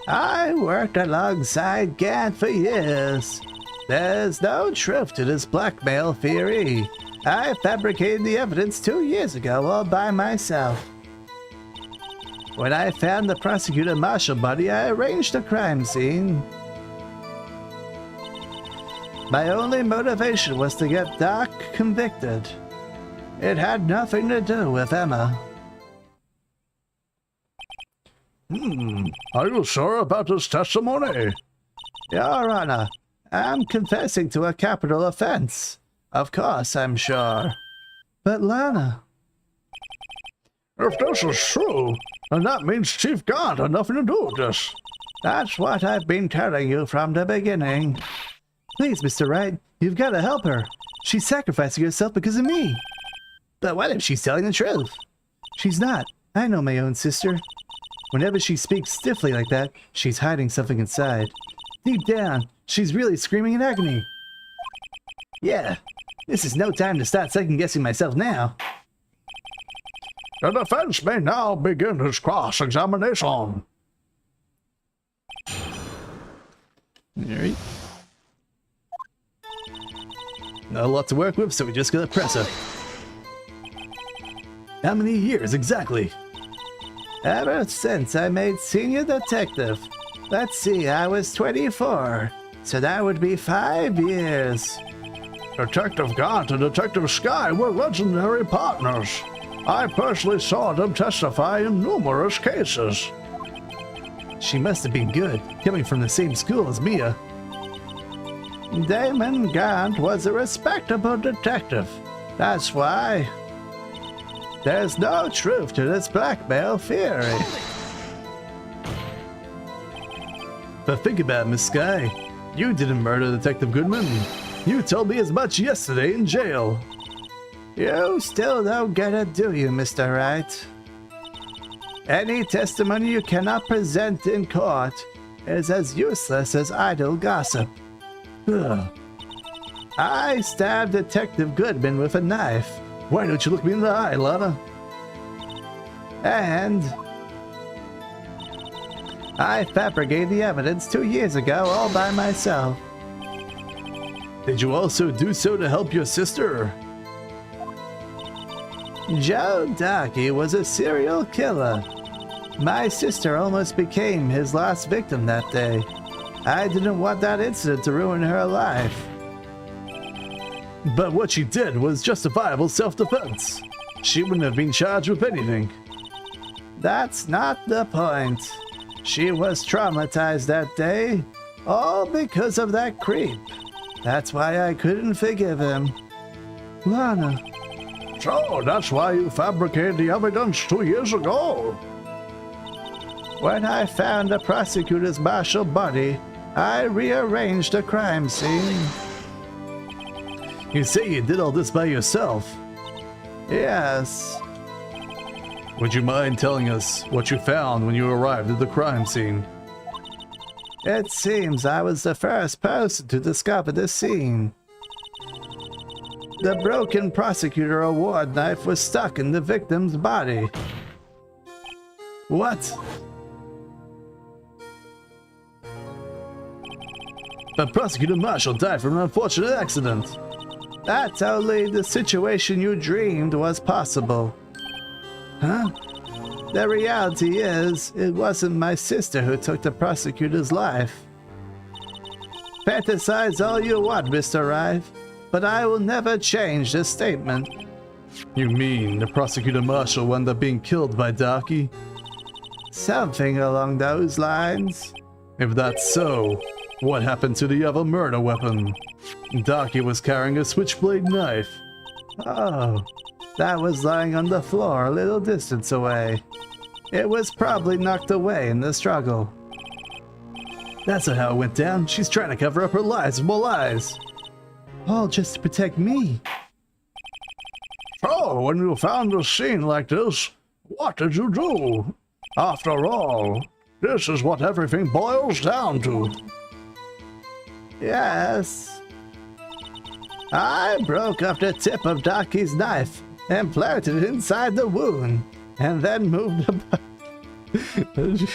I worked alongside Gant for years. There's no truth to this blackmail theory. I fabricated the evidence 2 years ago all by myself. When I found the prosecutor marshal body, I arranged a crime scene. My only motivation was to get Doc convicted. It had nothing to do with Emma. Are you sure about this testimony? Your Honor, I'm confessing to a capital offense. Of course, I'm sure. But Lana... If this is true, then that means Chief Gaunt had nothing to do with this. That's what I've been telling you from the beginning. Please, Mr. Wright, you've got to help her. She's sacrificing herself because of me. But what if she's telling the truth? She's not. I know my own sister. Whenever she speaks stiffly like that, she's hiding something inside. Deep down, she's really screaming in agony. Yeah, this is no time to start second-guessing myself now. The defense may now begin its cross-examination. Alright. Not a lot to work with, so we just gotta press her. How many years exactly? Ever since I made senior detective. Let's see, I was 24, so that would be 5 years. Detective Gaunt and Detective Sky were legendary partners. I personally saw them testify in numerous cases. She must have been good, coming from the same school as Mia. Damon Gaunt was a respectable detective. That's why. There's no truth to this blackmail theory. But think about it, Miss Sky. You didn't murder Detective Goodman. You told me as much yesterday in jail. You still don't get it, do you, Mr. Wright? Any testimony you cannot present in court is as useless as idle gossip. Ugh. I stabbed Detective Goodman with a knife. Why don't you look me in the eye, Lana? And I fabricated the evidence 2 years ago all by myself. Did you also do so to help your sister? Joe Dockey was a serial killer. My sister almost became his last victim that day. I didn't want that incident to ruin her life. But what she did was justifiable self-defense. She wouldn't have been charged with anything. That's not the point. She was traumatized that day, all because of that creep. That's why I couldn't forgive him. Lana. So that's why you fabricated the evidence 2 years ago. When I found the prosecutor's martial body, I rearranged the crime scene. You say you did all this by yourself. Yes. Would you mind telling us what you found when you arrived at the crime scene? It seems I was the first person to discover the scene. The broken prosecutor award knife was stuck in the victim's body. What? But Prosecutor Marshall died from an unfortunate accident. That's only the situation you dreamed was possible. Huh? The reality is, it wasn't my sister who took the prosecutor's life. Fantasize all you want, Mr. Wright, but I will never change this statement. You mean the Prosecutor Marshall wound up being killed by Darky? Something along those lines. If that's so, what happened to the other murder weapon? Darky was carrying a switchblade knife. Oh, that was lying on the floor a little distance away. It was probably knocked away in the struggle. That's not how it went down. She's trying to cover up her lies with more lies. All just to protect me. So, when you found a scene like this, what did you do? After all, this is what everything boils down to. Yes. I broke off the tip of Darky's knife and planted it inside the wound, and then moved the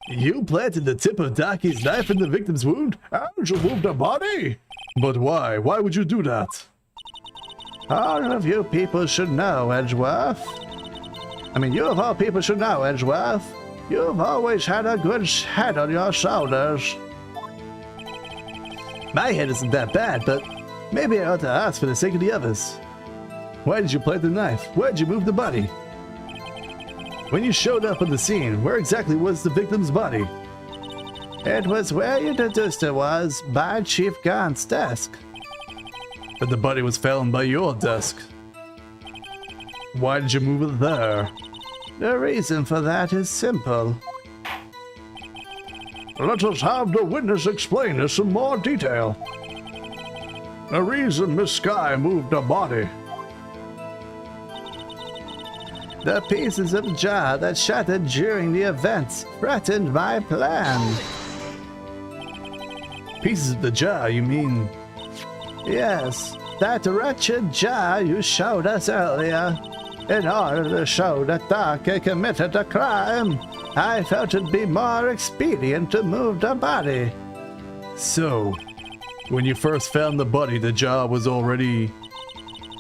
You planted the tip of Darky's knife in the victim's wound? And you moved the body? But why? Why would you do that? All of you people should know, Edgeworth. You of all people should know, Edgeworth. You've always had a good head on your shoulders. My head isn't that bad, but maybe I ought to ask for the sake of the others. Why did you plant the knife? Why did you move the body? When you showed up on the scene, where exactly was the victim's body? It was where you deduced it was, by Chief Gaunt's desk. But the body was found by your desk. Why did you move it there? The reason for that is simple. Let us have the witness explain this in more detail. The reason Miss Sky moved the body. The pieces of jar that shattered during the events threatened my plan. Pieces of the jar, you mean? Yes, that wretched jar you showed us earlier. In order to show that Darky committed a crime, I felt it'd be more expedient to move the body. So, when you first found the body, the jar was already...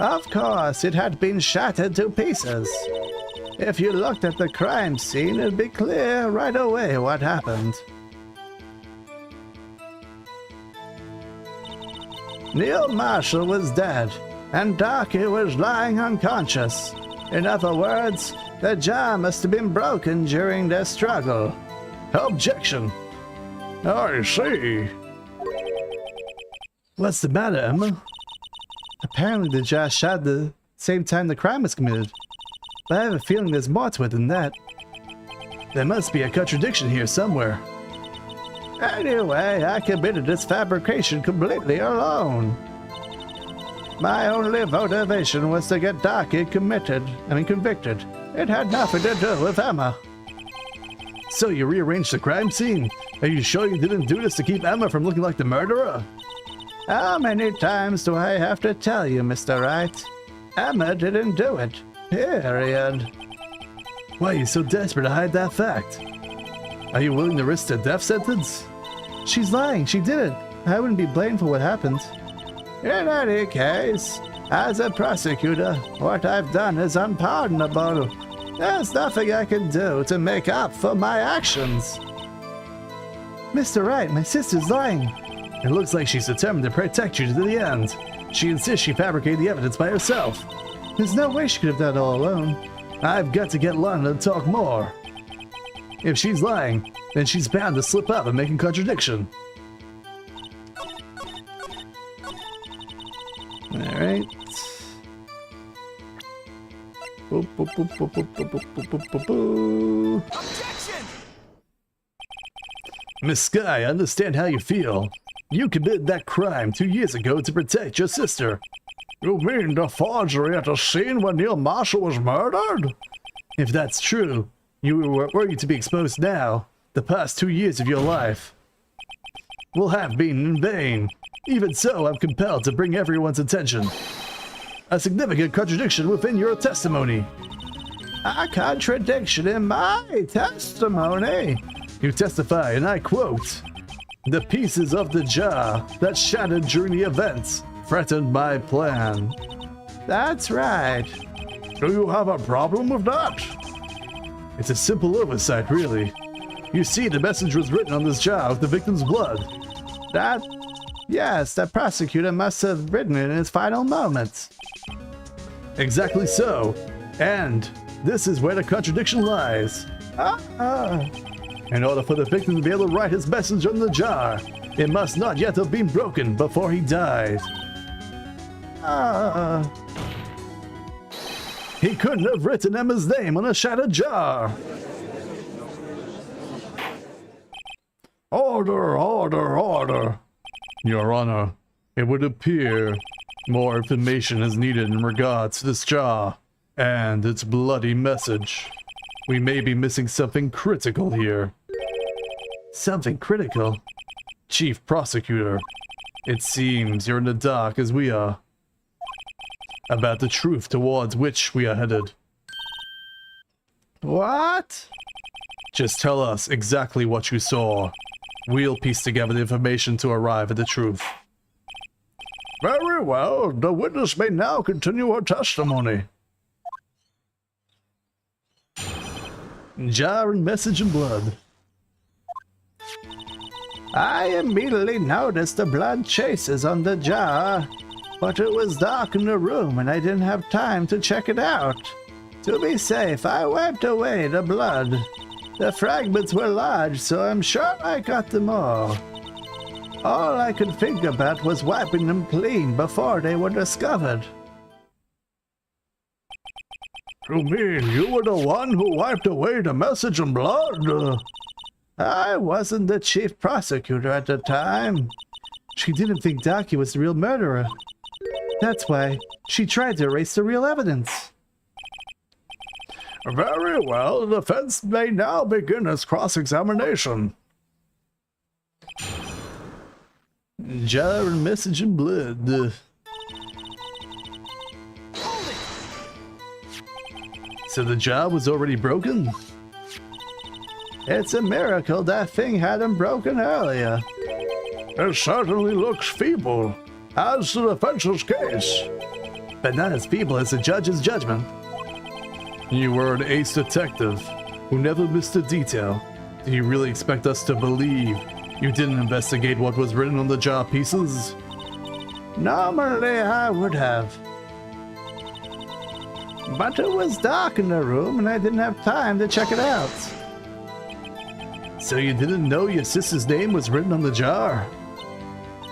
Of course, it had been shattered to pieces. If you looked at the crime scene, it'd be clear right away what happened. Neil Marshall was dead, and Darky was lying unconscious. In other words, the jar must have been broken during their struggle. Objection! I see. What's the matter, Emma? Apparently the jar shattered the same time the crime was committed. But I have a feeling there's more to it than that. There must be a contradiction here somewhere. Anyway, I committed this fabrication completely alone. My only motivation was to get Darky convicted. It had nothing to do with Emma. So you rearranged the crime scene? Are you sure you didn't do this to keep Emma from looking like the murderer? How many times do I have to tell you, Mr. Wright? Emma didn't do it. Period. Why are you so desperate to hide that fact? Are you willing to risk a death sentence? She's lying. She did it. I wouldn't be blamed for what happened. In any case, as a prosecutor, what I've done is unpardonable. There's nothing I can do to make up for my actions. Mr. Wright, my sister's lying. It looks like she's determined to protect you to the end. She insists she fabricated the evidence by herself. There's no way she could have done it all alone. I've got to get Lana to talk more. If she's lying, then she's bound to slip up and make a contradiction. Alright. Boop, boop, boop, boop, boop, boop, boop, boop, boop, boop, boop. Objection! Miss Sky, I understand how you feel. You committed that crime 2 years ago to protect your sister. You mean the forgery at the scene when Neil Marshall was murdered? If that's true, you were you to be exposed now. The past 2 years of your life will have been in vain. Even so, I'm compelled to bring everyone's attention. A significant contradiction within your testimony. A contradiction in my testimony? You testify, and I quote, "The pieces of the jar that shattered during the events threatened my plan." That's right. Do you have a problem with that? It's a simple oversight, really. You see, the message was written on this jar with the victim's blood. Yes, the prosecutor must have written it in his final moments. Exactly so. And this is where the contradiction lies. In order for the victim to be able to write his message on the jar, it must not yet have been broken before he died. He couldn't have written Emma's name on a shattered jar. Order, order, order. Your Honor, it would appear more information is needed in regards to this jar and its bloody message. We may be missing something critical here. Something critical? Chief Prosecutor, it seems you're in the dark as we are about the truth towards which we are headed. What? Just tell us exactly what you saw. We'll piece together the information to arrive at the truth. Very well. The witness may now continue her testimony. Jar and message and blood. I immediately noticed the blood traces on the jar, but it was dark in the room and I didn't have time to check it out. To be safe, I wiped away the blood. The fragments were large, so I'm sure I got them all. All I could think about was wiping them clean before they were discovered. You mean you were the one who wiped away the message and blood? I wasn't the chief prosecutor at the time. She didn't think Daki was the real murderer. That's why she tried to erase the real evidence. Very well. The defense may now begin its cross-examination. Jar and message and blood. So the jar was already broken? It's a miracle that thing hadn't broken earlier. It certainly looks feeble, as the defense's case. But not as feeble as the judge's judgment. You were an ace detective who never missed a detail. Do you really expect us to believe you didn't investigate what was written on the jar pieces? Normally I would have. But it was dark in the room and I didn't have time to check it out. So you didn't know your sister's name was written on the jar?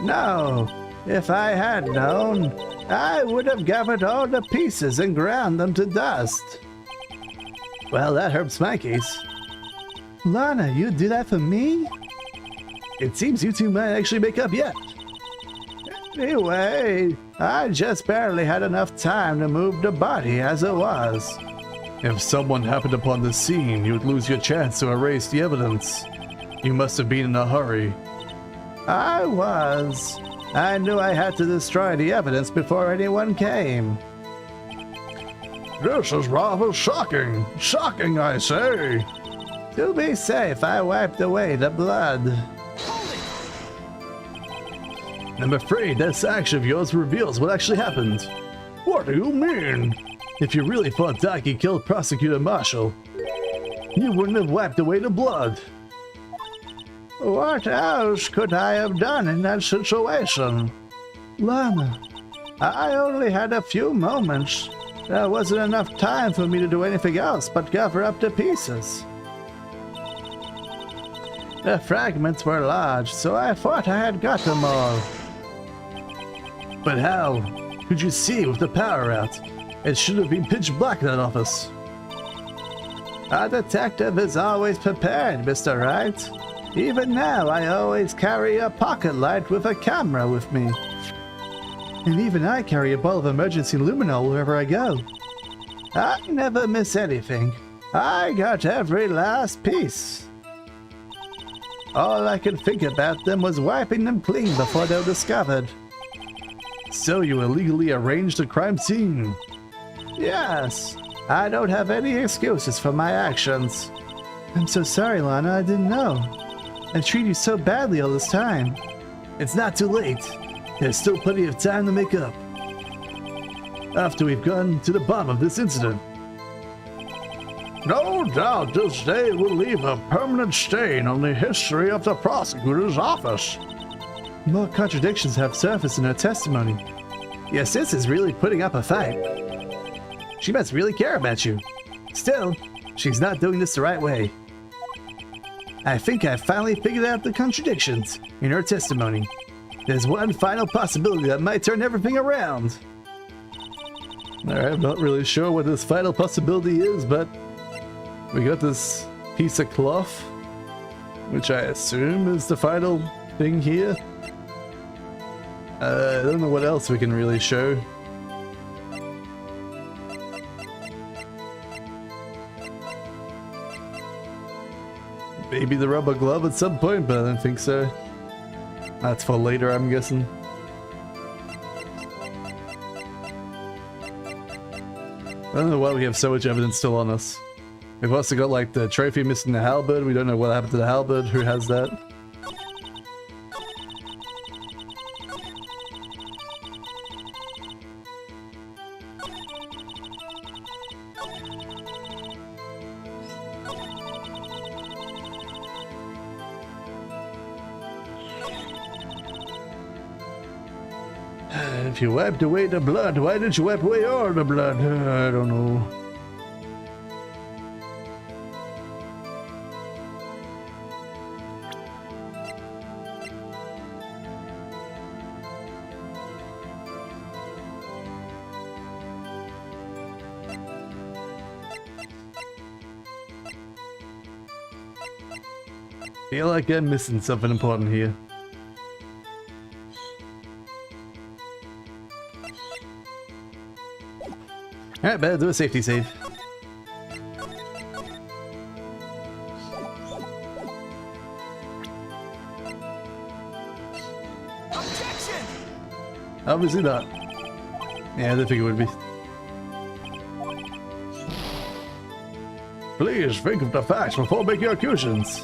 No. If I had known, I would have gathered all the pieces and ground them to dust. Well, that helps my case. Lana, you'd do that for me? It seems you two might actually make up yet. Anyway, I just barely had enough time to move the body as it was. If someone happened upon the scene, you'd lose your chance to erase the evidence. You must have been in a hurry. I was. I knew I had to destroy the evidence before anyone came. This is rather shocking. Shocking, I say. To be safe, I wiped away the blood. I'm afraid this action of yours reveals what actually happened. What do you mean? If you really thought Daki killed Prosecutor Marshall, you wouldn't have wiped away the blood. What else could I have done in that situation? Lana, I only had a few moments. There wasn't enough time for me to do anything else but cover up the pieces. The fragments were large, so I thought I had got them all. But how could you see with the power out? It should have been pitch black in that office. A detective is always prepared, Mr. Wright. Even now, I always carry a pocket light with a camera with me. And even I carry a bottle of emergency luminol wherever I go. I never miss anything. I got every last piece. All I could think about them was wiping them clean before they were discovered. So you illegally arranged a crime scene? Yes, I don't have any excuses for my actions. I'm so sorry, Lana, I didn't know. I treated you so badly all this time. It's not too late. There's still plenty of time to make up. After we've gotten to the bottom of this incident. No doubt this day will leave a permanent stain on the history of the prosecutor's office. More contradictions have surfaced in her testimony. Your sis is really putting up a fight. She must really care about you. Still, she's not doing this the right way. I think I finally figured out the contradictions in her testimony. There's one final possibility that might turn everything around. Alright, I'm not really sure what this final possibility is, but we got this piece of cloth, which I assume is the final thing here. I don't know what else we can really show. Maybe the rubber glove at some point, but I don't think so. That's for later, I'm guessing. I don't know why we have so much evidence still on us. We've also got like the trophy missing the halberd. We don't know what happened to the halberd. Who has that? If you wiped away the blood, why didn't you wipe away all the blood? I don't know. Feel like I'm missing something important here. Alright, better do a safety save. Objection! Obviously not. Yeah, I didn't think it would be. Please think of the facts before making your accusations.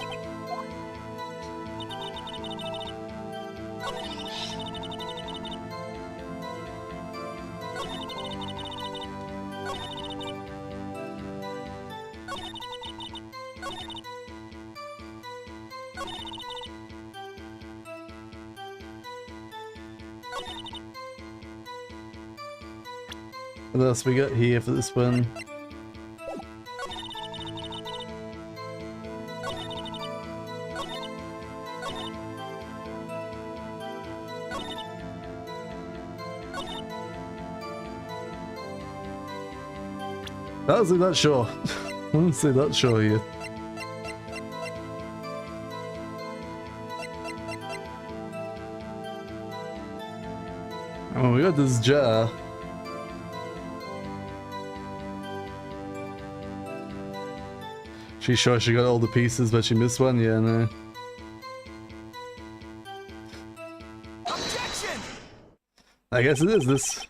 What else we got here for this one? Honestly not sure. Honestly not sure here. Oh, we got this jar. She's sure she got all the pieces, but she missed one? Yeah, no. Objection! I guess it is this.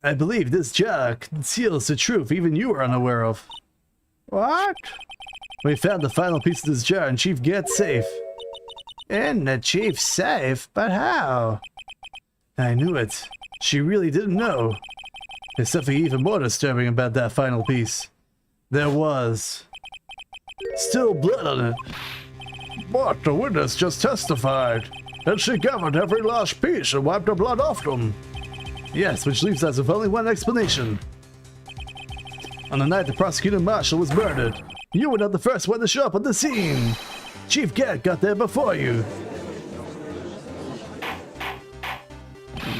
I believe this jar conceals the truth even you were unaware of. What? We found the final piece of this jar in Chief Gett's safe. In the chief's safe? But how? I knew it. She really didn't know. There's something even more disturbing about that final piece. There was still blood on it. But the witness just testified that she gathered every last piece and wiped the blood off them. Yes, which leaves us with only one explanation. On the night the prosecutor marshal was murdered, you were not the first one to show up on the scene. Chief Gett got there before you.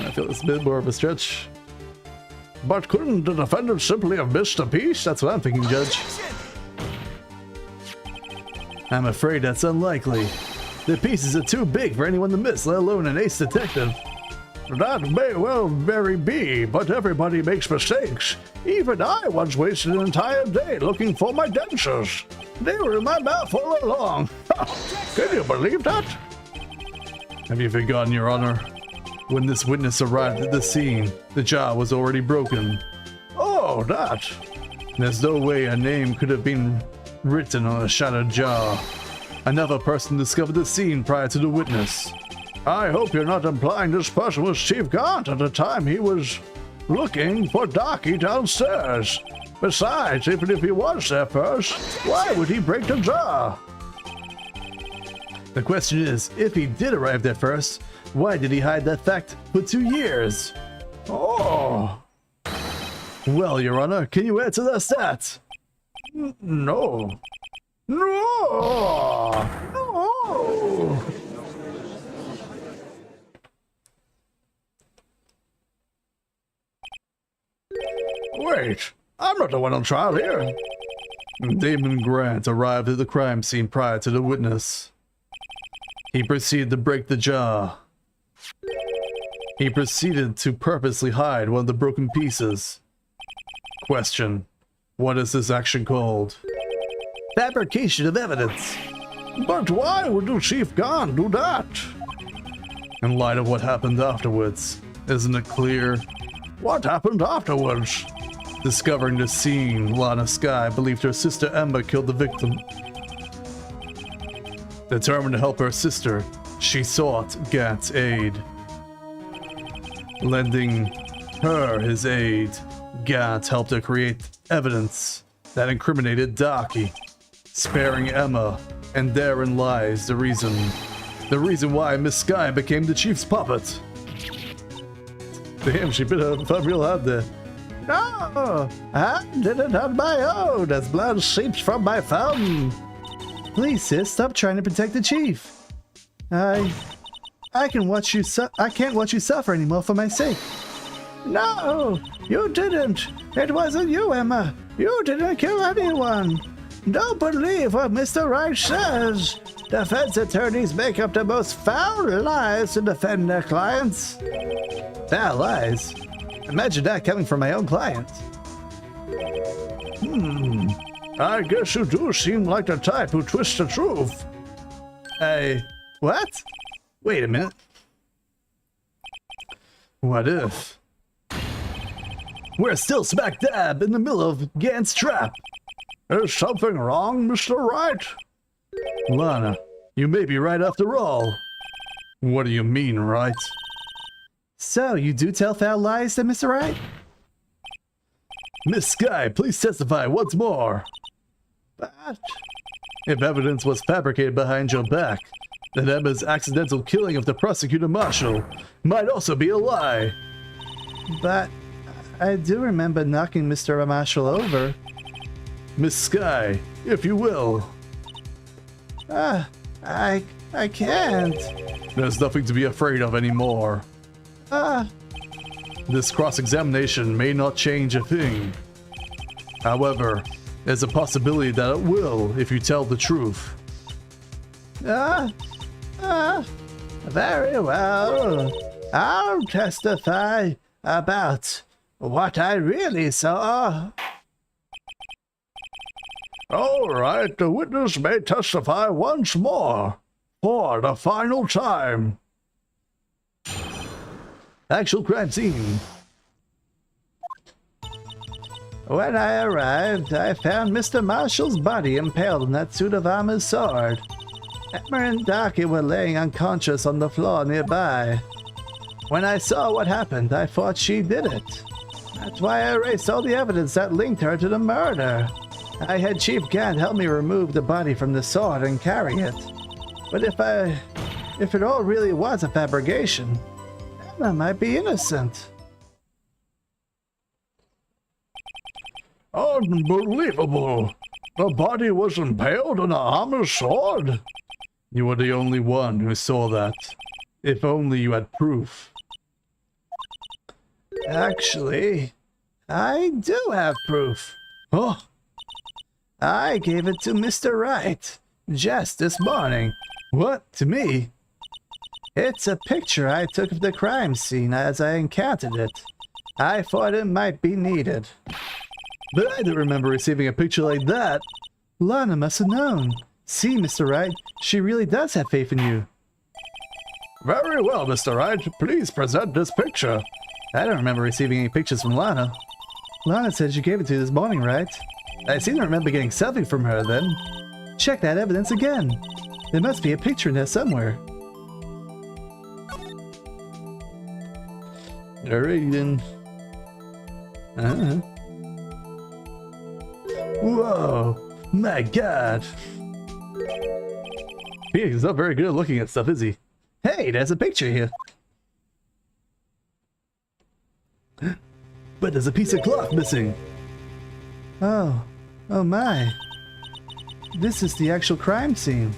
I feel it's a bit more of a stretch. But couldn't the defendant simply have missed a piece? That's what I'm thinking, Judge. I'm afraid that's unlikely. The pieces are too big for anyone to miss, let alone an ace detective. That may well very be, but everybody makes mistakes. Even I once wasted an entire day looking for my dentures. They were in my mouth all along. Can you believe that? Have you forgotten, Your Honor? When this witness arrived at the scene, the jar was already broken. Oh, that. There's no way a name could have been written on a shattered jar. Another person discovered the scene prior to the witness. I hope you're not implying this person was Chief Gaunt at the time he was looking for Darky downstairs. Besides, even if he was there first, why would he break the jar? The question is, if he did arrive there first, why did he hide that fact for 2 years? Oh. Well, Your Honor, can you answer us that? No. No. No. Wait, I'm not the one on trial here. Damon Grant arrived at the crime scene prior to the witness. He proceeded to break the jar. He proceeded to purposely hide one of the broken pieces. Question: what is this action called? Fabrication of evidence. But why would the Chief Gaunt do that? In light of what happened afterwards, isn't it clear? What happened afterwards? Discovering the scene, Lana Skye believed her sister Emma killed the victim. Determined to help her sister, she sought Gant's aid. Lending her his aid, Gant helped her create evidence that incriminated Darky, sparing Emma, and therein lies the reason why Miss Skye became the chief's puppet. Damn, she bit her thumb real hard there. No, I did it on my own as blood seeps from my thumb. Please, sis, stop trying to protect the chief. I can't watch you suffer anymore for my sake. No, you didn't. It wasn't you, Emma. You didn't kill anyone. Don't believe what Mr. Wright says. Defense attorneys make up the most foul lies to defend their clients. Foul lies? Imagine that coming from my own client. I guess you do seem like the type who twists the truth. What? Wait a minute. What if? We're still smack dab in the middle of Gant's trap. Is something wrong, Mr. Wright? Lana, you may be right after all. What do you mean, Wright? So, you do tell foul lies then, Mr. Wright? Miss Skye, please testify once more. But if evidence was fabricated behind your back, then Emma's accidental killing of the prosecutor marshal might also be a lie. But I do remember knocking Mr. Marshall over. Miss Skye, if you will. I can't. There's nothing to be afraid of anymore. This cross-examination may not change a thing. However, there's a possibility that it will if you tell the truth. Very well. I'll testify about what I really saw. All right, the witness may testify once more, for the final time. Actual crime scene. When I arrived, I found Mr. Marshall's body impaled in that suit of armor's sword. Emma and Darky were laying unconscious on the floor nearby. When I saw what happened, I thought she did it. That's why I erased all the evidence that linked her to the murder. I had Chief Gant help me remove the body from the sword and carry it. But if it all really was a fabrication, Emma might be innocent. Unbelievable! The body was impaled on an armor sword? You were the only one who saw that. If only you had proof. Actually, I do have proof. Oh, I gave it to Mr. Wright just this morning. what? To me? It's a picture I took of the crime scene as I encountered it. I thought it might be needed. But I don't remember receiving a picture like that. Lana must have known. See, Mr. Wright, she really does have faith in you. Very well, Mr. Wright. Please present this picture. I don't remember receiving any pictures from Lana. Lana said you gave it to you this morning, right? I seem to remember getting selfie from her then. Check that evidence again. There must be a picture in there somewhere. Alright then. Whoa, my god. He's not very good at looking at stuff, is he? Hey, there's a picture here. But there's a piece of cloth missing. Oh my. This is the actual crime scene.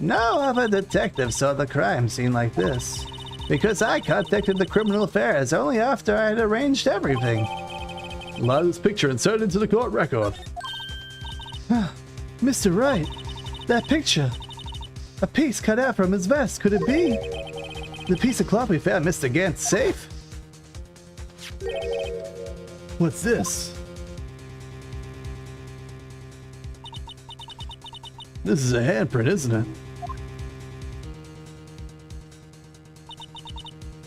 No other detective saw the crime scene like this, because I contacted the criminal affairs only after I had arranged everything. Lana's picture inserted into the court record. Mr. Wright, that picture. A piece cut out from his vest, could it be? The piece of cloth we found in Mr. Gant's safe? What's this? This is a handprint, isn't it?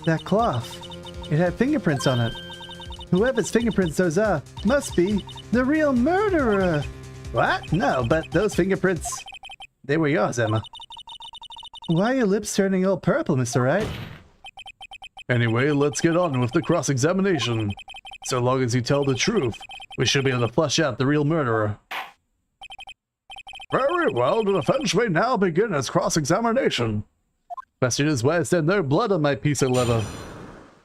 That cloth. It had fingerprints on it. Whoever's fingerprints those are must be the real murderer. What? No, but those fingerprints, they were yours, Emma. Why are your lips turning all purple, Mr. Wright? Anyway, let's get on with the cross-examination. So long as you tell the truth, we should be able to flush out the real murderer. Very well, the defense may now begin its cross-examination. Question is, why is there no blood on my piece of leather?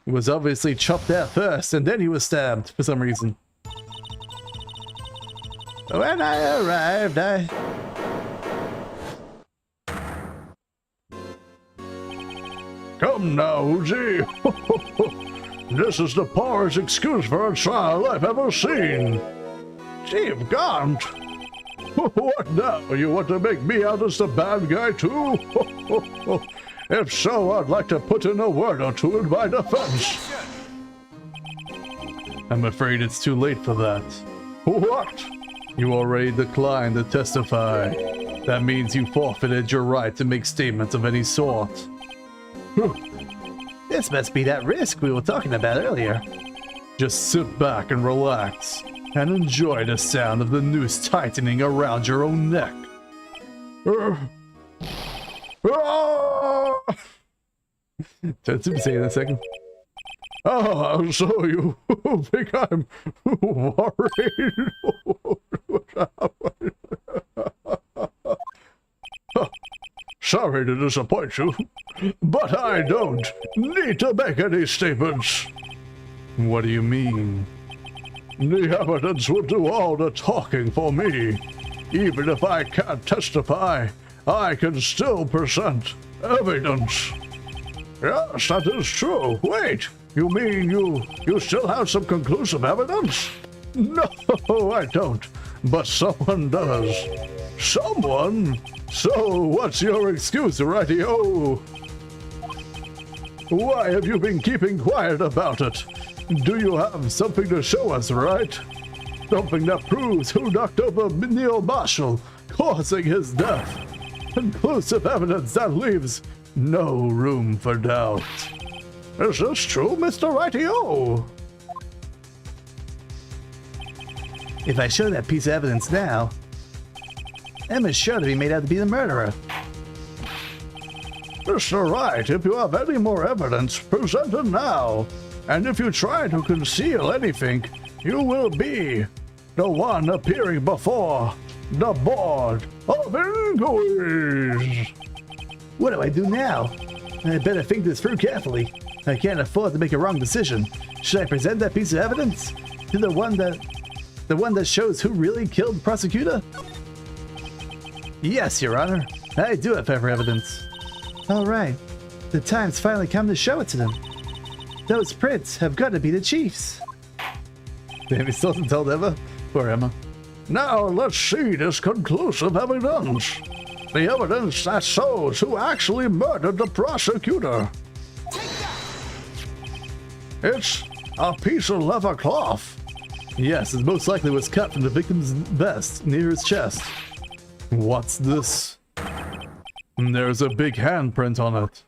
It was obviously chopped out first, and then he was stabbed, for some reason. When I arrived, Come now, Uzi. This is the poorest excuse for a trial I've ever seen. Chief Gaunt. What now? You want to make me out as the bad guy too? If so, I'd like to put in a word or two in my defense. I'm afraid it's too late for that. What? You already declined to testify. That means you forfeited your right to make statements of any sort. this must be that risk we were talking about earlier. Just sit back and relax, and enjoy the sound of the noose tightening around your own neck. That's him saying in a second. Oh, so you think I'm worried? Sorry to disappoint you, but I don't need to make any statements. What do you mean? The evidence will do all the talking for me. Even if I can't testify, I can still present evidence. Yes, that is true. Wait, you mean you still have some conclusive evidence? No, I don't, but someone does. Someone? So what's your excuse, Wrighty-O? Why have you been keeping quiet about it? Do you have something to show us, right? Something that proves who knocked over Neil Marshall, causing his death. Conclusive evidence that leaves no room for doubt. Is this true, Mr. Wrighty-O? If I show that piece of evidence now, Emma's sure to be made out to be the murderer. Mr. Wright, if you have any more evidence, present it now. And if you try to conceal anything, you will be the one appearing before the Board of Inquiries. What do I do now? I better think this through carefully. I can't afford to make a wrong decision. Should I present that piece of evidence to the one that shows who really killed the prosecutor? Yes, Your Honor. I do have evidence. All right. The time's finally come to show it to them. Those prints have got to be the chief's. Damn, he still hasn't told Emma? Poor Emma. Now let's see this conclusive evidence. The evidence that shows who actually murdered the prosecutor. It's a piece of leather cloth. Yes, it most likely was cut from the victim's vest near his chest. What's this? There's a big handprint on it.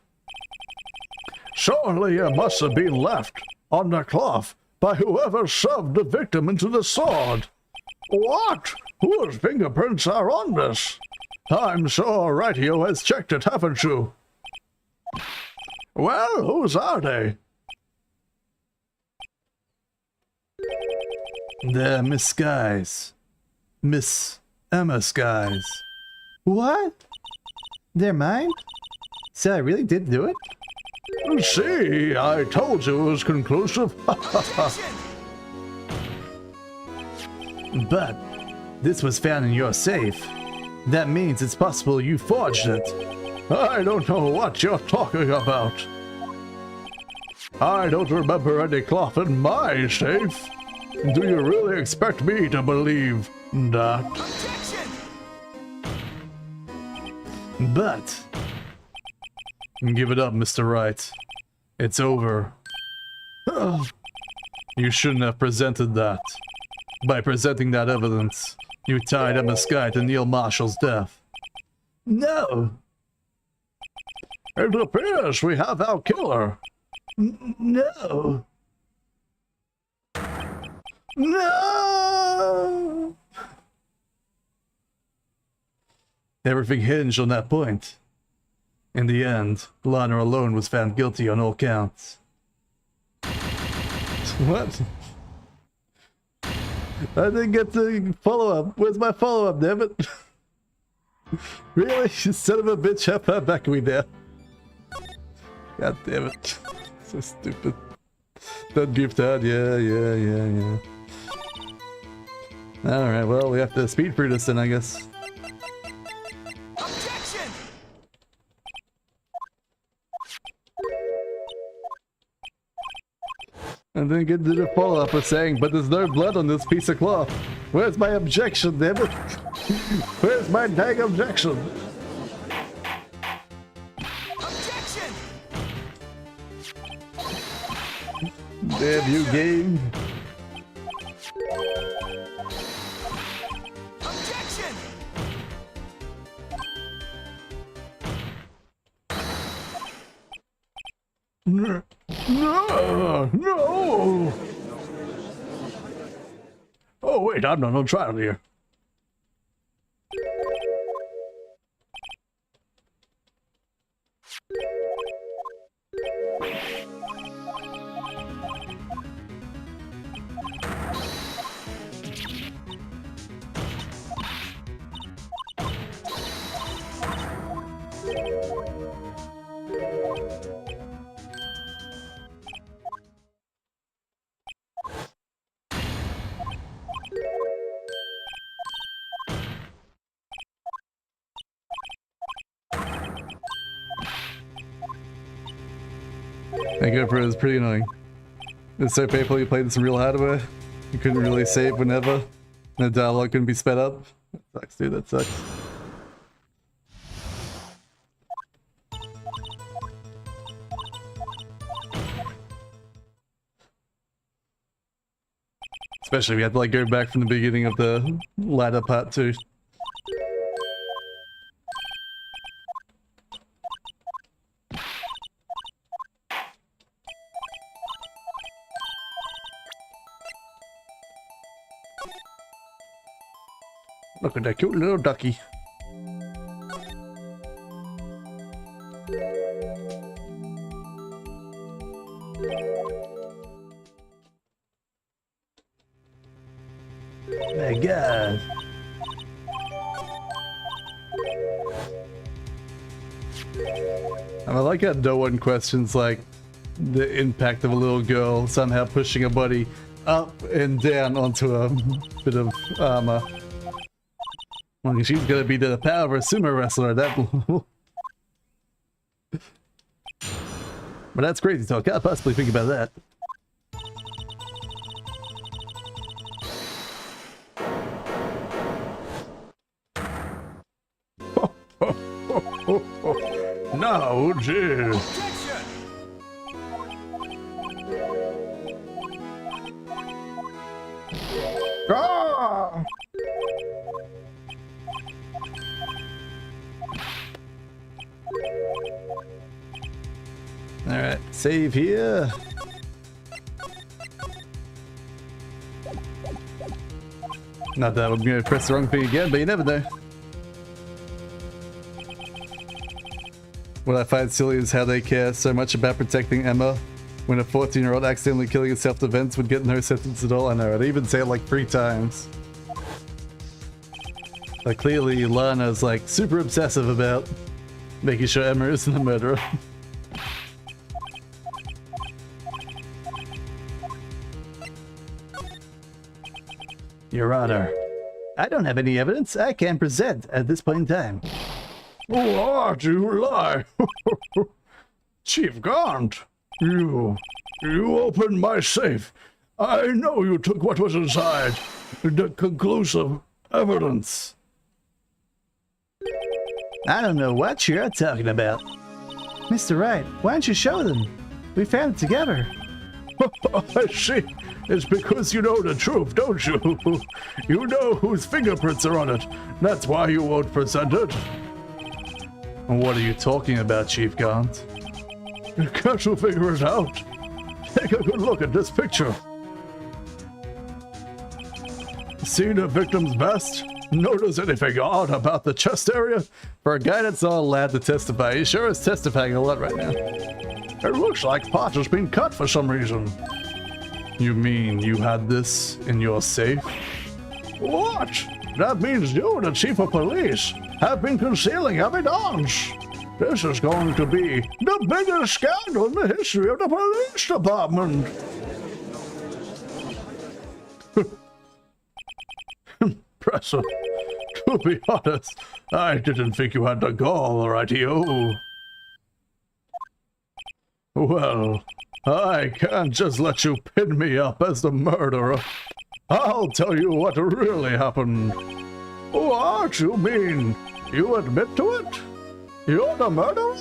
Surely it must have been left on the cloth by whoever shoved the victim into the sword. What? Whose fingerprints are on this? I'm sure Wrightio has checked it, haven't you? Well, whose are they? They're Miss Skies. Miss Emma Skies. What? They're mine? So I really did do it? See, I told you it was conclusive. But this was found in your safe. That means it's possible you forged it. I don't know what you're talking about. I don't remember any cloth in my safe. Do you really expect me to believe that? But give it up, Mr. Wright. It's over. You shouldn't have presented that. By presenting that evidence, you tied Emma Sky to Neil Marshall's death. No! It appears we have our killer. No! No! Everything hinged on that point. In the end, Lana alone was found guilty on all counts. What? I didn't get the follow-up. Where's my follow-up, damn it? Really? You son of a bitch, how far back are we there? God damn it. So stupid. That gift ad, yeah. Alright, well, we have to speed through this then, I guess. Objection! And then get to the follow-up with saying, but there's no blood on this piece of cloth. Where's my objection, damn it? Where's my dang objection? Objection! Damn you, game. Objection! No! Oh wait, I'm not on trial here. That GoPro is pretty annoying. It's so painful you played this in real hardware. You couldn't really save whenever. The dialogue couldn't be sped up. That sucks, dude, that sucks. Especially if we had to like go back from the beginning of the ladder part too. Look at that cute little ducky. My God. I like how no one questions like the impact of a little girl somehow pushing a body up and down onto a bit of armor. Well, she's gonna be the power of a sumo wrestler at that. But that's crazy talk. I can't possibly think about that. Now, gee. Objection! Ah! Alright, save here. Not that I'm gonna press the wrong thing again, but you never know. What I find silly is how they care so much about protecting Emma when a 14-year-old accidentally killing in self-defense would get no sentence at all. I know, they even say it like 3 times. Like clearly Lana's like super obsessive about making sure Emma isn't the murderer. Your Honor, I don't have any evidence I can present at this point in time. What? You lie! Chief Gaunt! You opened my safe. I know you took what was inside. The conclusive evidence. I don't know what you're talking about. Mr. Wright, why don't you show them? We found it together. I see. It's because you know the truth, don't you? You know whose fingerprints are on it. That's why you won't present it. And what are you talking about, Chief Gaunt? Can't you figure it out? Take a good look at this picture. See the victim's vest? Notice anything odd about the chest area? For a guy that's not allowed to testify, he sure is testifying a lot right now. It looks like part has been cut for some reason. You mean you had this in your safe? What? That means you, the chief of police, have been concealing evidence. This is going to be the biggest scandal in the history of the police department. Impressive. To be honest, I didn't think you had the gall, rightio. Well, I can't just let you pin me up as the murderer. I'll tell you what really happened. What? You mean you admit to it? You're the murderer?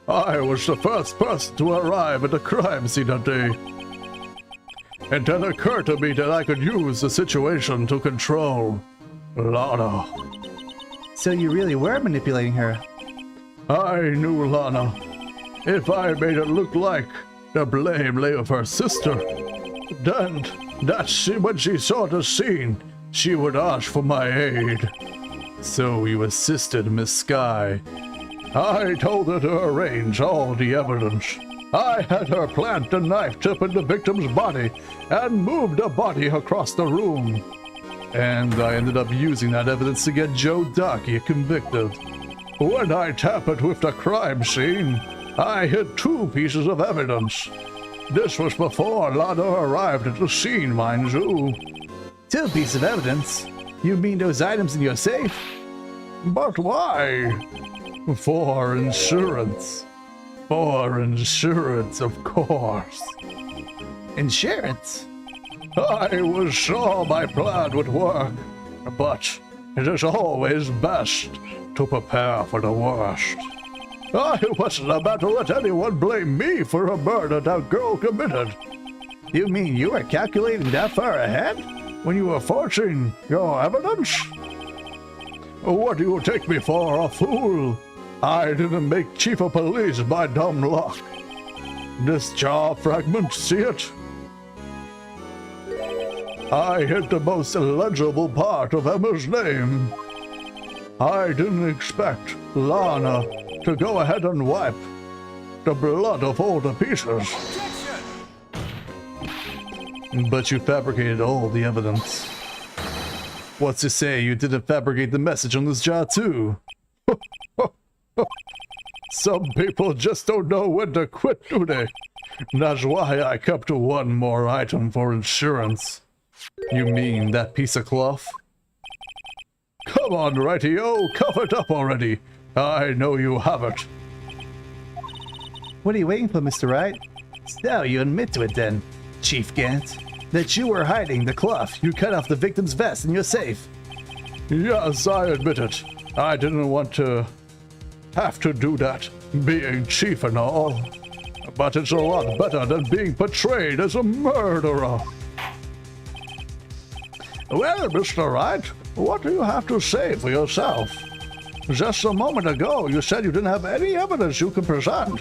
I was the first person to arrive at the crime scene that day. It then occurred to me that I could use the situation to control Lana. So you really were manipulating her? I knew Lana. If I made it look like the blame lay with her sister, then when she saw the scene, she would ask for my aid. So you assisted Miss Sky. I told her to arrange all the evidence. I had her plant the knife tip in the victim's body and move the body across the room. And I ended up using that evidence to get Joe Docky convicted. When I tampered with the crime scene, I hid 2 pieces of evidence. This was before Lana arrived at the scene, mind you. 2 pieces of evidence? You mean those items in your safe? But why? For insurance. For insurance, of course. Insurance? I was sure my plan would work, but it is always best to prepare for the worst. I wasn't about to let anyone blame me for a murder that girl committed. You mean you were calculating that far ahead? When you were forging your evidence? What do you take me for, a fool? I didn't make chief of police by dumb luck. This jaw fragment, see it? I hit the most illegible part of Emma's name. I didn't expect Lana to go ahead and wipe the blood of all the pieces. Objection! But you fabricated all the evidence. What's to say you didn't fabricate the message on this jar too? Some people just don't know when to quit, do they? That's why I kept 1 more item for insurance. You mean that piece of cloth? Come on, Righty-O, cough it up already. I know you have it. What are you waiting for, Mr. Wright? So you admit to it then, Chief Gant, that you were hiding the cloth you cut off the victim's vest in your safe. Yes, I admit it. I didn't want to have to do that, being chief and all. But it's a lot better than being portrayed as a murderer. Well, Mr. Wright, what do you have to say for yourself? Just a moment ago, you said you didn't have any evidence you could present.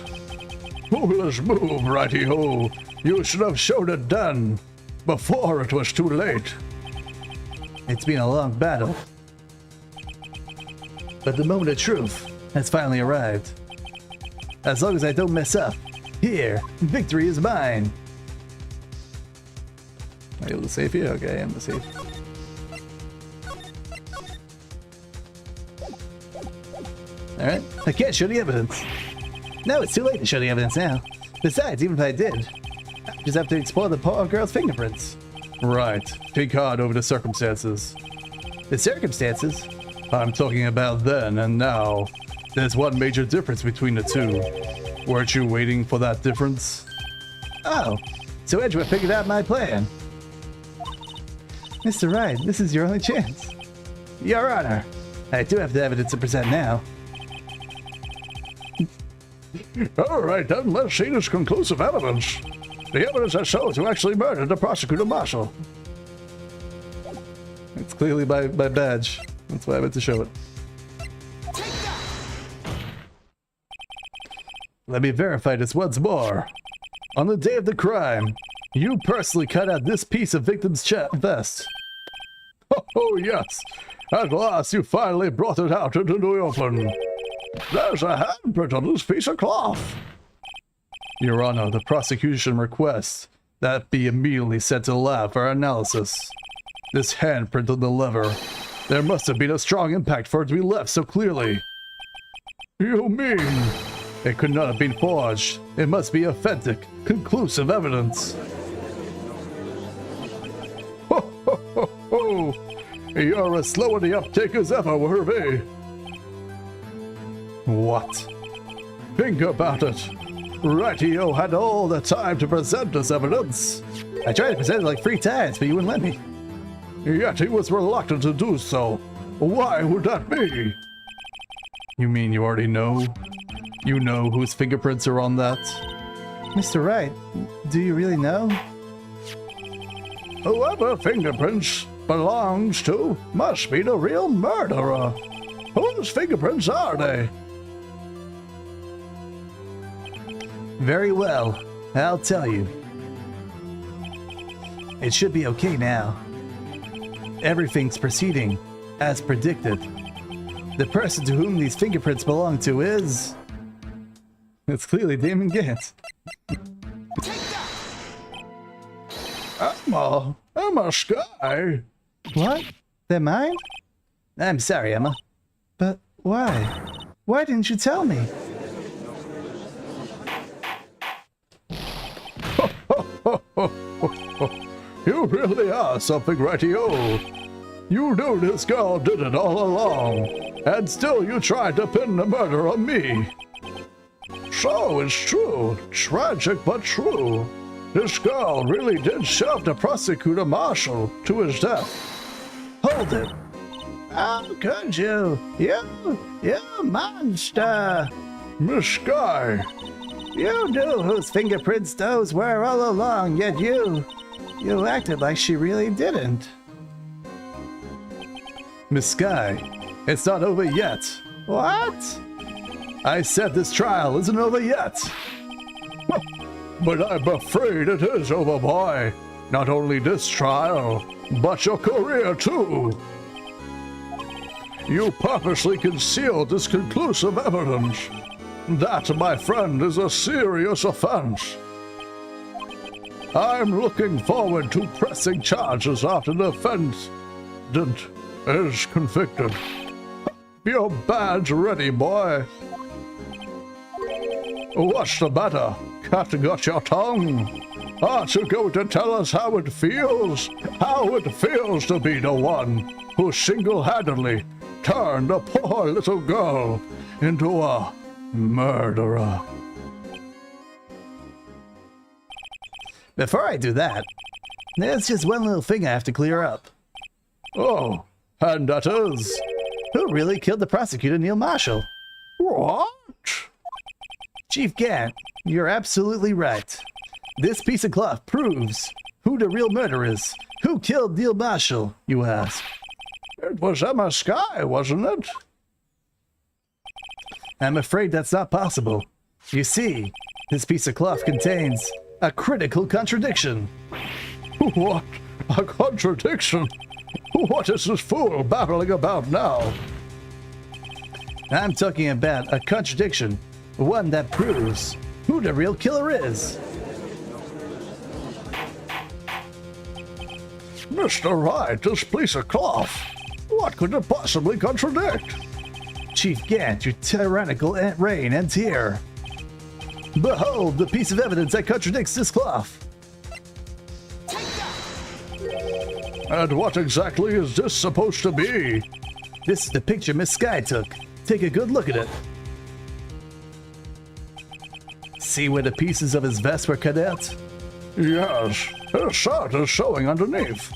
Foolish move, Righty-Ho. You should have showed it then, before it was too late. It's been a long battle, but the moment of truth has finally arrived. As long as I don't mess up, here, victory is mine. Are you able to save here? Okay, I'm the safe. Alright, I can't show the evidence. No, it's too late to show the evidence now. Besides, even if I did, I just have to explore the poor girl's fingerprints. Right. Take heart over the circumstances. The circumstances? I'm talking about then and now. There's one major difference between the two. Weren't you waiting for that difference? Oh, so Edgeworth figured out my plan. Mr. Wright, this is your only chance. Your Honor, I do have the evidence to present now. All right, then, let's see this conclusive evidence. The evidence that shows who actually murdered the prosecutor marshal. It's clearly my badge. That's why I meant to show it. Let me verify this once more. On the day of the crime, you personally cut out this piece of victim's vest. Oh, yes. At last, you finally brought it out into the open. There's a handprint on this piece of cloth. Your Honor, the prosecution requests that be immediately sent to the lab for analysis. This handprint on the lever. There must have been a strong impact for it to be left so clearly. You mean? It could not have been forged. It must be authentic, conclusive evidence. Ho, ho, ho, ho. You're as slow in the uptake as ever, Worthy. What? Think about it. Righty-O had all the time to present this evidence. I tried to present it like 3 times, but you wouldn't let me. Yet he was reluctant to do so. Why would that be? You mean you already know? You know whose fingerprints are on that? Mr. Wright, do you really know? Whoever fingerprints belongs to must be the real murderer. Whose fingerprints are they? Very well, I'll tell you. It should be okay now. Everything's proceeding as predicted. The person to whom these fingerprints belong to is... It's clearly Damon Gant. Emma Sky. What? They're mine? I'm sorry, Emma. But why? Why didn't you tell me? You really are something, Righty-O. You knew this girl did it all along, and still you tried to pin the murder on me. So it's true, tragic but true. This girl really did shove the prosecutor marshal to his death. Hold it. How could you? You monster. Miss Sky. You knew whose fingerprints those were all along, yet you acted like she really didn't. Miss Sky, it's not over yet. What? I said this trial isn't over yet. But I'm afraid it is over, boy. Not only this trial, but your career too. You purposely concealed this conclusive evidence. That, my friend, is a serious offense. I'm looking forward to pressing charges after the defendant is convicted. Your badge ready, boy. What's the matter? Cat got your tongue? Aren't you going to tell us how it feels? How it feels to be the one who single-handedly turned a poor little girl into a murderer. Before I do that, there's just one little thing I have to clear up. Oh, and that is... Who really killed the prosecutor, Neil Marshall? What? Chief Gant, you're absolutely right. This piece of cloth proves who the real murderer is. Who killed Neil Marshall, you ask? It was Emma Sky, wasn't it? I'm afraid that's not possible. You see, this piece of cloth contains a critical contradiction. What? A contradiction? What is this fool babbling about now? I'm talking about a contradiction, one that proves who the real killer is. Mr. Wright, this piece of cloth. What could it possibly contradict? Chief Gant, your tyrannical Aunt Rain ends here. Behold the piece of evidence that contradicts this cloth. And what exactly is this supposed to be? This is the picture Miss Sky took. Take a good look at it. See where the pieces of his vest were cut out? Yes, his shirt is showing underneath.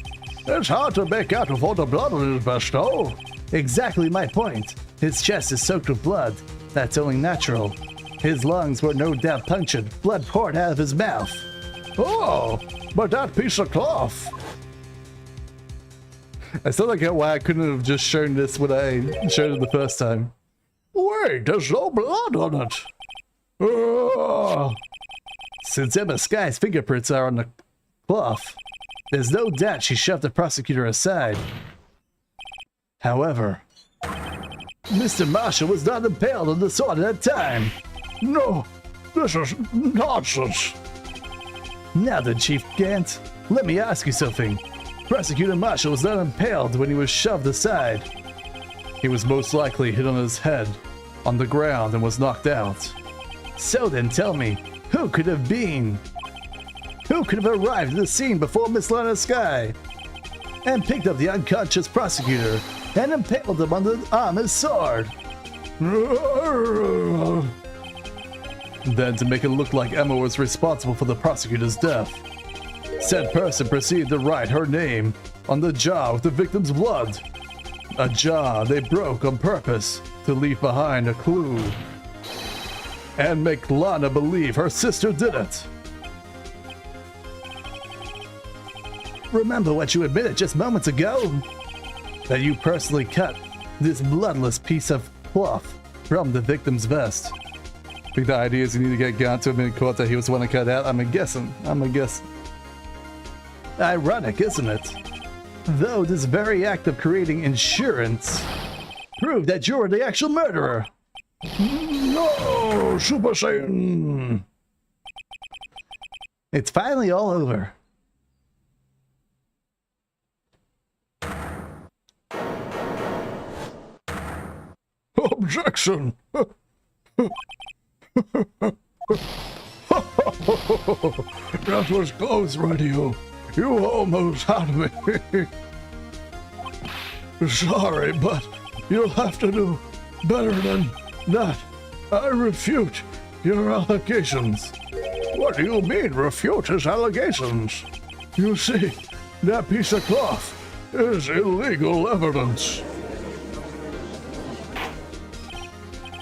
It's hard to make out with all the blood on his vest, though. Exactly my point. His chest is soaked with blood. That's only natural. His lungs were no doubt punctured. Blood poured out of his mouth. Oh, but that piece of cloth. I still don't get why I couldn't have just shown this when I showed it the first time. Wait, there's no blood on it. Oh. Since Emma Sky's fingerprints are on the cloth, there's no doubt she shoved the prosecutor aside. However, Mr. Marshall was not impaled on the sword at that time. No, this is nonsense. Now then, Chief Gant, let me ask you something. Prosecutor Marshall was not impaled when he was shoved aside. He was most likely hit on his head, on the ground, and was knocked out. So then tell me, who could have been? Who could have arrived at the scene before Miss Lana Sky and picked up the unconscious prosecutor and impaled him on the arm of his sword? Then, to make it look like Emma was responsible for the prosecutor's death, said person proceeded to write her name on the jar with the victim's blood. A jar they broke on purpose to leave behind a clue and make Lana believe her sister did it. Remember what you admitted just moments ago? That you personally cut this bloodless piece of cloth from the victim's vest. I think the idea is you need to get Gant to admit in court that he was the one that cut out. I'm guessing. Ironic, isn't it? Though this very act of creating insurance proved that you're the actual murderer. No, Super Saiyan. It's finally all over. Objection. That was close, Radio. You almost had me. Sorry, but you'll have to do better than that. I refute your allegations. What do you mean, refute his allegations? You see, that piece of cloth is illegal evidence.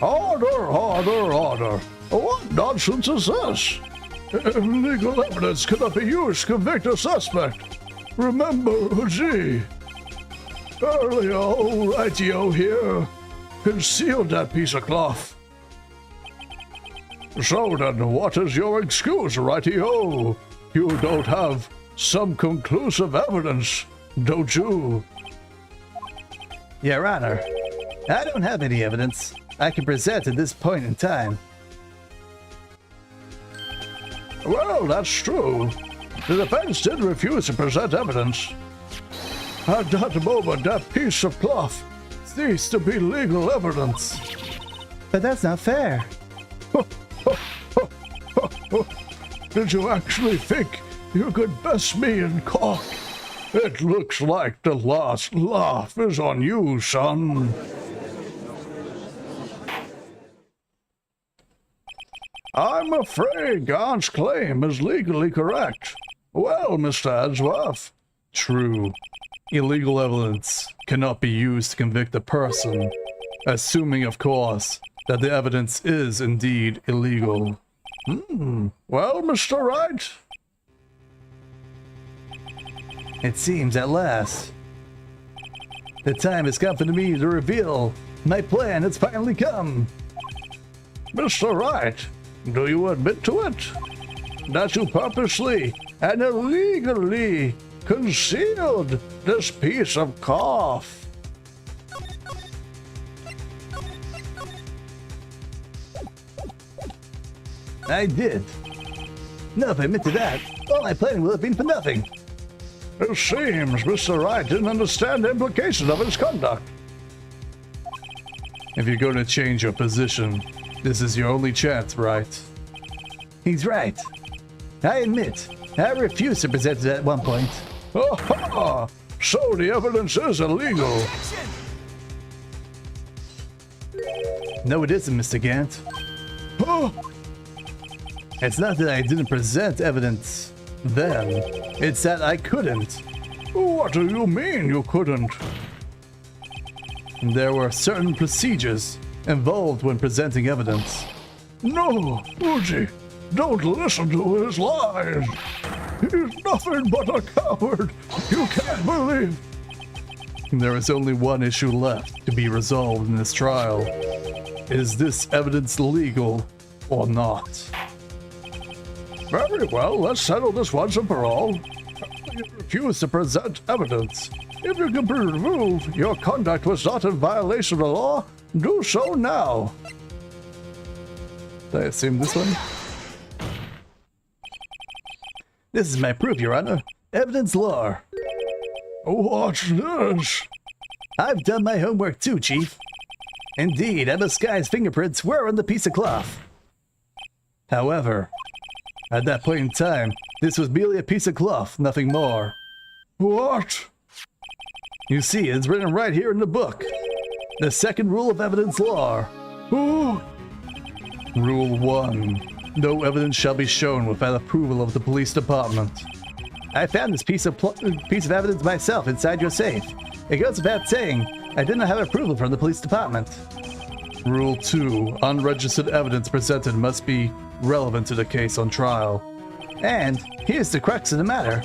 Order, order, order. What nonsense is this? Illegal evidence cannot be used to convict a suspect. Remember, Uji. Earlier, old Rightio here concealed that piece of cloth. So then, what is your excuse, Rightio? You don't have some conclusive evidence, don't you? Your Honor, I don't have any evidence I can present at this point in time. Well, that's true. The defense did refuse to present evidence. At that moment, that piece of cloth ceased to be legal evidence. But that's not fair. Did you actually think you could best me in court? It looks like the last laugh is on you, son. I'm afraid God's claim is legally correct. Well, Mr. Edgeworth. True. Illegal evidence cannot be used to convict a person, assuming, of course, that the evidence is indeed illegal. Well, Mr. Wright. It seems at last. The time has come for me to reveal my plan has finally come. Mr. Wright, do you admit to it? That you purposely and illegally concealed this piece of cloth? I did. No, if I admit to that, all my planning will have been for nothing. It seems Mr. Wright didn't understand the implications of his conduct. If you're going to change your position, this is your only chance, right? He's right. I admit, I refused to present it at one point. Aha! So the evidence is illegal. Objection! No, it isn't, Mr. Gant. Oh, It's not that I didn't present evidence then. It's that I couldn't. what do you mean you couldn't? There were certain procedures involved when presenting evidence. No, Uji, don't listen to his lies. He's nothing but a coward. You can't believe. There is only one issue left to be resolved in this trial. Is this evidence legal or not? Very well, let's settle this once and for all. You refuse to present evidence. If you can prove your conduct was not in violation of the law, do so now. I assume this one? This is my proof, Your Honor. Evidence law. What's this? I've done my homework too, Chief. Indeed, Emma Sky's fingerprints were on the piece of cloth. However, at that point in time, this was merely a piece of cloth, nothing more. What? You see, it's written right here in the book. The second rule of evidence law. Oh, Rule 1. No evidence shall be shown without approval of the police department. I found this piece of evidence myself inside your safe. It goes without saying, I did not have approval from the police department. Rule 2. Unregistered evidence presented must be relevant to the case on trial. And here's the crux of the matter.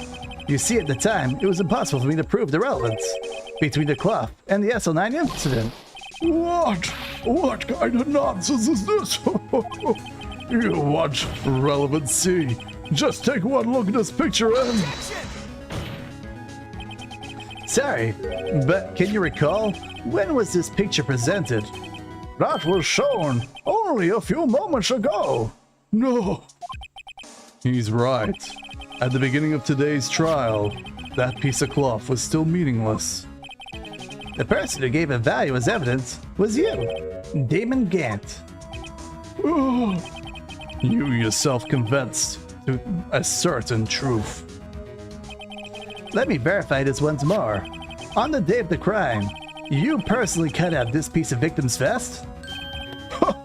You see, at the time, it was impossible for me to prove the relevance between the cloth and the SL9 incident. what? What kind of nonsense is this? You want relevancy? Just take one look at this picture and... Objection! Sorry, but can you recall, when was this picture presented? That was shown only a few moments ago. No. He's right. At the beginning of today's trial, that piece of cloth was still meaningless. The person who gave it value as evidence was you, Damon Gant. Oh, You yourself convinced to a certain truth. Let me verify this once more. On the day of the crime, you personally cut out this piece of victim's vest?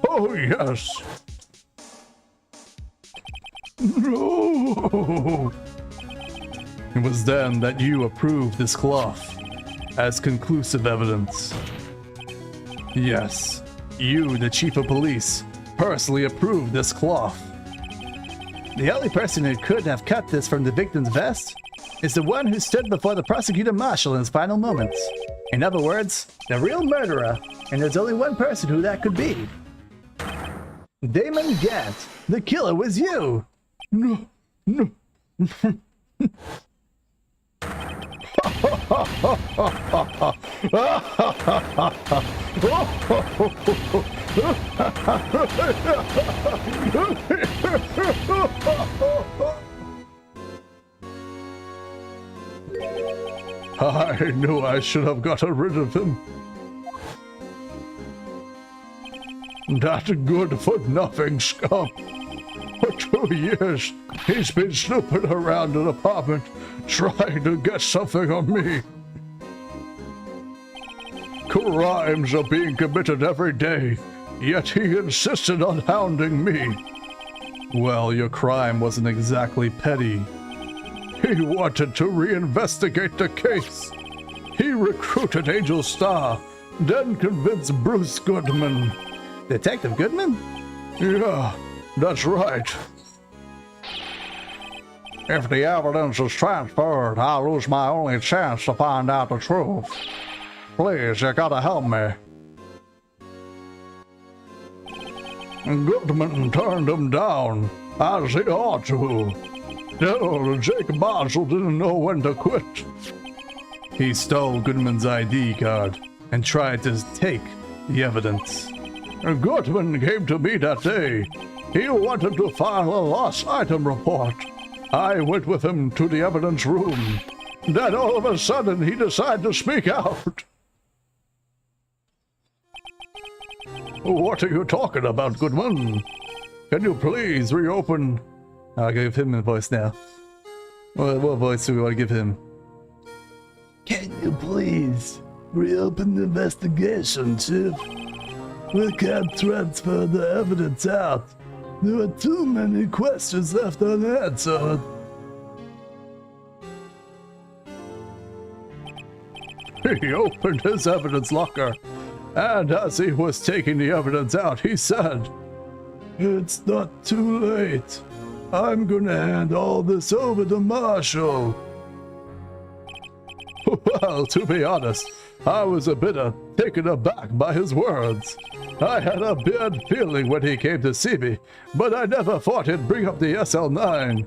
oh yes. No. It was then that you approved this cloth as conclusive evidence. Yes, you, the chief of police, personally approved this cloth. The only person who could have cut this from the victim's vest is the one who stood before the prosecutor marshal in his final moments. In other words, the real murderer, and there's only one person who that could be. Damon Gant, the killer was you! No. No. I knew I should have gotten rid of him. That good-for-nothing scum. But 2 years, he's been snooping around the apartment, trying to get something on me. Crimes are being committed every day, yet he insisted on hounding me. Well, your crime wasn't exactly petty. He wanted to reinvestigate the case. He recruited Angel Star, then convinced Bruce Goodman. Detective Goodman? Yeah, that's right. If the evidence is transferred, I'll lose my only chance to find out the truth. Please, you gotta help me. Goodman turned him down, as he ought to. No, Jake Marshall didn't know when to quit. He stole Goodman's ID card and tried to take the evidence. Goodman came to me that day. He wanted to file a lost item report. I went with him to the evidence room. Then all of a sudden he decided to speak out. What are you talking about, Goodman? Can you please reopen? I'll give him a voice now. What voice do we want to give him? Can you please reopen the investigation, Chief? We can't transfer the evidence out. There are too many questions left unanswered. He opened his evidence locker, and as he was taking the evidence out, he said, It's not too late. I'm gonna hand all this over to Marshall. Well, to be honest, I was a bit taken aback by his words. I had a bad feeling when he came to see me, but I never thought he'd bring up the SL9.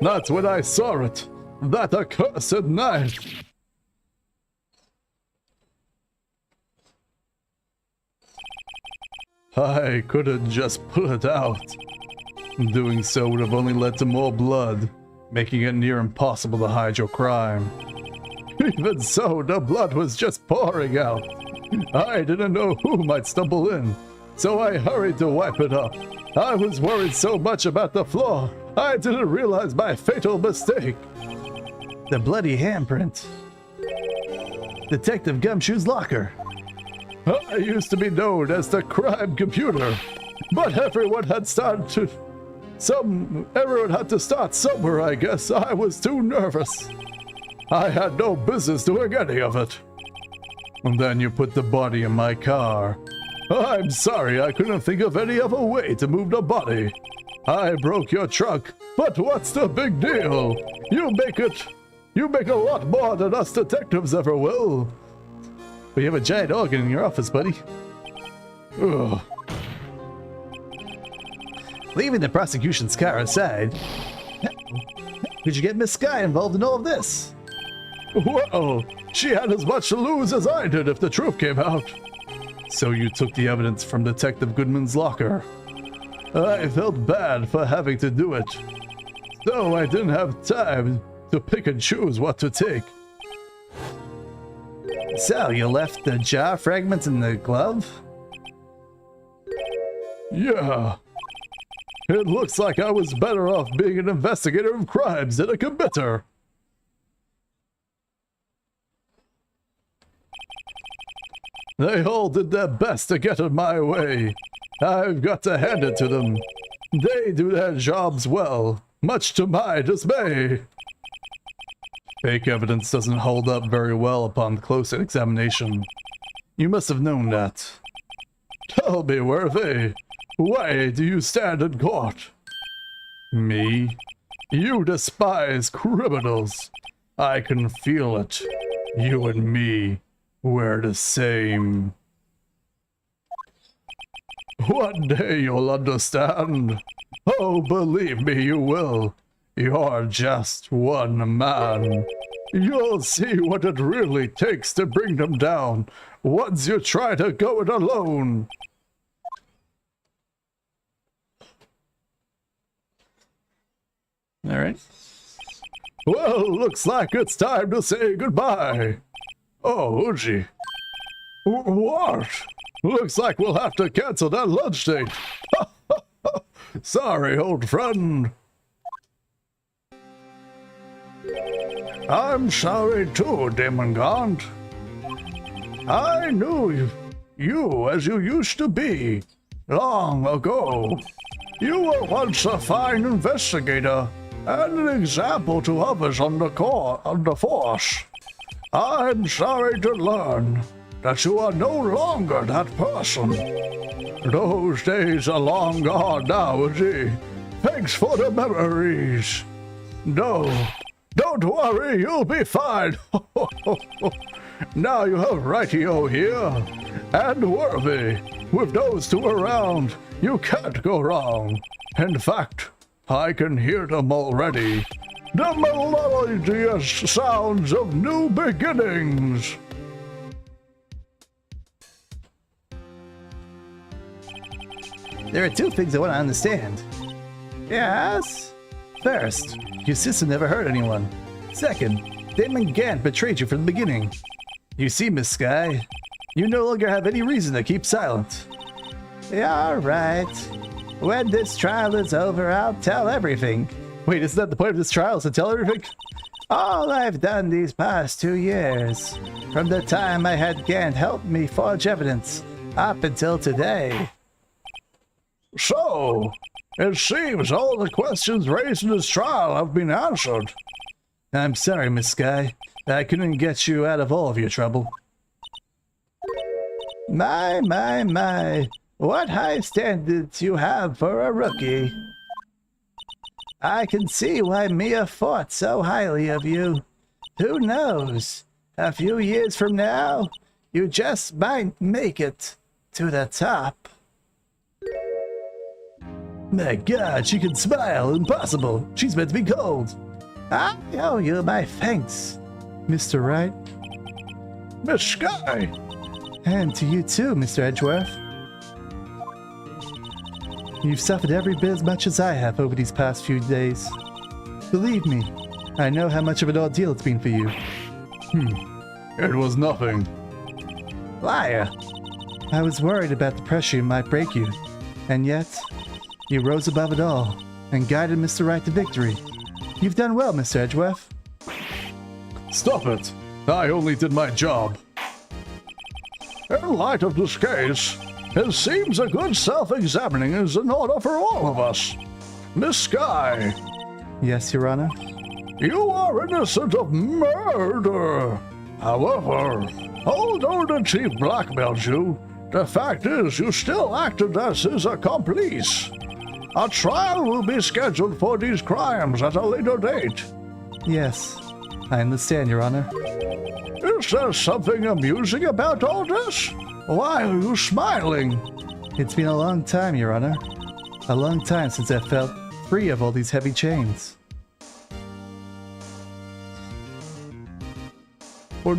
That's when I saw it, that accursed knife. I could have just pulled it out. Doing so would have only led to more blood, making it near impossible to hide your crime. Even so, the blood was just pouring out. I didn't know who might stumble in, so I hurried to wipe it up. I was worried so much about the floor, I didn't realize my fatal mistake. The bloody handprint. Detective Gumshoe's locker. I used to be known as the crime computer, but everyone had to start somewhere, I guess. I was too nervous. I had no business doing any of it. And then you put the body in my car. I'm sorry, I couldn't think of any other way to move the body. I broke your truck, but what's the big deal? You make a lot more than us detectives ever will. But you have a giant organ in your office, buddy. Ugh. Leaving the prosecution's car aside, could you get Miss Sky involved in all of this? Well, she had as much to lose as I did if the truth came out. So you took the evidence from Detective Goodman's locker. I felt bad for having to do it, so I didn't have time to pick and choose what to take. So, you left the jaw fragments in the glove? Yeah. It looks like I was better off being an investigator of crimes than a committer. They all did their best to get in my way. I've got to hand it to them. They do their jobs well, much to my dismay. Fake evidence doesn't hold up very well upon close examination. You must have known that. Tell me, Worthy, why do you stand in court? Me? You despise criminals. I can feel it. You and me, we're the same. One day you'll understand. Oh, believe me, you will. You're just one man. You'll see what it really takes to bring them down once you try to go it alone. All right. Well, looks like it's time to say goodbye. Oh, Uji. What? Looks like we'll have to cancel that lunch date. Sorry, old friend. I'm sorry too, Demogorgon. I knew you as you used to be long ago. You were once a fine investigator and an example to others on the force. I'm sorry to learn that you are no longer that person. Those days are long gone now, Izzy. Thanks for the memories. No, don't worry, you'll be fine. Now you have Rightio here, and Worthy. With those two around, you can't go wrong. In fact, I can hear them already. The melodious sounds of new beginnings. There are two things I want to understand. Yes? First, your sister never hurt anyone. Second, Damon Gant betrayed you from the beginning. You see, Miss Sky, you no longer have any reason to keep silent. Yeah, right. When this trial is over, I'll tell everything. Wait, isn't that the point of this trial, is to tell everything? All I've done these past 2 years, from the time I had Gant help me forge evidence, up until today. So, it seems all the questions raised in this trial have been answered. I'm sorry, Miss Sky. I couldn't get you out of all of your trouble. My. What high standards you have for a rookie. I can see why Mia thought so highly of you. Who knows? A few years from now, you just might make it to the top. My God, she can smile. Impossible. She's meant to be cold. I owe you my thanks, Mr. Wright. Miss Sky! And to you too, Mr. Edgeworth. You've suffered every bit as much as I have over these past few days. Believe me, I know how much of an ordeal it's been for you. It was nothing. Liar! I was worried about the pressure might break you, and yet, you rose above it all and guided Mr. Wright to victory. You've done well, Mr. Edgeworth. Stop it. I only did my job. In light of this case, it seems a good self-examining is in order for all of us. Miss Sky, Yes, Your Honor. you are innocent of murder. However, although the chief blackmailed you, the fact is you still acted as his accomplice. A trial will be scheduled for these crimes at a later date. Yes, I understand, Your Honor. Is there something amusing about all this? Why are you smiling? It's been a long time, Your Honor. A long time since I felt free of all these heavy chains. Well,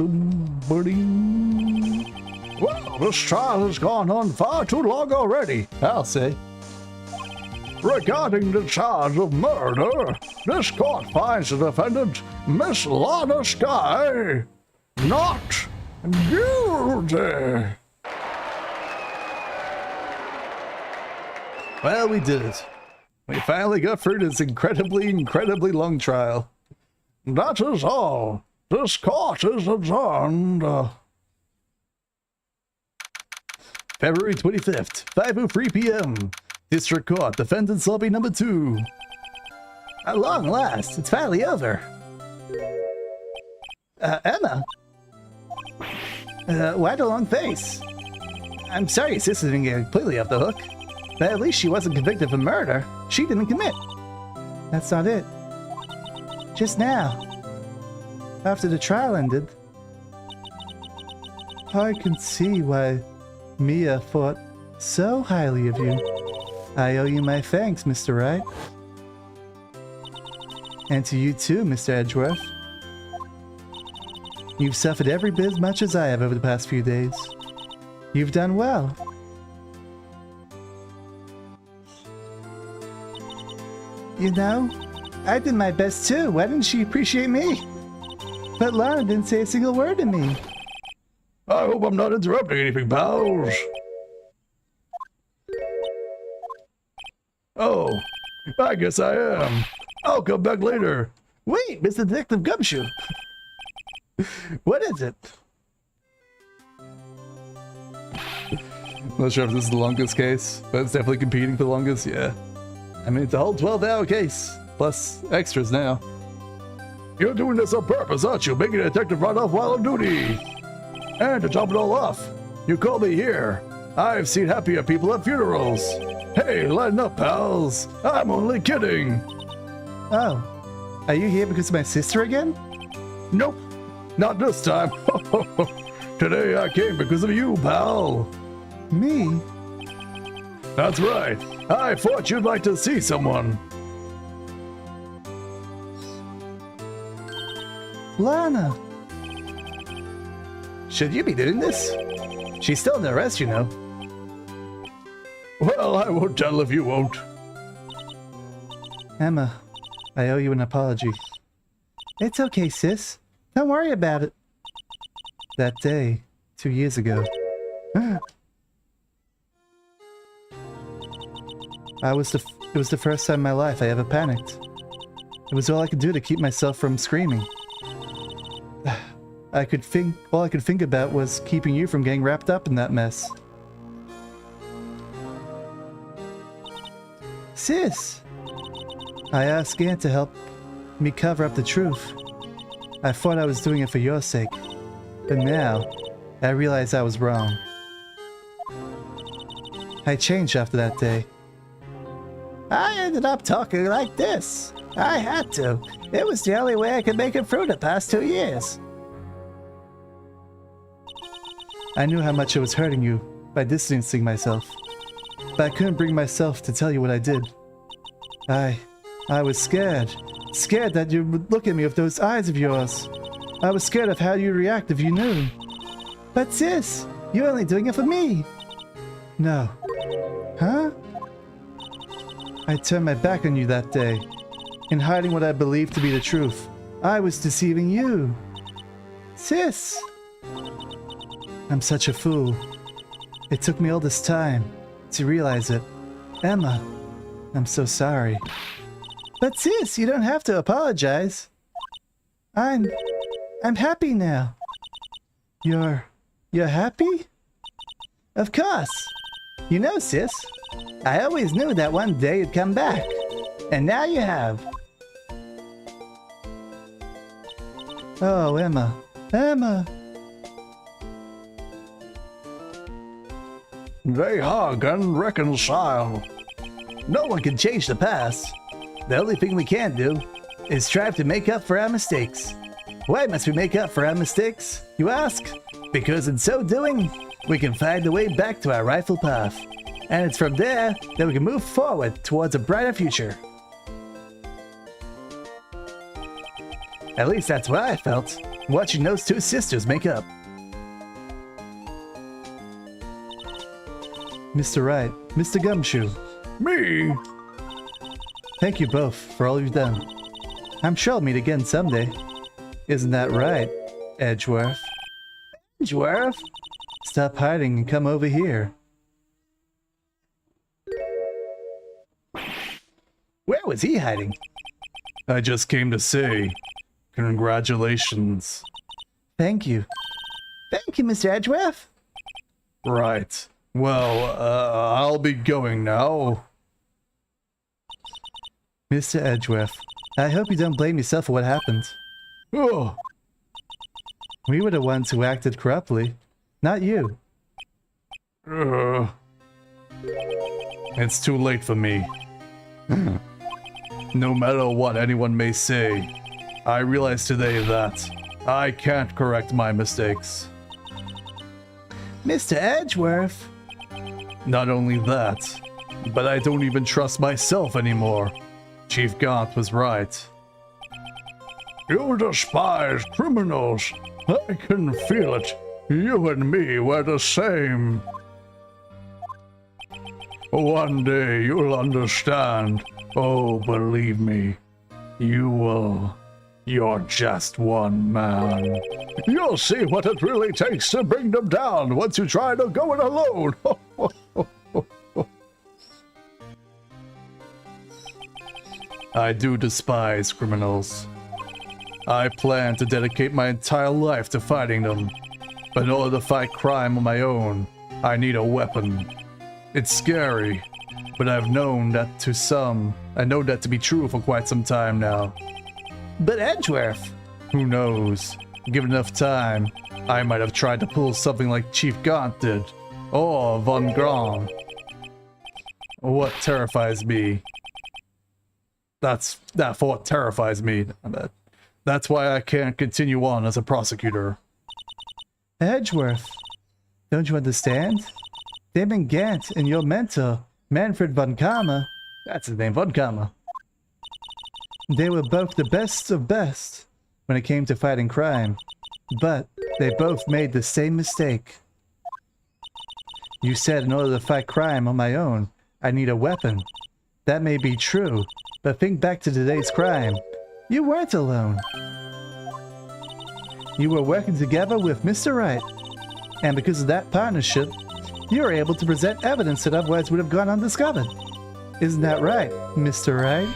this trial has gone on far too long already, I'll say. Regarding the charge of murder, this court finds the defendant, Miss Lana Sky, not guilty. Well, we did it. We finally got through this incredibly long trial. That is all. This court is adjourned. February 25th, 5:03 p.m. District Court, Defendant's Lobby number 2. At long last, it's finally over. Emma? Why the long face? I'm sorry your sister didn't get completely off the hook. But at least she wasn't convicted of murder. She didn't commit. That's not it. Just now, after the trial ended, I can see why Mia thought so highly of you. I owe you my thanks, Mr. Wright. And to you too, Mr. Edgeworth. You've suffered every bit as much as I have over the past few days. You've done well. You know, I did my best too. Why didn't she appreciate me? But Lana didn't say a single word to me. I hope I'm not interrupting anything, pals. Oh, I guess I am. I'll come back later. Wait, Mr. Detective Gumshoe. What is it? Not sure if this is the longest case, but it's definitely competing for the longest, yeah. I mean, it's a whole 12-hour case, plus extras now. You're doing this on purpose, aren't you? Making a detective run off while on duty. And to top it all off, you called me here. I've seen happier people at funerals. Hey, lighten up, pals. I'm only kidding. Oh, are you here because of my sister again? Nope, not this time. Today I came because of you, pal. Me? That's right. I thought you'd like to see someone. Lana. Should you be doing this? She's still under arrest, you know. Well, I won't tell if you won't. Emma, I owe you an apology. It's okay, sis. Don't worry about it. That day, 2 years ago. It was the first time in my life I ever panicked. It was all I could do to keep myself from screaming. All I could think about was keeping you from getting wrapped up in that mess. Sis! I asked Aunt to help me cover up the truth. I thought I was doing it for your sake. But now, I realize I was wrong. I changed after that day. I ended up talking like this. I had to. It was the only way I could make it through the past 2 years. I knew how much it was hurting you by distancing myself. But I couldn't bring myself to tell you what I did. I was scared. Scared that you would look at me with those eyes of yours. I was scared of how you'd react if you knew. But sis, you're only doing it for me. No. Huh? I turned my back on you that day. In hiding what I believed to be the truth. I was deceiving you. Sis! I'm such a fool. It took me all this time to realize it. Emma, I'm so sorry. But sis, you don't have to apologize. I'm happy now. You're happy? Of course. You know, sis, I always knew that one day you'd come back. And now you have. Oh, Emma. Emma! They hug and reconcile. No one can change the past. The only thing we can do is strive to make up for our mistakes. Why must we make up for our mistakes, you ask? Because in so doing, we can find the way back to our rightful path. And it's from there that we can move forward towards a brighter future. At least that's what I felt, watching those two sisters make up. Mr. Wright, Mr. Gumshoe. Me? Thank you both for all you've done. I'm sure I'll meet again someday. Isn't that right, Edgeworth? Edgeworth? Stop hiding and come over here. Where was he hiding? I just came to say, congratulations. Thank you. Thank you, Mr. Edgeworth. Right. Well, I'll be going now. Mr. Edgeworth, I hope you don't blame yourself for what happened. Oh, We were the ones who acted corruptly, not you. it's too late for me. No matter what anyone may say, I realize today that I can't correct my mistakes. Mr. Edgeworth! Not only that, but I don't even trust myself anymore. Chief Gaunt was right. You despise criminals. I can feel it. You and me were the same. One day you'll understand. Oh, believe me, you will. You're just one man. You'll see what it really takes to bring them down once you try to go it alone. I do despise criminals. I plan to dedicate my entire life to fighting them. But in order to fight crime on my own, I need a weapon. It's scary, but I've known that to some. I know that to be true for quite some time now. But Edgeworth, Who knows? Given enough time, I might have tried to pull something like Chief Gaunt did, or Von Graum. What terrifies me? That what terrifies me. That's why I can't continue on as a prosecutor. Edgeworth, don't you understand? Damon Gant and your mentor, Manfred von Karma, That's his name, Von Karma. they were both the best of best when it came to fighting crime, but they both made the same mistake. You said in order to fight crime on my own, I need a weapon. That may be true, but think back to today's crime. You weren't alone. You were working together with Mr. Wright, and because of that partnership, you were able to present evidence that otherwise would have gone undiscovered. Isn't that right, Mr. Wright?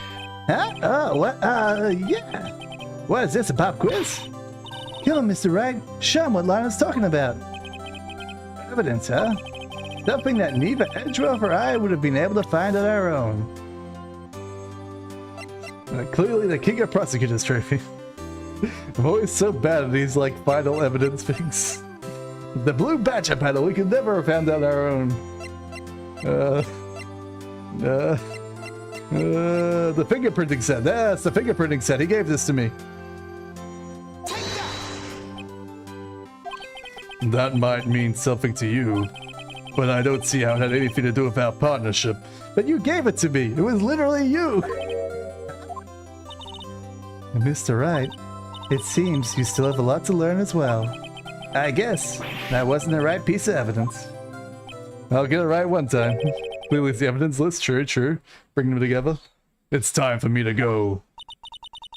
Huh? Oh, what? Yeah. What is this, a pop quiz? Come on, Mr. Wright. Show him what Lana's talking about. Evidence, huh? Something that neither Edgeworth or I would have been able to find on our own. Clearly the King of Prosecutors trophy. I'm always so bad at these, like, final evidence things. The blue badger panel, we could never have found out our own. The fingerprinting set. That's the fingerprinting set. He gave this to me. Take that! That might mean something to you, but I don't see how it had anything to do with our partnership. But you gave it to me. It was literally you. Mr. Wright, it seems you still have a lot to learn as well. I guess that wasn't the right piece of evidence. I'll get it right one time. Clearly it's the evidence list. True. Bring them together. It's time for me to go.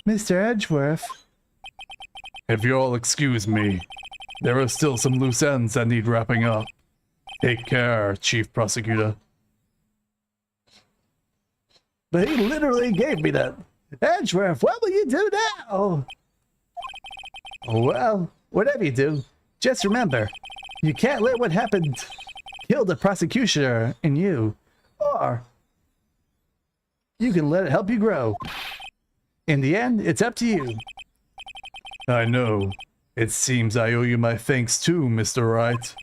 Mr. Edgeworth, If you'll excuse me, there are still some loose ends that need wrapping up. Take care, Chief Prosecutor. but he literally gave me that. Edgeworth, what will you do now? Well, whatever you do, just remember, you can't let what happened kill the prosecutioner in you, or you can let it help you grow. In the end, it's up to you. I know. It seems I owe you my thanks too, Mr. Wright.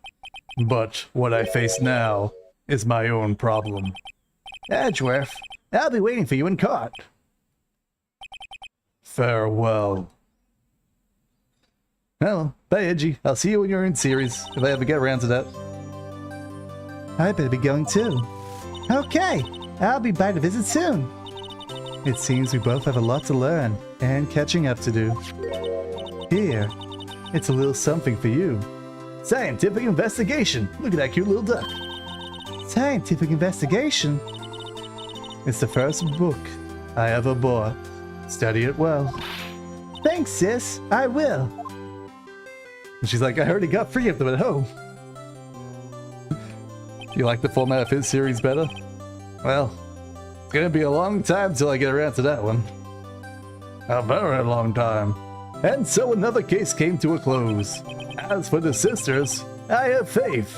But what I face now is my own problem. Edgeworth, I'll be waiting for you in court. Farewell. Well, bye, Edgy. I'll see you when you're in series, if I ever get around to that. I better be going too. Okay, I'll be by to visit soon. It seems we both have a lot to learn and catching up to do. Here, it's a little something for you. Scientific investigation. Look at that cute little duck. Scientific investigation? It's the first book I ever bought. Study it well. Thanks, sis. I will. And she's like, I already got 3 of them at home. You like the format of his series better? Well, it's gonna be a long time till I get around to that one. A very long time. And so another case came to a close. As for the sisters, I have faith.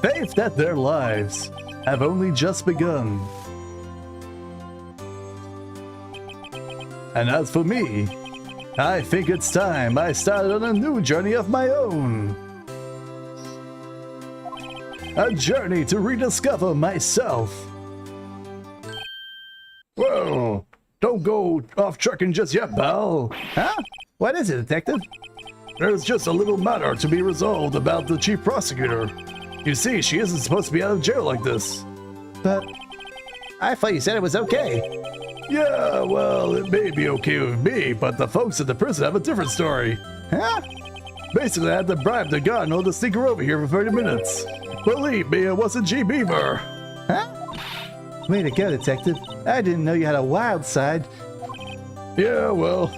Faith that their lives have only just begun. And as for me, I think it's time I started on a new journey of my own. A journey to rediscover myself. Whoa! Don't go off trucking just yet, pal. Huh? What is it, detective? There's just a little matter to be resolved about the chief prosecutor. You see, she isn't supposed to be out of jail like this. But I thought you said it was okay. Yeah, well, it may be okay with me, but the folks at the prison have a different story. Huh? Basically, I had to bribe the guard in order to sneak her over here for 30 minutes. Believe me, it wasn't G. Beaver. Huh? Way to go, detective. I didn't know you had a wild side. Yeah, well,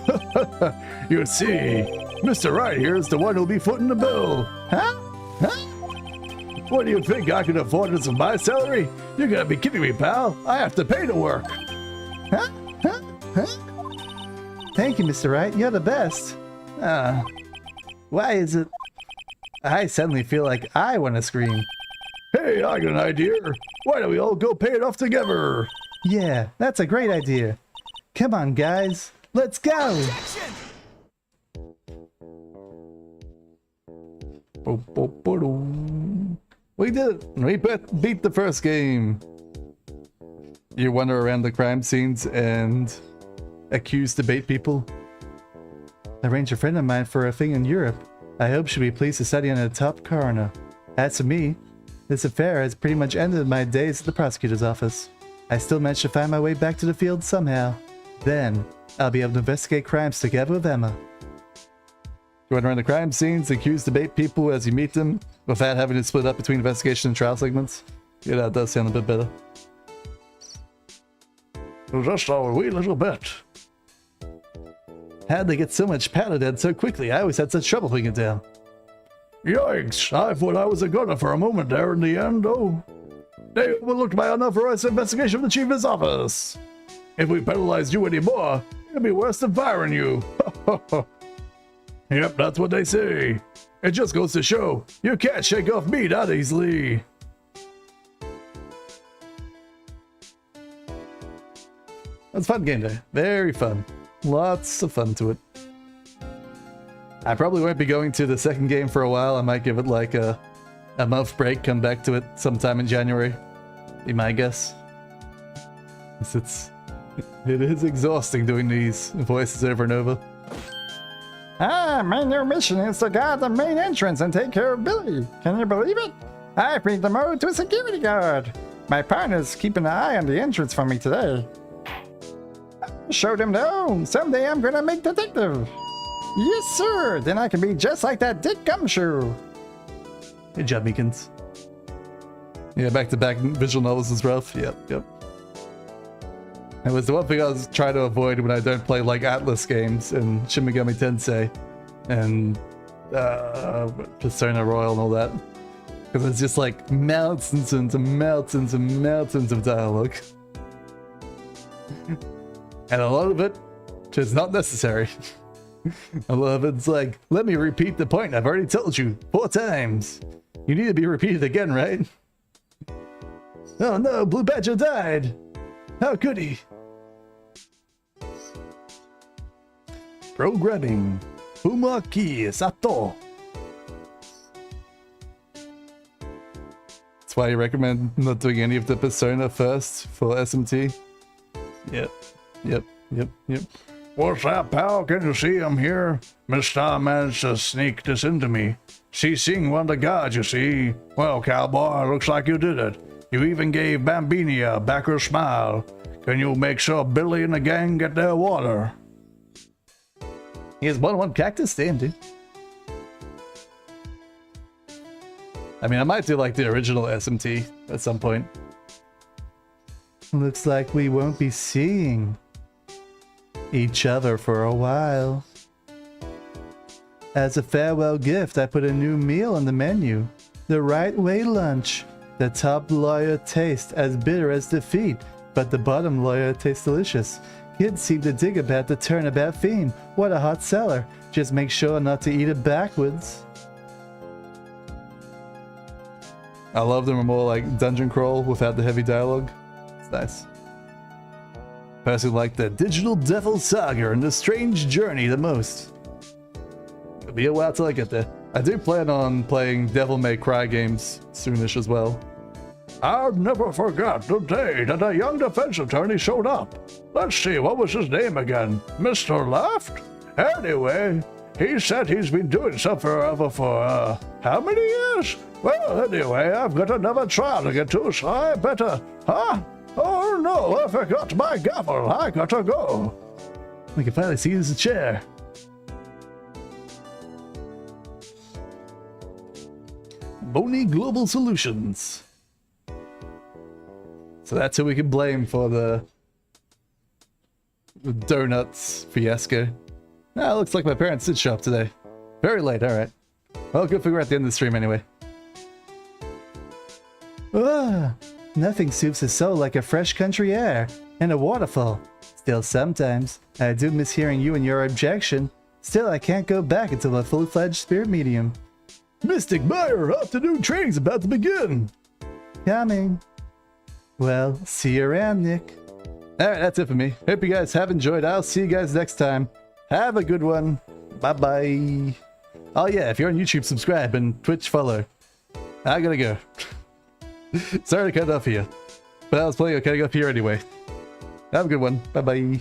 you see, Mr. Wright here is the one who'll be footing the bill. Huh? Huh? What do you think? I can afford this with my salary? You gotta be kidding me, pal. I have to pay to work. Huh? Huh? Huh? Thank you, Mr. Wright. You're the best. Why is it? I suddenly feel like I want to scream. Hey, I got an idea. Why don't we all go pay it off together? Yeah, that's a great idea. Come on, guys. Let's go. Objection! We did it. We beat the first game. You wander around the crime scenes and accuse debate people. Arrange a friend of mine for a thing in Europe. I hope she'll be pleased to study under a top coroner. As for me, this affair has pretty much ended my days at the prosecutor's office. I still managed to find my way back to the field somehow. Then, I'll be able to investigate crimes together with Emma. You wander around the crime scenes, accuse debate people as you meet them, without having to split up between investigation and trial segments. Yeah, that does sound a bit better. Just a wee little bit. How'd they get so much powder dead so quickly? I always had such trouble putting it down. Yikes, I thought I was a gunner for a moment there in the end, oh. They overlooked my unauthorized investigation of the chief's office. If we penalized you anymore, it'd be worse than firing you. Yep, that's what they say. It just goes to show, you can't shake off me that easily. That's a fun game day. Very fun. Lots of fun to it. I probably won't be going to the second game for a while. I might give it like a month break, come back to it sometime in January. Be my guess. It is exhausting doing these voices over and over. My new mission is to guard the main entrance and take care of Billy. Can you believe it? I've been demoted to a security guard. My partner's keeping an eye on the entrance for me today. Show them no. Someday I'm gonna make detective. Yes, sir. Then I can be just like that Dick Gumshoe. Good job, Meekins. Yeah, back-to-back visual novels is rough. Yep. It was the one thing I was trying to avoid when I don't play like Atlas games and Shin Megami Tensei and Persona Royal and all that. Because it's just like mountains and mountains and mountains of dialogue. And a lot of it just not necessary. A lot of it's like, let me repeat the point I've already told you 4 times. You need to be repeated again, right? Oh no, Blue Badger died. How could he? Programming. Umaki Sato. That's why you recommend not doing any of the Persona first for SMT. Yep. What's that, pal? Can you see I'm here? Miss Star managed to sneak this into me. CCing one of the guards, you see. Well, cowboy, looks like you did it. You even gave Bambinia back her smile. Can you make sure Billy and the gang get their water? He has one cactus? Damn, dude. I mean, I might do like the original SMT at some point. Looks like we won't be seeing each other for a while. As a farewell gift, I put a new meal on the menu. The Right Way lunch. The top lawyer tastes as bitter as defeat, but the bottom lawyer tastes delicious. Kids seem to dig about the turnabout theme. What a hot seller. Just make sure not to eat it backwards. I love them more like dungeon crawl without the heavy dialogue. It's nice. Personally like the Digital Devil Saga and the Strange Journey the most. It'll be a while till I get there. I do plan on playing Devil May Cry games soonish as well. I'll never forget the day that a young defense attorney showed up. Let's see, what was his name again? Mr. Left? Anyway, he said he's been doing so forever for, how many years? Well, anyway, I've got another trial to get to, so I better... Huh? Oh no, I forgot my gavel. I gotta go. We can finally see this chair. Bony Global Solutions. So that's who we can blame for the donuts fiasco. Ah, looks like my parents did show up today. Very late, alright. Well, go figure out the end of the stream anyway. Ah, nothing soothes the soul like a fresh country air and a waterfall. Still, sometimes I do miss hearing you and your objection. Still, I can't go back until a fully-fledged spirit medium. Mystic Meyer, afternoon training's about to begin. Coming. Well, see you around, Nick. Alright, that's it for me. Hope you guys have enjoyed. I'll see you guys next time. Have a good one. Bye-bye. Oh yeah, if you're on YouTube, subscribe and Twitch follow. I gotta go. Sorry to cut off here. But I was planning on cutting off here anyway. Have a good one. Bye-bye.